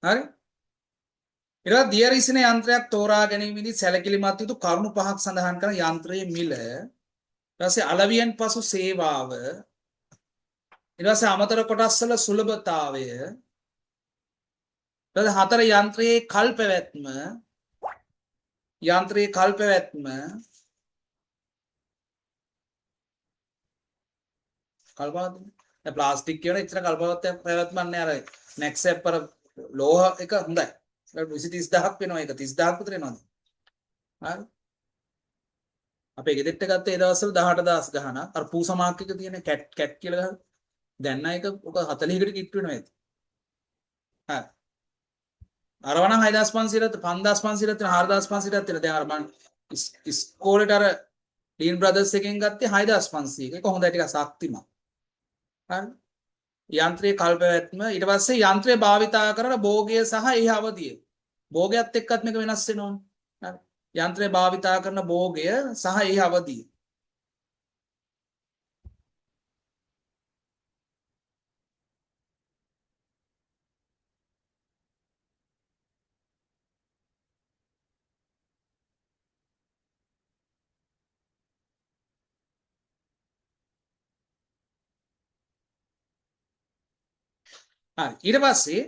හරි ඉතින් දියර ඉසින යන්ත්‍රයක් තෝරා ගැනීමේදී සැලකිලිමත් යුතු කරුණු පහක් සඳහන් කරන යන්ත්‍රයේ මිල ඊපස්සේ අලවියෙන් පසු සේවාව ඊට පස්සේ අමතර කොටස් වල සුලභතාවය ඊට හතර යන්ත්‍රයේ කල් පැවැත්ම කල්පවත් ප්ලාස්ටික් කියන එච්චර කල්පවත් පැවැත්මක් නෑ අර නැක්සැප් අර ලෝහ එක හොඳයි 20000ක් වෙනවා ඒක 30000ක් විතර එනවා හරි අපේ ගෙදෙට්ට ගත්තේ ඒ දවස්වල 18000 ගහන අර පූසමාක් එක තියෙන කැට් කියලා ගහන දැන් නම් ඒක ඔක 40කට කිට් වෙනවා ඒක හරි අරවනම් 6500ට 5500ට 4500ට තියෙන දැන් අර මං ඉස්කෝලේට අර ඩීන් බ්‍රදර්ස් එකෙන් ගත්තේ 6500 ඒක හොඳයි ටිකක් ශක්තිමත් හරි යන්ත්‍රයේ කල් පැවැත්ම ඊට පස්සේ යන්ත්‍රය භාවිතා කරන භෝගය සහ එහි අවධිය භෝගයත් එක්කත් මේක වෙනස් වෙනවනේ හරි යන්ත්‍රය භාවිතා කරන භෝගය සහ එහි අවධිය හරි ඊට පස්සේ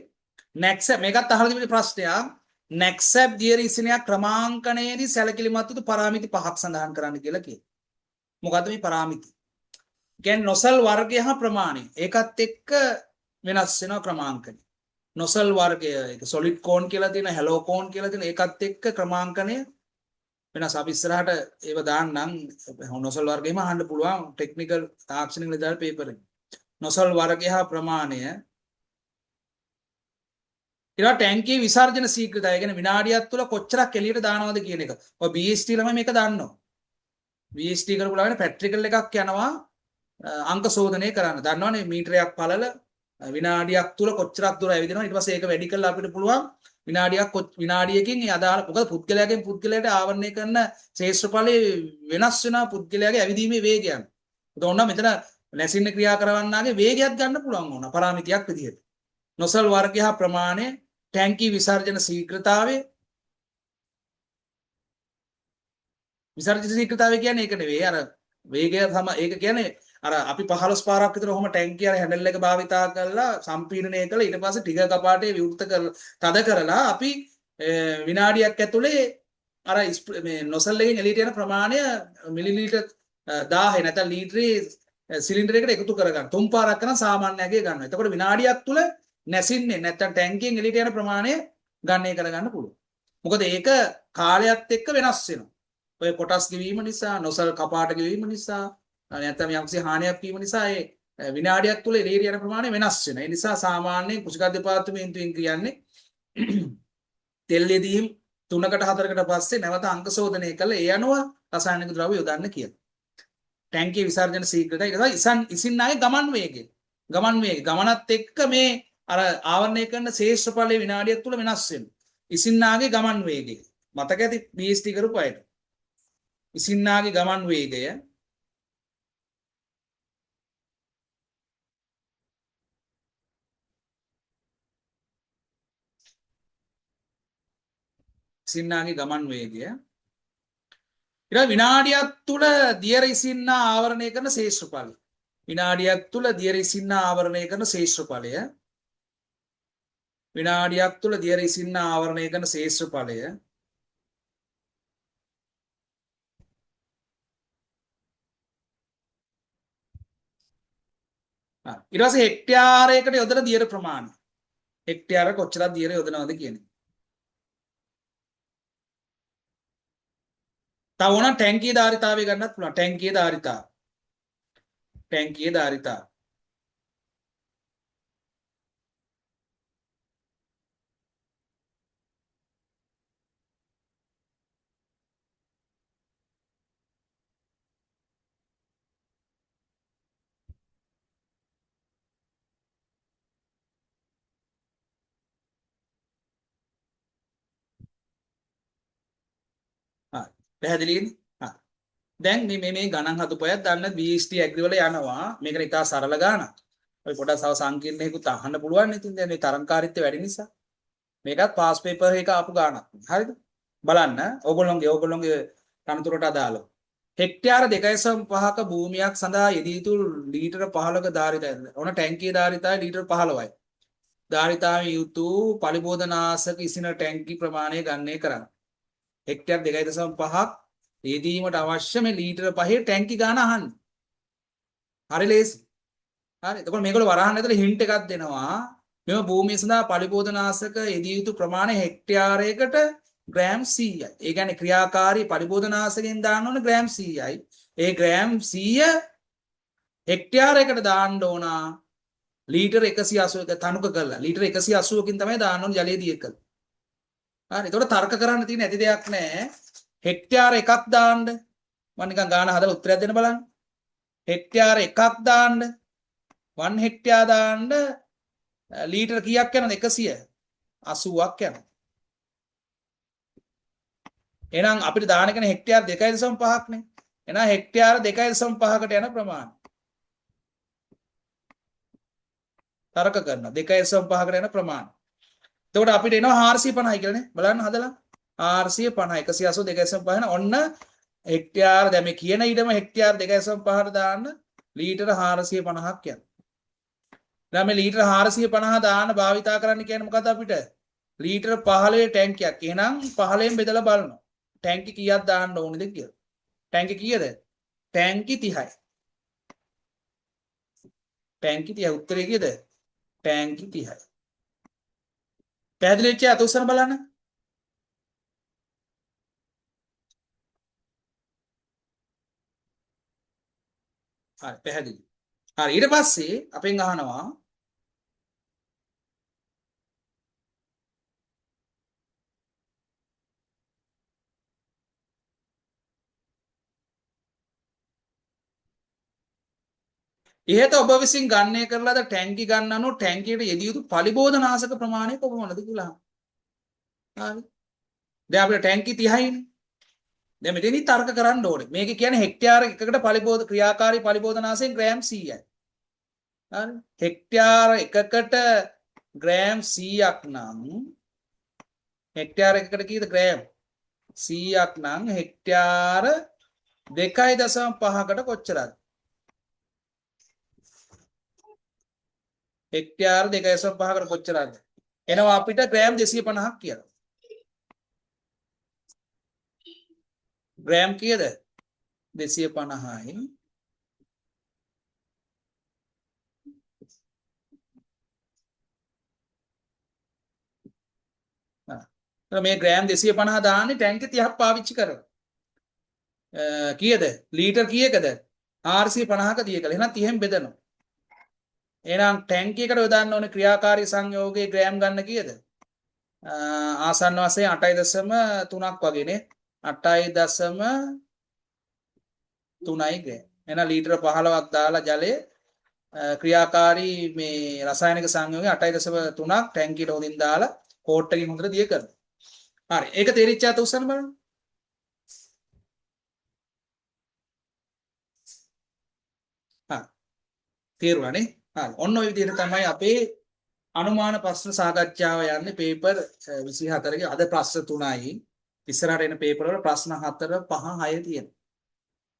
නැක්සැප් මේකත් අහලා තිබෙන ප්‍රශ්නයක් නැක්සැප් දියර ඉසිනයක් ක්‍රමාංකනයේදී සැලකිලිමත් වූ පරාමිති පහක් සඳහන් කරන්න කියලා කියනවා. මොකද්ද මේ පරාමිති? කියන්නේ නොසල් වර්ගය හා ප්‍රමාණය. ඒකත් එක්ක වෙනස් වෙනවා ක්‍රමාංකණය. නොසල් වර්ගය ඒක සොලිඩ් කෝන් කියලා තියෙන, හැලෝ කෝන් කියලා තියෙන ඒකත් එක්ක ක්‍රමාංකණය වෙනස්. අපි ඉස්සරහට ඒව දාන්නම් නොසල් වර්ගයම අහන්න පුළුවන් ටෙක්නිකල් තාක්ෂණික නිලධාරි පේපර් එකේ. නොසල් වර්ගය හා ප්‍රමාණය ඊට ටැංකියේ විසර්ජන ශීඝ්‍රතාවය කියන්නේ විනාඩියක් තුල කොච්චරක් එළියට දානවද කියන එක. ඔය BST ළමයි මේක දන්නවා. BST කරපු ළමයිනේ පැට්‍රිකල් එකක් යනවා අංක ශෝධනය කරන්න. දන්නවනේ මීටරයක් පළල විනාඩියක් තුල කොච්චරක් දුර ඇවිදිනවා. ඊට පස්සේ ඒක වැඩි කරලා අපිට පුළුවන් විනාඩියකින් අදාළ මොකද පුද්ගලයාගෙන් පුද්ගලයාට ආවරණය කරන ශේෂ්ත්‍රඵලයේ වෙනස් වෙන පුද්ගලයාගේ ඇවිදීමේ වේගයන්. ඒක ඕන මෙතන නැසින්න ක්‍රියා කරවන්නාගේ වේගයක් ගන්න පුළුවන් ඕන පරාමිතියක් විදිහට. නොසල් වර්ගය හා ප්‍රමාණය ටැංකි විසර්ජන ශීඝ්‍රතාවය විසර්ජන ශීඝ්‍රතාවය කියන්නේ ඒක නෙවෙයි අර වේගය තමයි ඒක කියන්නේ අර අපි 15 පාරක් විතර ඔහොම ටැංකිය අර හැන්ඩල් එක භාවිතා කරලා සම්පීඩනය කළා ඊට පස්සේ ටික කපාටේ විවෘත කරලා තද කරලා අපි විනාඩියක් ඇතුලේ අර මේ නොසල් එකෙන් එළියට යන ප්‍රමාණය මිලිලීටර් 1000 නැත්නම් ලීටරේ සිලින්ඩර් එකට එකතු කරගන්න. තුන් පාරක් කරන සාමාන්‍යයෙන් ගන්නවා. එතකොට විනාඩියක් තුල නැසින්නේ නැත්නම් ටැංකියෙන් එළියට යන ප්‍රමාණය ගණනය කරගන්න පුළුවන්. මොකද ඒක කාලයත් එක්ක වෙනස් වෙනවා. ඔය කොටස් ගෙවීම නිසා, නොසල් කපාට ගෙවීම නිසා, නැත්නම් යම්කිසි හානියක් වීම නිසා ඒ විනාඩියක් තුල එළියට යන ප්‍රමාණය වෙනස් වෙනවා. ඒ නිසා සාමාන්‍යයෙන් කුෂිකර්ම දෙපාර්තමේන්තුවෙන් කියන්නේ තෙල් යෙදීම් 3කට 4කට පස්සේ නැවත අංක ශෝධනය කළ ඒ අනුව රසායනික ද්‍රව්‍ය යොදන්න කියලා. ටැංකිය විසර්ජන ශීඝ්‍රතාවය ඊට පස්සේ ඉසින්නාගේ ගමන් වේගය. ගමනත් එක්ක මේ අර ආවරණය කරන ශේෂ්ත්‍රඵලයේ විනාඩියක් තුල වෙනස් වෙනවා. ඉසින්නාගේ ගමන් වේගය. මතක ඇති BST කරපු අයට. ඉසින්නාගේ ගමන් වේගය ඉසින්නාගේ ගමන් වේගය ඊට විනාඩියක් තුල දියර ඉසින්නා ආවරණය කරන ශේෂ්ත්‍රඵලය. විනාඩියක් තුල දියර ඉසින්නා ආවරණය කරන ශේෂ්ත්‍රඵලය විනාඩියක් තුල දියර ඉසින්නා ආවරණය කරන ශේෂ්ත්‍රඵලය ඊට පස්සේ හෙක්ටයාරයකට යොදන දියර ප්‍රමාණය. හෙක්ටයාර කොච්චරක් දියර යොදනවද කියන්නේ. තව ඕන ටැංකියේ ධාරිතාවය ගන්නත් පුළුවන්. ටැංකියේ ධාරිතාව. ටැංකියේ ධාරිතාව. පැහැදිලිද? දැන් මේ ගණන් හදපුවයත් දන්න BST ඇග්‍රි වල යනවා. මේක නිකන් සරල ගානක්. ඔය පොඩක් සව සංකීර්ණයකුත් අහන්න පුළුවන් නේ. ඉතින් දැන් මේ තරංකාරීත්වය වැඩි නිසා මේකත් පාස් පේපර් එක ආපු ගානක්. හරිද? බලන්න ඕගොල්ලෝගේ තනතුරට අදාළව. හෙක්ටයාර 2.5ක භූමියක් සඳහා යෙදිය යුතු ලීටර 15ක ධාරිතාවය. ඔන ටැංකියේ ධාරිතාවය ලීටර 15යි. ධාරිතාවය යුතු පලිබෝධනාශක ඉසින ටැංකි ප්‍රමාණය ගණනය කරන්න. හෙක්ටයාර 2.5ක් යෙදීමට අවශ්‍ය මේ ලීටර 5 ටැංකි ගාන අහන්න. හරි ලේසි. හරි. එතකොට මේගොල්ලෝ වරහන් ඇතුලේ හින්ට් එකක් දෙනවා. මෙම භූමිය සඳහා පලිබෝධනාශක යෙදිය යුතු ප්‍රමාණය හෙක්ටයාරයකට ග්‍රෑම් 100යි. ඒ කියන්නේ ක්‍රියාකාරී පලිබෝධනාශකයෙන් දාන්න ඕන ග්‍රෑම් 100යි. ඒ ග්‍රෑම් 100 හෙක්ටයාරයකට දාන්න ඕන ලීටර 180ක තනුක කරලා. ලීටර 180කින් තමයි දාන්න ඕන ජලයේ දිය කළ. හරි. එතකොට තර්ක කරන්න තියෙන ඇති දෙයක් නැහැ. හෙක්ටයාර එකක් දාන්න. මම නිකන් ගාන හදලා උත්තරයක් දෙන්න බලන්න. හෙක්ටයාර එකක් දාන්න 1 හෙක්ටයාර දාන්න ලීටර කීයක් යනවද 180ක් යනවා. එහෙනම් අපිට දාන කෙන හෙක්ටයාර 2.5ක් නේ. එහෙනම් හෙක්ටයාර 2.5කට යන ප්‍රමාණය. තරක කරනවා 2.5කට යන ප්‍රමාණය. එතකොට අපිට එනවා 450යි කියලා නේ. බලන්න හදලා 450 180 2.5 ඔන්න හෙක්ටයාර දැන් මේ කියන ඊටම හෙක්ටයාර 2.5ට දාන්න ලීටර 450ක් යනවා. දැන් මේ ලීටර 450 දාන්න භාවිතා කරන්න කියන්නේ මොකද අපිට? ලීටර 15 ටැංකියක්. එහෙනම් 15න් බෙදලා බලනවා. ටැංකි කීයක් දාන්න ඕනේද කියලා. ටැංකි කීයද? ටැංකි 30යි. ටැංකි 30 උත්තරේ කීයද? ටැංකි 30යි. පැහැදිලි වෙච්ච අත උස්සන බලන්න. හරි පැහැදිලි. හරි ඊට පස්සේ අපෙන් අහනවා ඉහත ඔබ විසින් ගණනය කරලාද ටැංකි ගන්නනු ටැංකියට යෙදිය යුතු පලිබෝධනාශක ප්‍රමාණය කොපමණද කියලා. හරි. දැන් අපිට ටැංකි 30යිනේ. දැන් මෙතනදි තර්ක කරන්න ඕනේ. මේක කියන්නේ හෙක්ටයාර එකකට පලිබෝධ ක්‍රියාකාරී පලිබෝධනාශයෙන් ග්‍රෑම් 100යි. හරි. හෙක්ටයාර එකකට ග්‍රෑම් 100ක් නම් හෙක්ටයාර එකකට කීයද ග්‍රෑම් 100ක් නම් හෙක්ටයාර 2.5කට කොච්චරද? හෙක්ටයාර 2.5කට කොච්චරද? එනවා අපිට ග්‍රෑම් 250ක් කියලා. ග්‍රෑම් කීයද? 250යි. මේ ග්‍රෑම් 250 දාන්නේ ටැංකි 30ක් පාවිච්චි කරලා. කීයද? ලීටර් කීයකද? 450ක 30 කළා. එහෙනම් 30න් බෙදනවා. එහෙනම් ටැංකියකට යොදන්න ඕනේ ක්‍රියාකාරී සංයෝගයේ ග්‍රෑම් ගන්න කීයද? ආසන්න වශයෙන් 8.3ක් වගේනේ. 8.3යි ග්‍රෑම්. එහෙනම් ලීටර 15ක් දාලා ජලයේ ක්‍රියාකාරී මේ රසායනික සංයෝගය 8.3ක් ටැංකියට හොඳින් දාලා කෝට් එකකින් හොඳට දිය කරනවා. හරි. ඒක තේරිච්ච අත උස්සන්න බලන්න. හරි. තේරුණානේ? හරි. ඔන්න ඔය විදිහට තමයි අපේ අනුමාන ප්‍රශ්න සාකච්ඡාව යන්නේ පේපර් 24ගේ අද ප්‍රශ්න 3යි. ඉස්සරහට එන පේපර් වල ප්‍රශ්න 4 5 6 තියෙනවා.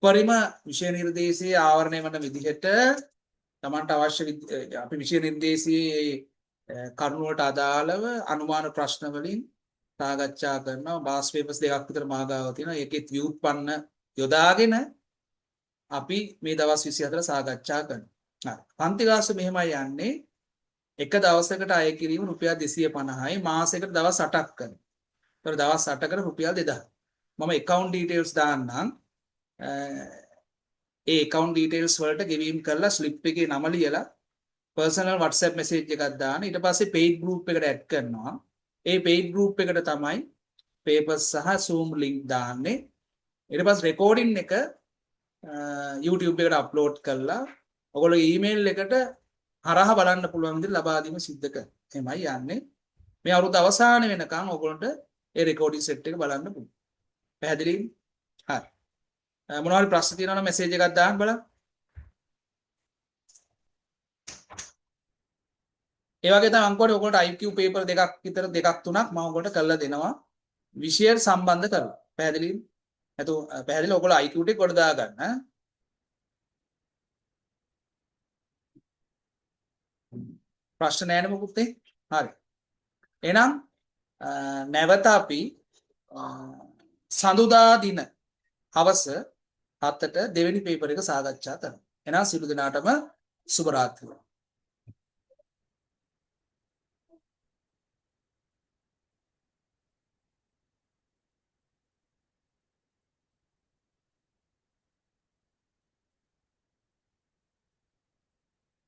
පරිම විෂය නිර්දේශයේ ආවරණය වන විදිහට තමන්ට අවශ්‍ය අපි විෂය නිර්දේශයේ කරුණු වලට අදාළව අනුමාන ප්‍රශ්න වලින් සාකච්ඡා කරනවා. බාස් පේපර්ස් දෙකක් විතර මාගාව තියෙනවා. ඒකෙත් ව්‍යුත්පන්න යොදාගෙන අපි මේ දවස් 24 සාකච්ඡා කරනවා. හරි. පන්ති ගාස්තු මෙහෙමයි යන්නේ. එක දවසකට අය කිරීම රුපියල් 250යි. මාසයකට දවස් 8ක් කරනවා. ඒතර දවස් 8කට රුපියල් 2000. මම account details දාන්නම්. ඒ account details වලට ගෙවීම් කරලා slip එකේ නම ලියලා personal WhatsApp message එකක් දාන්න. ඊට පස්සේ paid group එකට add කරනවා. ඒ paid group එකට තමයි papers සහ Zoom link දාන්නේ. ඊට පස්සේ recording එක YouTube එකට upload කරලා ඔයගොල්ලෝ email එකට හරහා බලන්න පුළුවන් විදිහට ලබා දීම සිද්ධ කරනවා. එහෙමයි යන්නේ. මේ අවුරුද්ද අවසාන වෙනකන් ඔයගොල්ලන්ට ඒ recording set එක බලන්න පුළුවන්. පැහැදිලිද? හරි. මොනවා හරි ප්‍රශ්න තියෙනවා නම් message එකක් දාන්න බලන්න. ඒ වගේ තමයි අංකවල ඔයගොල්ලන්ට IQ paper දෙකක් විතර දෙකක් තුනක් මම ඔයගොල්ලන්ට කරලා දෙනවා. විෂය සම්බන්ධ කරලා. පැහැදිලිද? නැතු පැහැදිලි ඔයගොල්ලෝ IQ ටික කොට දාගන්න. ප්‍රශ්න නැහැ නේ මොකුත් හරි. එහෙනම් නැවත අපි සඳුදා දින හවස 7ට දෙවෙනි පේපර් එක සාකච්ඡා කරමු. එහෙනම් සියලු දෙනාටම සුබ රාත්‍රියක්.